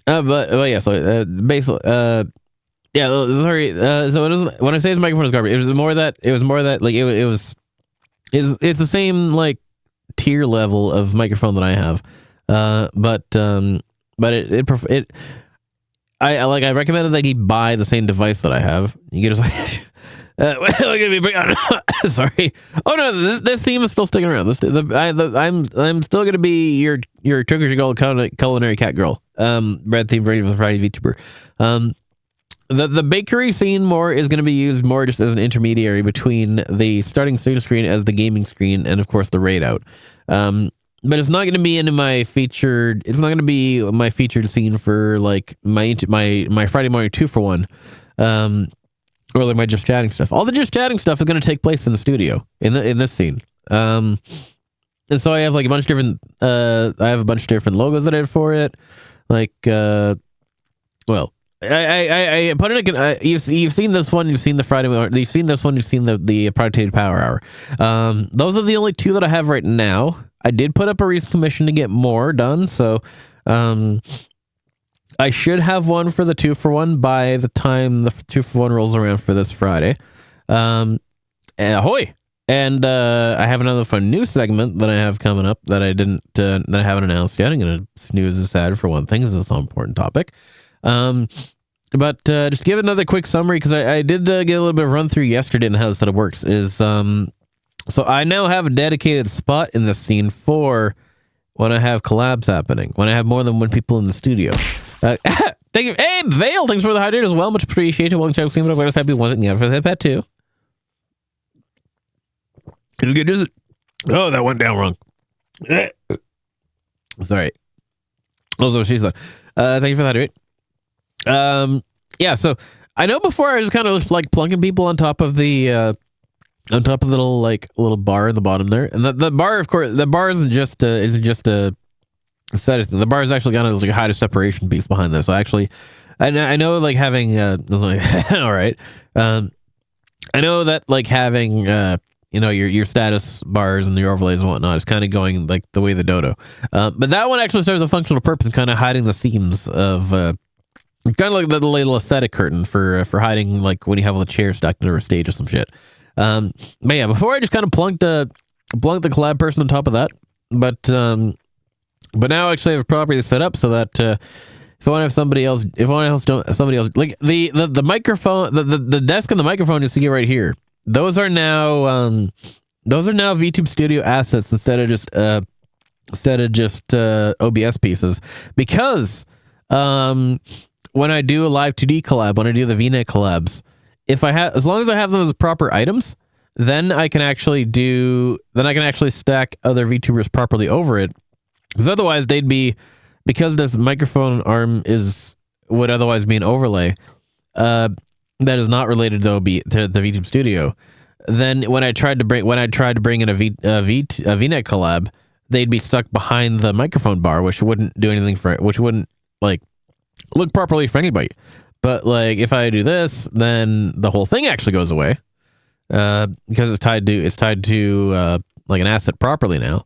But yeah. So basically, yeah. Sorry. So it was, when I say his microphone is garbage, it was more that like it's the same like tier level of microphone that I have. I recommended that he buy the same device that I have. You get just sorry. Oh no, this theme is still sticking around. I'm still gonna be your Turkish gold culinary cat girl. Red theme version of the Friday VTuber. The bakery scene more is going to be used more just as an intermediary between the starting student screen as the gaming screen and of course the raid out. But it's not going to be into my featured. It's not going to be my featured scene for like my Friday morning 2 for 1, or like my just chatting stuff. All the just chatting stuff is going to take place in the studio in this scene. And so I have like a bunch of different. I have a bunch of different logos that I did for it. Like, well, I put it. You've seen this one. You've seen the Friday. You've seen this one. You've seen the Productivity Power Hour. Those are the only two that I have right now. I did put up a recent commission to get more done, so I should have one for the 2 for 1 by the time the 2 for 1 rolls around for this Friday. Ahoy! And I have another fun new segment that I have coming up that I haven't announced yet. I'm gonna snooze this ad for one thing, because it's an important topic. But just give another quick summary, because I did get a little bit of run through yesterday and how this setup works. So I now have a dedicated spot in the scene for when I have collabs happening, when I have more than one people in the studio. Thank you. Hey, Vale, thanks for the hydrate as well. Much appreciated. Welcome to the stream. I'm just happy with it. Yeah, for the pet too. Is it good? Is it? Oh, that went down wrong. Sorry. Also, she said, thank you for the hydrate. Yeah, so I know before I was kind of like plunking people on top of the little bar in the bottom there, and the bar, of course, the bar isn't just a aesthetic thing. The bar is actually kind of like a height of separation piece behind this. So actually, I know like having all right, I know that like having your status bars and your overlays and whatnot is kind of going like the way the dodo, but that one actually serves a functional purpose in kind of hiding the seams of kind of like the little aesthetic curtain for hiding like when you have all the chairs stacked under a stage or some shit. But yeah, before I just kind of plunked the collab person on top of that, but now I actually have it properly set up so that if I want to have somebody else like the microphone, the desk and the microphone you see right here, those are now VTube Studio assets instead of just OBS pieces, because when I do a live 2D collab, when I do the VNet collabs, as long as I have them as proper items, then I can actually stack other VTubers properly over it. Because otherwise because this microphone arm would otherwise be an overlay that is not related to the VTube Studio. Then when I tried to bring in a VNet collab, they'd be stuck behind the microphone bar, which wouldn't do anything which wouldn't like look properly for anybody. But like if I do this, then the whole thing actually goes away, because it's tied to like an asset properly now.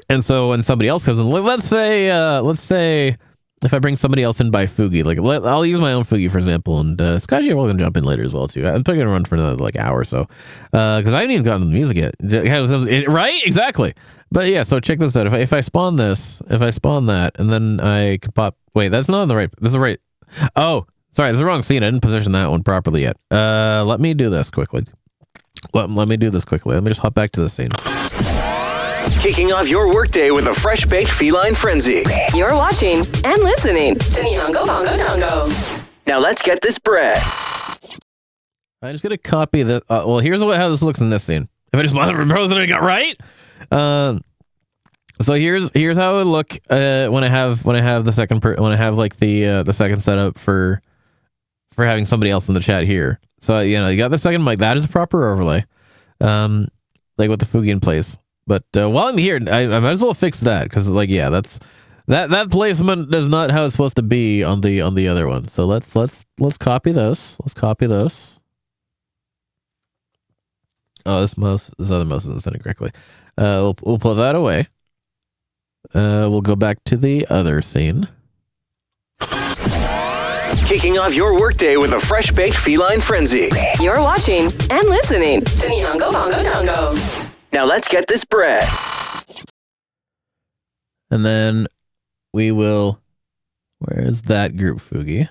And so when somebody else comes in, let's say if I bring somebody else in by Fugi, like I'll use my own Fugi for example, and Scotty, you're welcome to jump in later as well too. I'm probably gonna run for another like hour or so, because I haven't even gotten to the music yet. Right? Exactly. But yeah, so check this out. If I spawn that, and then I can pop. Wait, that's not on the right. This is the right. Oh, sorry, this is the wrong scene. I didn't position that one properly yet. Let me do this quickly. Let me do this quickly. Let me just hop back to the scene. Kicking off your workday with a fresh-baked feline frenzy. You're watching and listening to Nyongo Bongo Dongo. Now let's get this bread. I'm just gonna copy the. Well, here's how this looks in this scene. If I just want to propose that I got right. So here's how it would look when I have the second like the second setup for having somebody else in the chat here. So you got the second mic. That is a proper overlay, like with the Fugi in place. But while I'm here, I might as well fix that because that placement is not how it's supposed to be on the other one. So let's copy those. Let's copy those. Oh, this other mouse isn't setting correctly. We'll pull that away. We'll go back to the other scene. Kicking off your workday with a fresh-baked feline frenzy. You're watching and listening to Nyongo Bongo Dongo. Now let's get this bread. And then we will... Where's that group Fugi?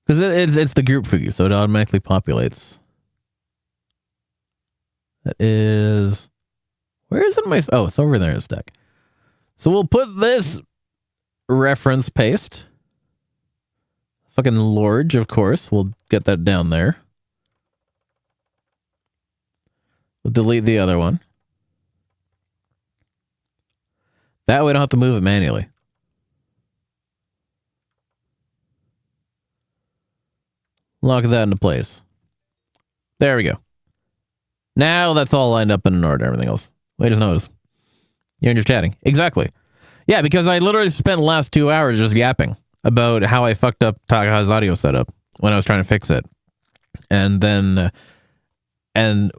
Because it's the group Fugi, so it automatically populates. That is... Where is it in my... Oh, it's over there in the stack. So we'll put this reference paste. Fucking Lorge, of course. We'll get that down there. We'll delete the other one. That way we don't have to move it manually. Lock that into place. There we go. Now that's all lined up in an order, everything else. Wait, just notice. You're just chatting. Exactly. Yeah, because I literally spent the last 2 hours just yapping about how I fucked up Takaha's audio setup when I was trying to fix it. And then, I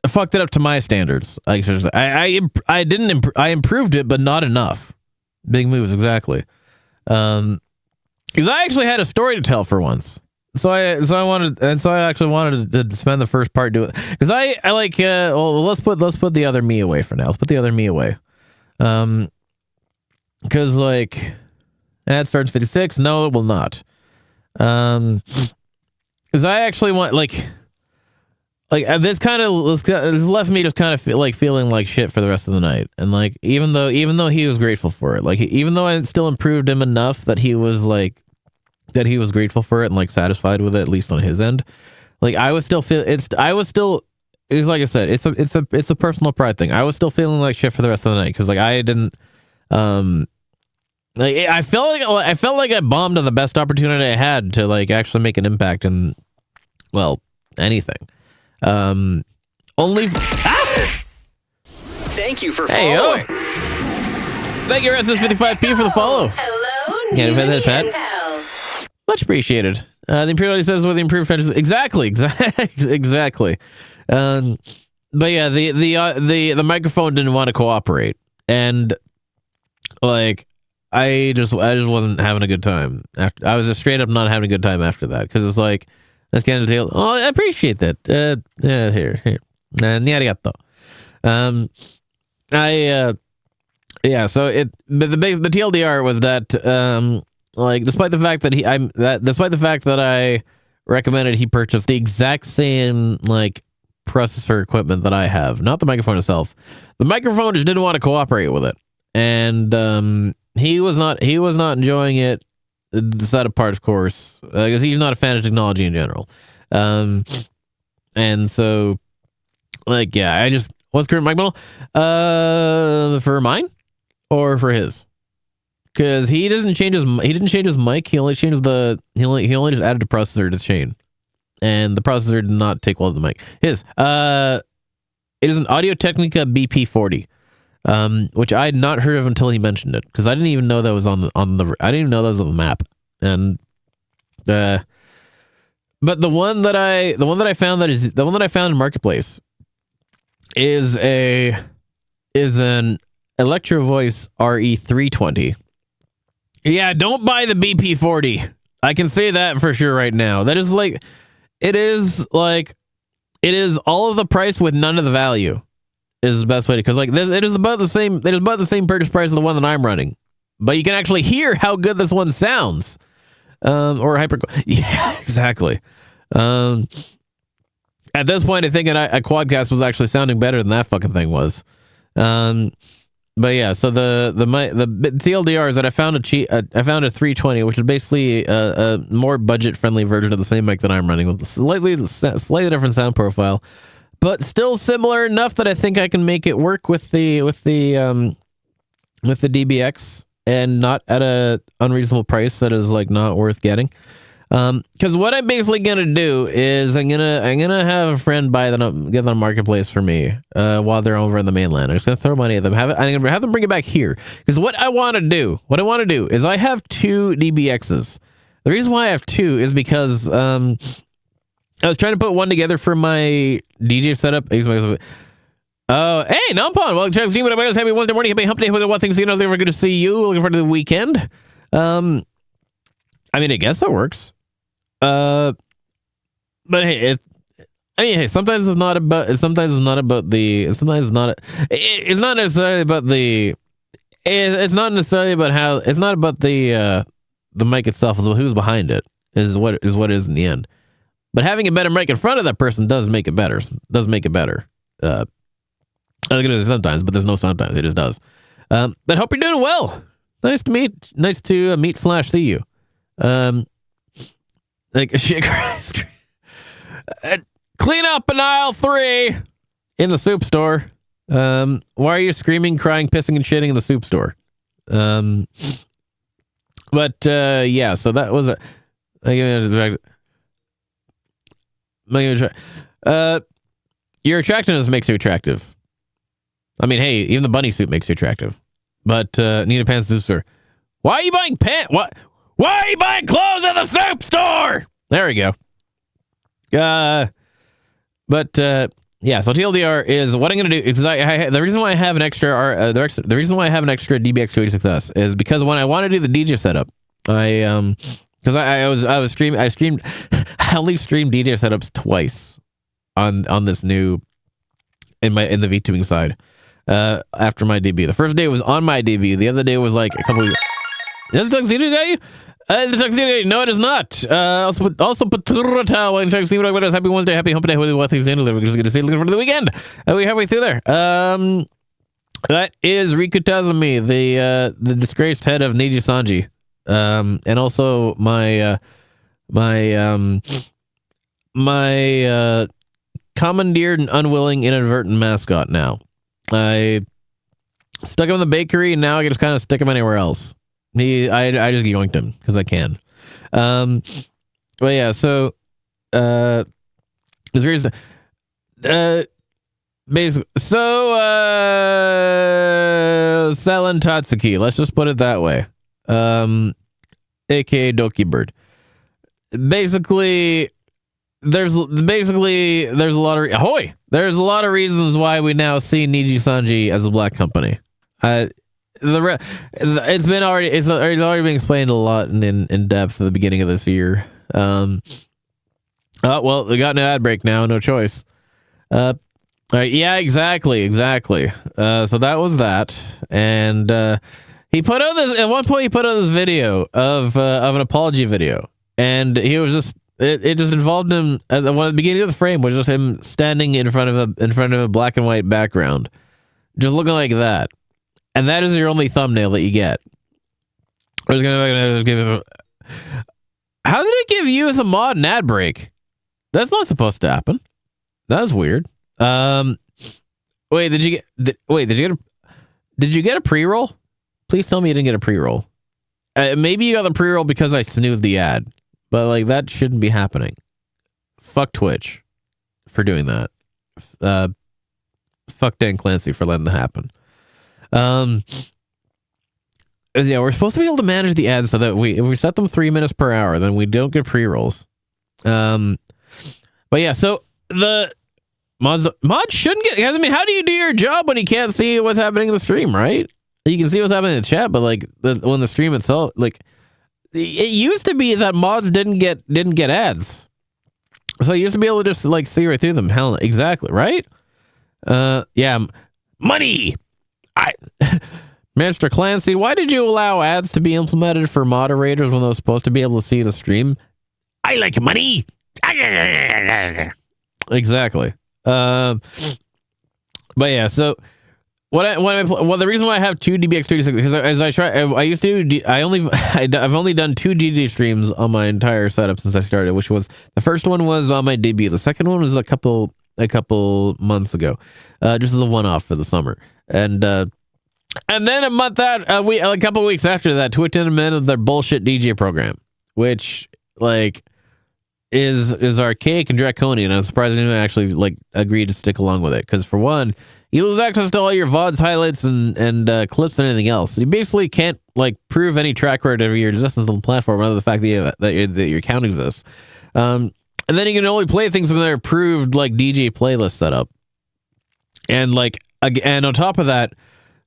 fucked it up to my standards. I improved it, but not enough. Big moves, exactly. Because I actually had a story to tell for once. So I actually wanted to spend the first part doing, because I like let's put the other me away for now. Let's put the other me away. Because like that starts 56. No, it will not. Because I actually want like this kind of this left me just kind of feeling like shit for the rest of the night. And like even though he was grateful for it, like even though I still improved him enough that he was grateful for it and like satisfied with it, at least on his end. Like I was still it's like I said, it's a personal pride thing. I was still feeling like shit for the rest of the night because like I didn't like I felt like I bombed on the best opportunity I had to like actually make an impact in anything. Thank you for following. Thank you, SS55P, for the follow. Hello, Yeah, new that, Pat. pals. Much appreciated. The Imperial says with the improved friends. Exactly. But yeah, the microphone didn't want to cooperate, and like I just wasn't having a good time. I was just straight up not having a good time after that because it's like that's kind of the deal. Oh, I appreciate that. Here, arigato. So but the TLDR was that like despite the fact that I recommended he purchase the exact same like processor equipment that I have, not the microphone itself. The microphone just didn't want to cooperate with it, and he was not enjoying it. The setup part, of course, because he's not a fan of technology in general. And so, like, yeah, I just what's current mic model? For mine or for his? Because he didn't change his mic. He only changed he only just added the processor to the chain, and the processor did not take well to the mic. His it is an Audio-Technica BP40. Which I had not heard of until he mentioned it, because I didn't even know that was on the I didn't even know that was on the map. And but the one that I found in Marketplace is an Electro Voice RE320. Yeah, don't buy the BP40. I can say that for sure right now. That is like it is all of the price with none of the value. Is the best way to, because like this, it is about the same purchase price of the one that I'm running, but you can actually hear how good this one sounds. Or hyper, yeah, exactly. At this point, I think a Quadcast was actually sounding better than that fucking thing was. But yeah, so the TLDR is that I found a 320, which is basically a more budget friendly version of the same mic that I'm running with a slightly different sound profile. but still similar enough that I think I can make it work with the DBX and not at a unreasonable price that is like not worth getting. Because what I'm basically gonna do is I'm gonna have a friend buy them, get them on marketplace for me while they're over in the mainland. I'm just gonna throw money at them. I'm gonna have them bring it back here. Because what I want to do is I have 2 DBXs. The reason why I have 2 is because I was trying to put one together for my DJ setup. Oh, hey, Numpon. Well, check see what I was. Happy Wednesday morning. Happy hump day. What things you know? They were good to see you. Looking forward to the weekend. I mean, I guess that works. But hey, sometimes it's not about. Sometimes it's not about the. Sometimes it's not. It's not necessarily about the. It's not necessarily about how. It's not about the mic itself. It's who's behind it. Is what it is in the end. But having a better mic in front of that person does make it better. I was gonna say sometimes, but there's no sometimes. It just does. But hope you're doing well. Nice to meet. Nice to meet/see you. Like shit, Christ. Clean up in aisle 3 in the soup store. Why are you screaming, crying, pissing, and shitting in the soup store? But yeah. So that was a. Your attractiveness makes you attractive. I mean, hey, even the bunny suit makes you attractive. But need a pants soup store. Why are you buying pants? What? Why are you buying clothes at the soup store? There we go. But yeah. So TLDR is what I'm gonna do is the reason why I have an extra the reason why I have an extra DBX 286S is because when I want to do the DJ setup, because I only streamed DJ setups twice on this new in the VTubing side after my DB. The first day was on my DB. The other day was like a couple of. Is the tuxedo guy? The tuxedo guy? No, it is not. Also Patrata when tuxedo what is happy Wednesday, happy hump day with what things we're just gonna say looking for the weekend. We're halfway through there. That is Riku Tazumi, the disgraced head of Neji Sanji. And also my commandeered and unwilling inadvertent mascot now. I stuck him in the bakery and now I can just kind of stick him anywhere else. I just yoinked him because I can. But yeah, so there's reason basically selling Tatsuki, let's just put it that way. AKA Doki Bird. Basically there's a lot of there's a lot of reasons why we now see Neji Sanji as a black company. It's already been explained a lot in depth at the beginning of this year. Oh well, we got no ad break now, no choice. All right, yeah, exactly. So that was that, and he put out this at one point. He put out this video of an apology video, and he was just it just involved him at the beginning of the frame was just him standing in front of a black and white background, just looking like that. And that is your only thumbnail that you get. How did it give you as a mod an ad break? That's not supposed to happen. That's weird. Wait, did you get a pre-roll? Please tell me you didn't get a pre-roll. Maybe you got the pre-roll because I snoozed the ad, but like that shouldn't be happening. Fuck Twitch for doing that. Fuck Dan Clancy for letting that happen. Yeah, we're supposed to be able to manage the ads so that if we set them 3 minutes per hour, then we don't get pre-rolls. But yeah, so the mods shouldn't get. I mean, how do you do your job when you can't see what's happening in the stream, right? You can see what's happening in the chat, but like when the stream itself, like it used to be that mods didn't get ads, so you used to be able to just like see right through them. Hell, exactly, right? Yeah, money. Mr. Clancy, why did you allow ads to be implemented for moderators when they're supposed to be able to see the stream? I like money. Exactly. But yeah, so the reason why I have 2 DBX36 because I've only done 2 GG streams on my entire setup since I started, which was the first one was on my DB, the second one was a couple a couple months ago, just as a one-off for the summer. And then a couple weeks after that, Twitch implemented their bullshit DJ program, which like is archaic and draconian. I'm surprised anyone actually like agreed to stick along with it. Because for one, you lose access to all your VODs, highlights, and clips and anything else. You basically can't like prove any track record of your existence on the platform, other than the fact that your account exists. And then you can only play things from their approved like DJ playlist setup. And like and on top of that,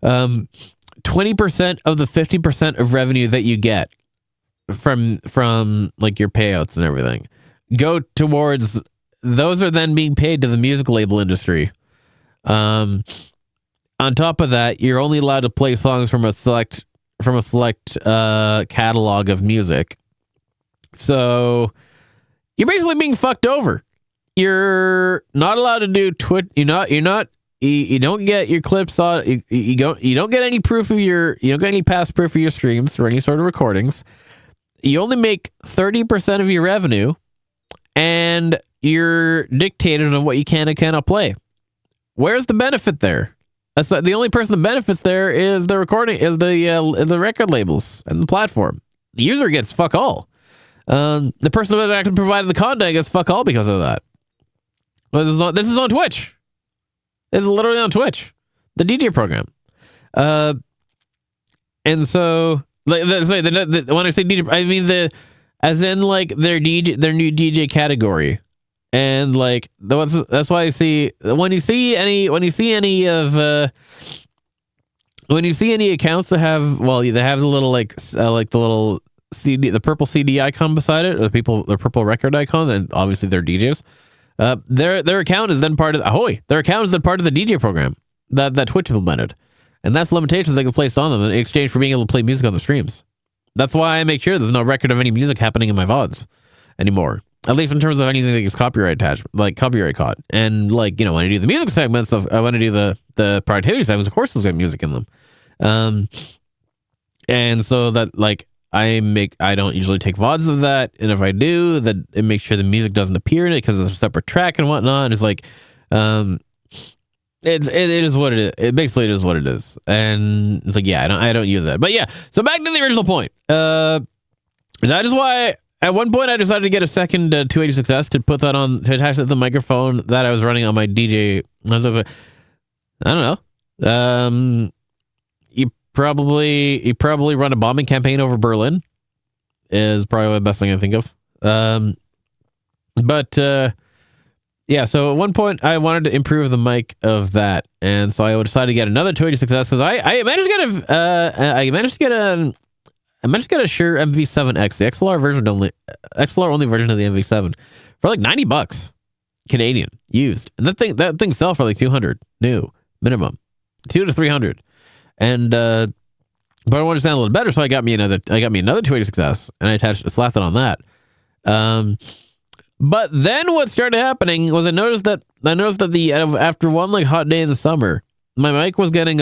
20% of the 50% of revenue that you get from like your payouts and everything go towards those are then being paid to the music label industry. On top of that, you're only allowed to play songs from a select catalog of music. So you're basically being fucked over. You're not allowed to do you don't get your clips on. You don't get any proof of you don't get any past proof of your streams or any sort of recordings. You only make 30% of your revenue, and you're dictated on what you can and cannot play. Where's the benefit there? That's the only person that benefits there is the the record labels and the platform. The user gets fuck all. The person who has actually provided the content gets fuck all because of that. Well, this is on Twitch. It's literally on Twitch, the DJ program. And so, like, when I say DJ, I mean as in like their new DJ category, and like that's why I see when you see any accounts that have they have the little like the little CD, the purple CD icon beside it, or the purple record icon, and obviously they're DJs. Their account is then part of their account is then part of the DJ program that Twitch implemented, and that's limitations they can place on them in exchange for being able to play music on the streams. That's why I make sure there's no record of any music happening in my VODs anymore, at least in terms of anything that gets copyright caught. And like when I do the music segments when I do the productivity segments, of course there's got music in them. And so that like I don't usually take VODs of that, and if I do, that it makes sure the music doesn't appear in it because it's a separate track and whatnot. And it's like, it is what it is. It basically is what it is, and it's like, yeah, I don't use that. But yeah, so back to the original point. That is why at one point I decided to get a second 286S to put that on, to attach it to the microphone that I was running on my DJ. I don't know. You probably run a bombing campaign over Berlin is probably the best thing I think of. Yeah, so at one point I wanted to improve the mic of that, and so I decided to get another 286S because I managed to get a Shure MV7X, the XLR only version of the MV7 for like $90 Canadian used, and that thing sells for like $200 new minimum, $200 to $300. And but I wanted to sound a little better, so I got me another 286S, and I slapped it on that. But then what started happening was I noticed that after one like hot day in the summer, my mic was getting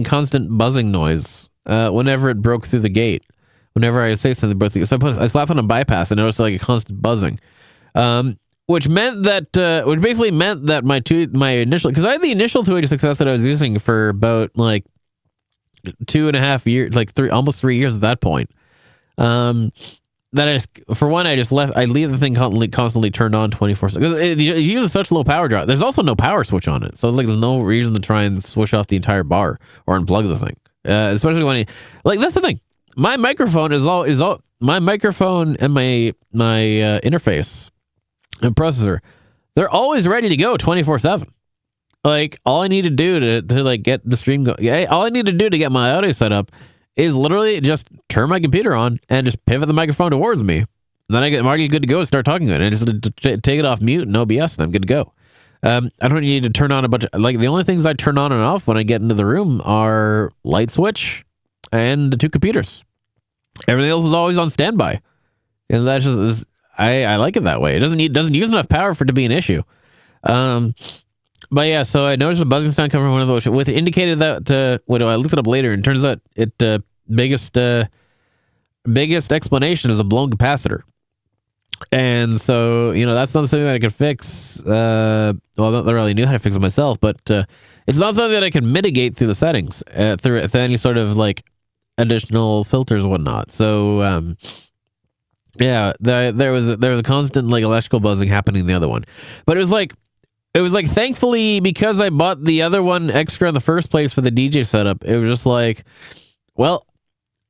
constant buzzing noise whenever it broke through the gate. Whenever I say something, so I slapped on a bypass and noticed like a constant buzzing. Which basically meant that my initial, because I had the initial 286S that I was using for about like 2.5 years, like almost 3 years at that point. I leave the thing constantly turned on 24/7. It uses such low power draw. There's also no power switch on it, so it's like there's no reason to try and switch off the entire bar or unplug the thing. Especially when that's the thing. My microphone my microphone and my interface and processor, they're always ready to go 24/7. Like all I need to do to like get the stream all I need to do to get my audio set up is literally just turn my computer on and just pivot the microphone towards me. And then I'm already good to go and start talking to it, and just take it off mute and OBS, and I'm good to go. I don't need to turn on a bunch of, like, the only things I turn on and off when I get into the room are light switch and the two computers. Everything else is always on standby, and that's just I like it that way. It doesn't use enough power for it to be an issue. But yeah, so I noticed a buzzing sound coming from one of those. With it indicated that I looked it up later, and turns out biggest explanation is a blown capacitor. And so, that's not something that I could fix. Well, not that I really knew how to fix it myself, but it's not something that I can mitigate through the settings, through any sort of like additional filters and whatnot. So, yeah, there was a constant like electrical buzzing happening in the other one, but it was like thankfully, because I bought the other one extra in the first place for the DJ setup, it was just like, well,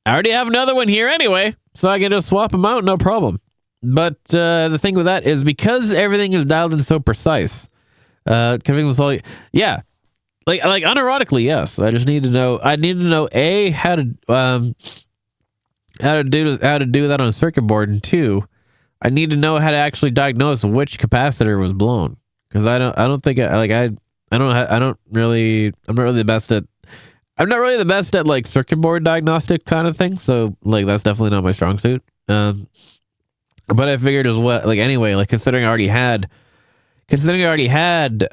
I already have another one here anyway, so I can just swap them out, no problem. But the thing with that is because everything is dialed in so precise, yeah, like unironically, yes. I just need to know. I need to know how to do that on a circuit board, and two, I need to know how to actually diagnose which capacitor was blown. Because I'm not really the best at like circuit board diagnostic kind of thing. So like that's definitely not my strong suit. But I figured as well, like anyway, like considering I already had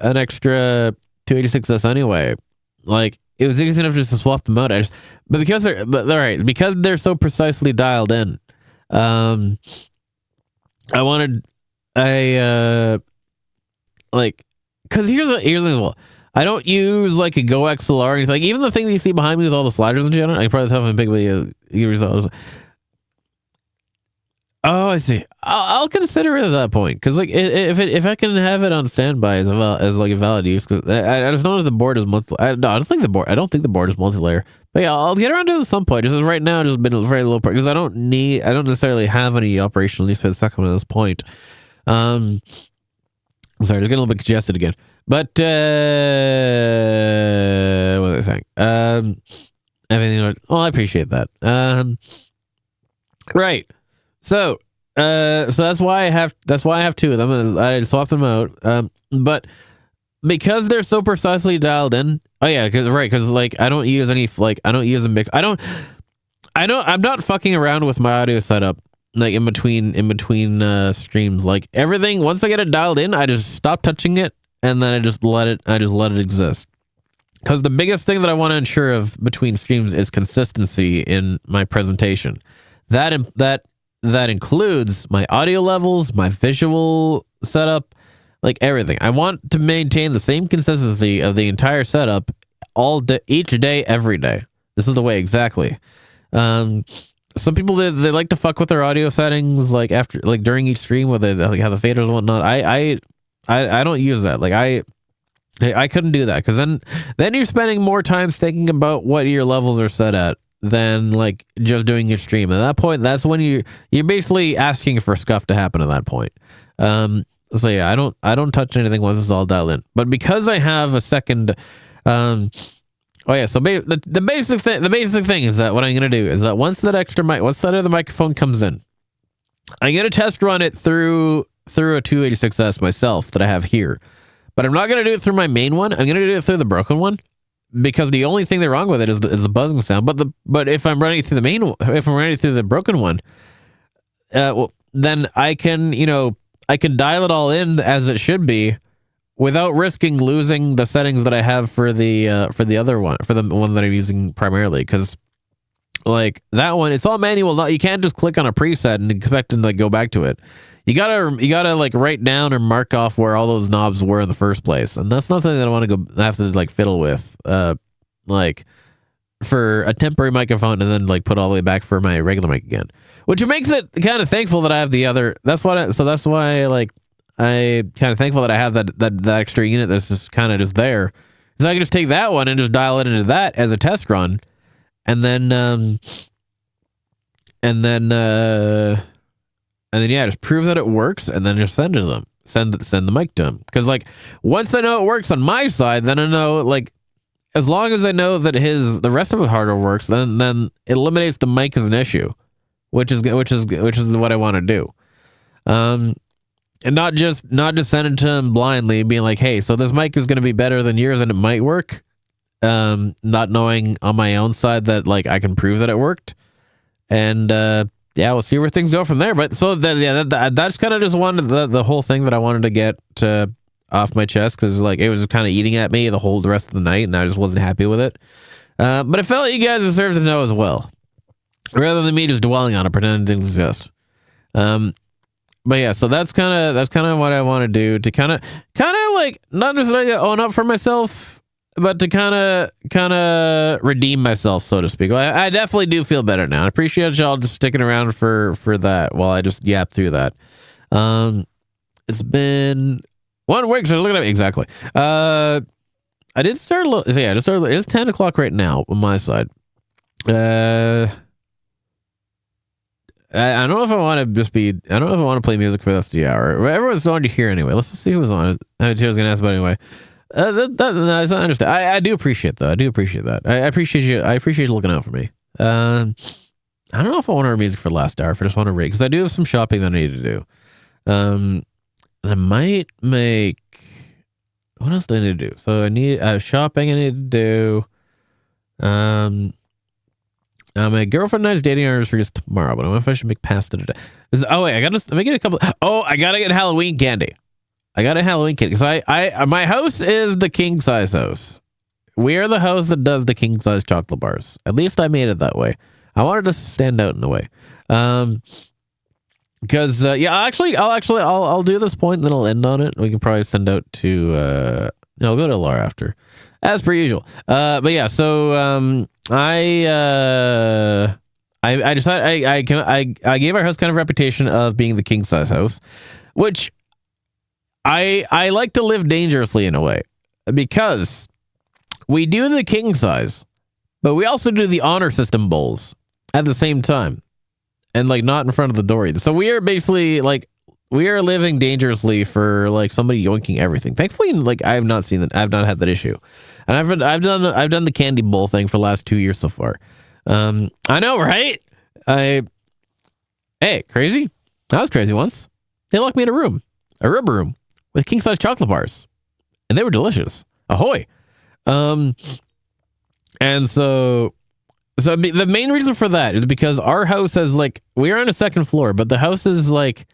an extra 286S anyway, like it was easy enough just to swap them out. Because they're so precisely dialed in, because here's the thing as well. I don't use like a Go XLR or anything. Like, even the thing that you see behind me with all the sliders and shit on it, I can probably tell if I'm big results. Oh, I see. I'll consider it at that point, because like if I can have it on standby as like a valid use, because I just noticed the board is I don't think the board is multi-layer. But yeah, I'll get around to it at some point. Just right now, just been a very low part because I don't necessarily have any operational use for the second one at this point. I'm sorry, just getting a little bit congested again. But what was I saying? Everything. Oh, I appreciate that. Right. So that's why I have two of them. I swapped them out. But because they're so precisely dialed in. Oh yeah, because like I don't use a mix. I'm not fucking around with my audio setup. Like in between streams, like everything, once I get it dialed in, I just stop touching it, and then I just let it exist. Because the biggest thing that I want to ensure of between streams is consistency in my presentation. That includes my audio levels, my visual setup, like everything. I want to maintain the same consistency of the entire setup each day, every day. This is the way exactly. Some people they like to fuck with their audio settings like during each stream where they like have the faders and whatnot. I don't use that. Like I couldn't do that because then you're spending more time thinking about what your levels are set at than like just doing your stream. At that point, that's when you're basically asking for stuff to happen at that point. So yeah, I don't touch anything once it's all dialed in. But because I have a second. Oh yeah, so the basic thing is that what I'm gonna do is that once that other microphone comes in, I'm gonna test run it through a 286S myself that I have here, but I'm not gonna do it through my main one. I'm gonna do it through the broken one because the only thing that's wrong with it is the buzzing sound. But if I'm running it through the broken one, well, then I can dial it all in as it should be, without risking losing the settings that I have for the other one, for the one that I'm using primarily, because like that one, it's all manual. You can't just click on a preset and expect to like go back to it. You gotta like write down or mark off where all those knobs were in the first place, and that's not something that I want to have to like fiddle with, like for a temporary microphone and then like put all the way back for my regular mic again, which makes it kind of thankful that I have the other. That's why I'm kind of thankful that I have that extra unit that's just kind of just there. So I can just take that one and just dial it into that as a test run, and then yeah, just prove that it works, and then just send it to them. Send the mic to them. Because like once I know it works on my side, then I know like as long as I know that the rest of the hardware works, then it eliminates the mic as an issue, which is what I want to do. And not just send it to him blindly, being like, hey, so this mic is going to be better than yours and it might work. Not knowing on my own side that like I can prove that it worked. And yeah, we'll see where things go from there. But so that's kind of just the whole thing that I wanted to get off my chest, because like it was kind of eating at me the rest of the night, and I just wasn't happy with it. But I felt like you guys deserve to know as well, rather than me just dwelling on it, pretending things exist. yeah, so that's kind of what I want to do to kind of like not necessarily own up for myself, but to kind of redeem myself, so to speak. I definitely do feel better now. I appreciate y'all just sticking around for that while I just yap through that. It's been 1 week, so look at it exactly. I did start a little. So yeah, I just started. It's 10 o'clock right now on my side. I don't know if I want to just be. I don't know if I want to play music for the rest of the hour. Everyone's on to hear anyway. Let's just see who was on. I was going to ask about anyway. No, it's not understand. I do appreciate though. I do appreciate that. I appreciate you. I appreciate you looking out for me. I don't know if I want our music for the last hour. If I just want to rate, because I do have some shopping that I need to do. I might make. What else do I need to do? So I need shopping. I need to do. My girlfriend and I's dating anniversary is tomorrow, but I don't know if I should make pasta today. Oh wait, let me get a couple. Oh, I gotta get Halloween candy. I got a Halloween candy because my house is the king size house. We are the house that does the king size chocolate bars. At least I made it that way. I wanted to stand out in a way. Because yeah, I'll do this point, then I'll end on it. We can probably send out to I'll go to Laura after, as per usual. But yeah, so I decided I gave our house kind of reputation of being the king size house, which I like to live dangerously in a way, because we do the king size, but we also do the honor system bowls at the same time, and like not in front of the door either. So we are basically like, we are living dangerously for like somebody yoinking everything. Thankfully, like I have not seen that. I've not had that issue, and I've done the candy bowl thing for the last 2 years so far. I know, right? Hey, crazy. I was crazy once. They locked me in a rubber room with king size chocolate bars, and they were delicious. Ahoy! And so the main reason for that is because our house has like, we are on a second floor, but the house is like,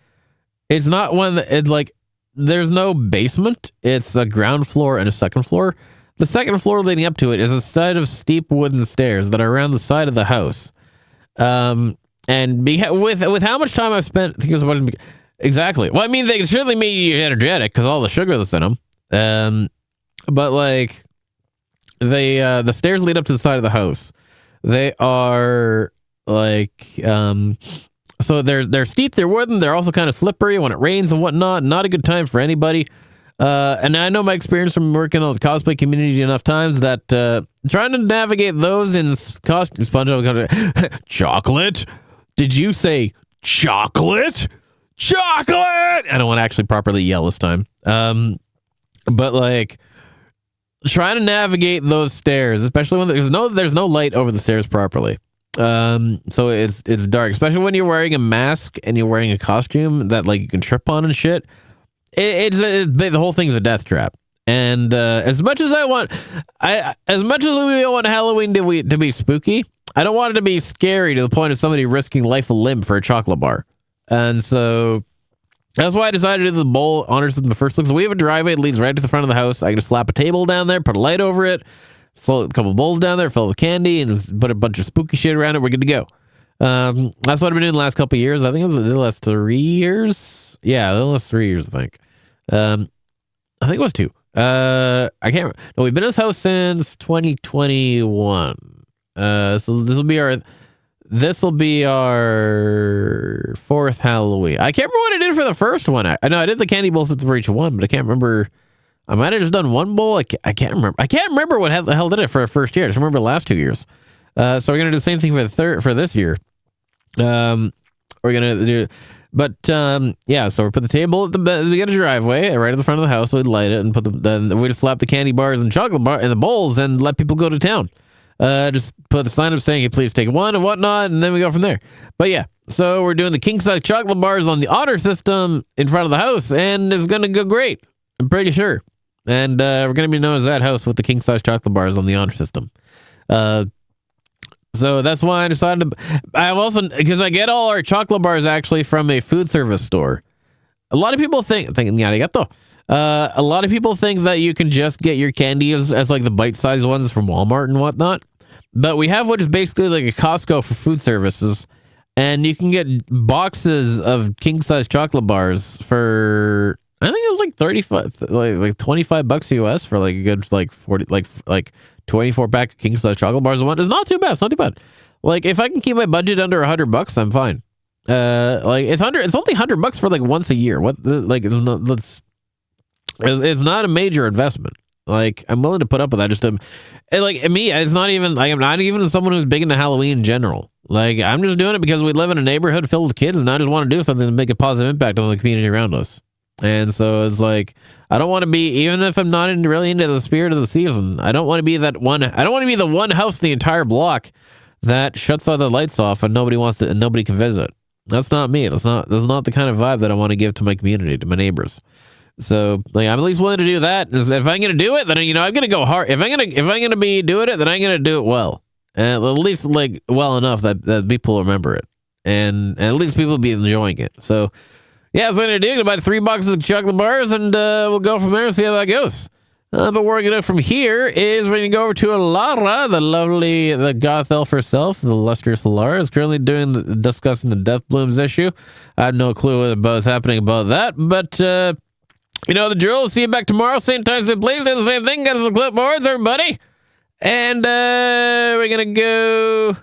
it's not one that it's like, there's no basement. It's a ground floor and a second floor. The second floor leading up to it is a set of steep wooden stairs that are around the side of the house. And with how much time I've spent thinking about it, exactly. Well, I mean, they can certainly make you energetic because all the sugar that's in them. But like the stairs lead up to the side of the house. They are like so they're steep, they're wooden, they're also kind of slippery when it rains and whatnot. Not a good time for anybody. And I know my experience from working on the cosplay community enough times that trying to navigate those in costume chocolate. Did you say chocolate? Chocolate! I don't want to actually properly yell this time. But like trying to navigate those stairs, especially when there's no light over the stairs properly. So it's dark, especially when you're wearing a mask and you're wearing a costume that like you can trip on and shit. It's the whole thing's a death trap. And as much as we want Halloween to be spooky, I don't want it to be scary to the point of somebody risking life of limb for a chocolate bar. And so that's why I decided to do the bowl honors in the first place. So we have a driveway that leads right to the front of the house. I can just slap a table down there, put a light over it, fill a couple bowls down there, fill it with candy, and just put a bunch of spooky shit around it. We're good to go. That's what I've been doing the last couple of years. I think it was the last 3 years. Yeah, the last 3 years, I think. I think it was 2. I can't remember. No, we've been in this house since 2021. So this will be our 4th Halloween. I can't remember what I did for the first one. I know I did the candy bowls for each one, but I can't remember. I might have just done one bowl. I can't remember. I can't remember what the hell did it for our first year. I just remember the last 2 years. So we're gonna do the same thing for this year. We're gonna do, but yeah. So we put the table at the we get a driveway right at the front of the house. We'd light it and then we just slap the candy bars and chocolate bar in the bowls and let people go to town. Just put the sign up saying, hey, please take one and whatnot, and then we go from there. But yeah, so we're doing the king size chocolate bars on the honor system in front of the house, and it's gonna go great. I'm pretty sure. And we're gonna be known as that house with the king size chocolate bars on the honor system. So that's why I decided to. I've also, because I get all our chocolate bars actually from a food service store. A lot of people think a lot of people think that you can just get your candy as like the bite-sized ones from Walmart and whatnot. But we have what is basically like a Costco for food services. and you can get boxes of king size chocolate bars for I think it was like 35, like $25 US for like a good like 40 like 24 pack of king size chocolate bars. One is not too bad. It's not too bad. Like if I can keep my budget under $100, I'm fine. Like it's only $100 for like once a year. What like it's not a major investment. Like I'm willing to put up with that. Just to like me, it's not even like I'm not even someone who's big into Halloween in general. Like I'm just doing it because we live in a neighborhood filled with kids, and I just want to do something to make a positive impact on the community around us. And so it's like I don't want to be, even if I'm not really into the spirit of the season, I don't want to be that one. I don't want to be the one house in the entire block that shuts all the lights off and nobody wants to and nobody can visit. That's not me. That's not the kind of vibe that I want to give to my community, to my neighbors. So like I'm at least willing to do that. If I'm gonna do it, then I'm gonna go hard. If I'm gonna be doing it, then I'm gonna do it well, and at least like well enough that people remember it, and at least people be enjoying it. So yeah, that's what I'm gonna do. About 3 boxes of chocolate bars, and we'll go from there and see how that goes. But what we're gonna do from here is we're gonna go over to Lara, the goth elf herself, the illustrious Lara, is currently discussing the Death Blooms issue. I have no clue what's happening about that, but you know the drill. See you back tomorrow, same time, same place, do the same thing. Got some clipboards, everybody, and we're gonna go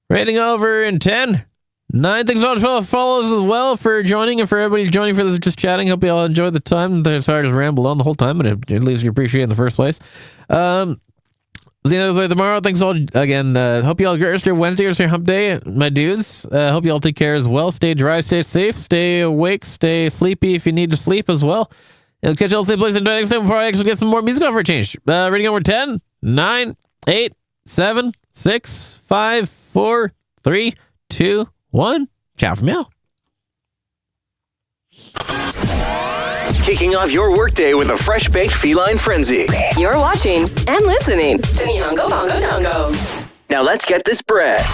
rating over in 10. 9. Thanks so much for follows as well for joining, and for everybody who's joining for this just chatting. Hope you all enjoyed the time. Sorry to ramble on the whole time, but at least you appreciate it in the first place. See you guys tomorrow. Thanks all again. Hope you all get your Wednesday or your hump day, my dudes. Hope you all take care as well. Stay dry, stay safe, stay awake, stay sleepy if you need to sleep as well. And catch you all the same place and next time. We'll probably actually get some more music off for a change. Rating over 10, 9, 8, 7, 6, 5, 4, 3, 2, 1. Ciao for meow. Kicking off your workday with a fresh-baked feline frenzy. You're watching and listening to Nyongo Bongo Dongo. Now let's get this bread.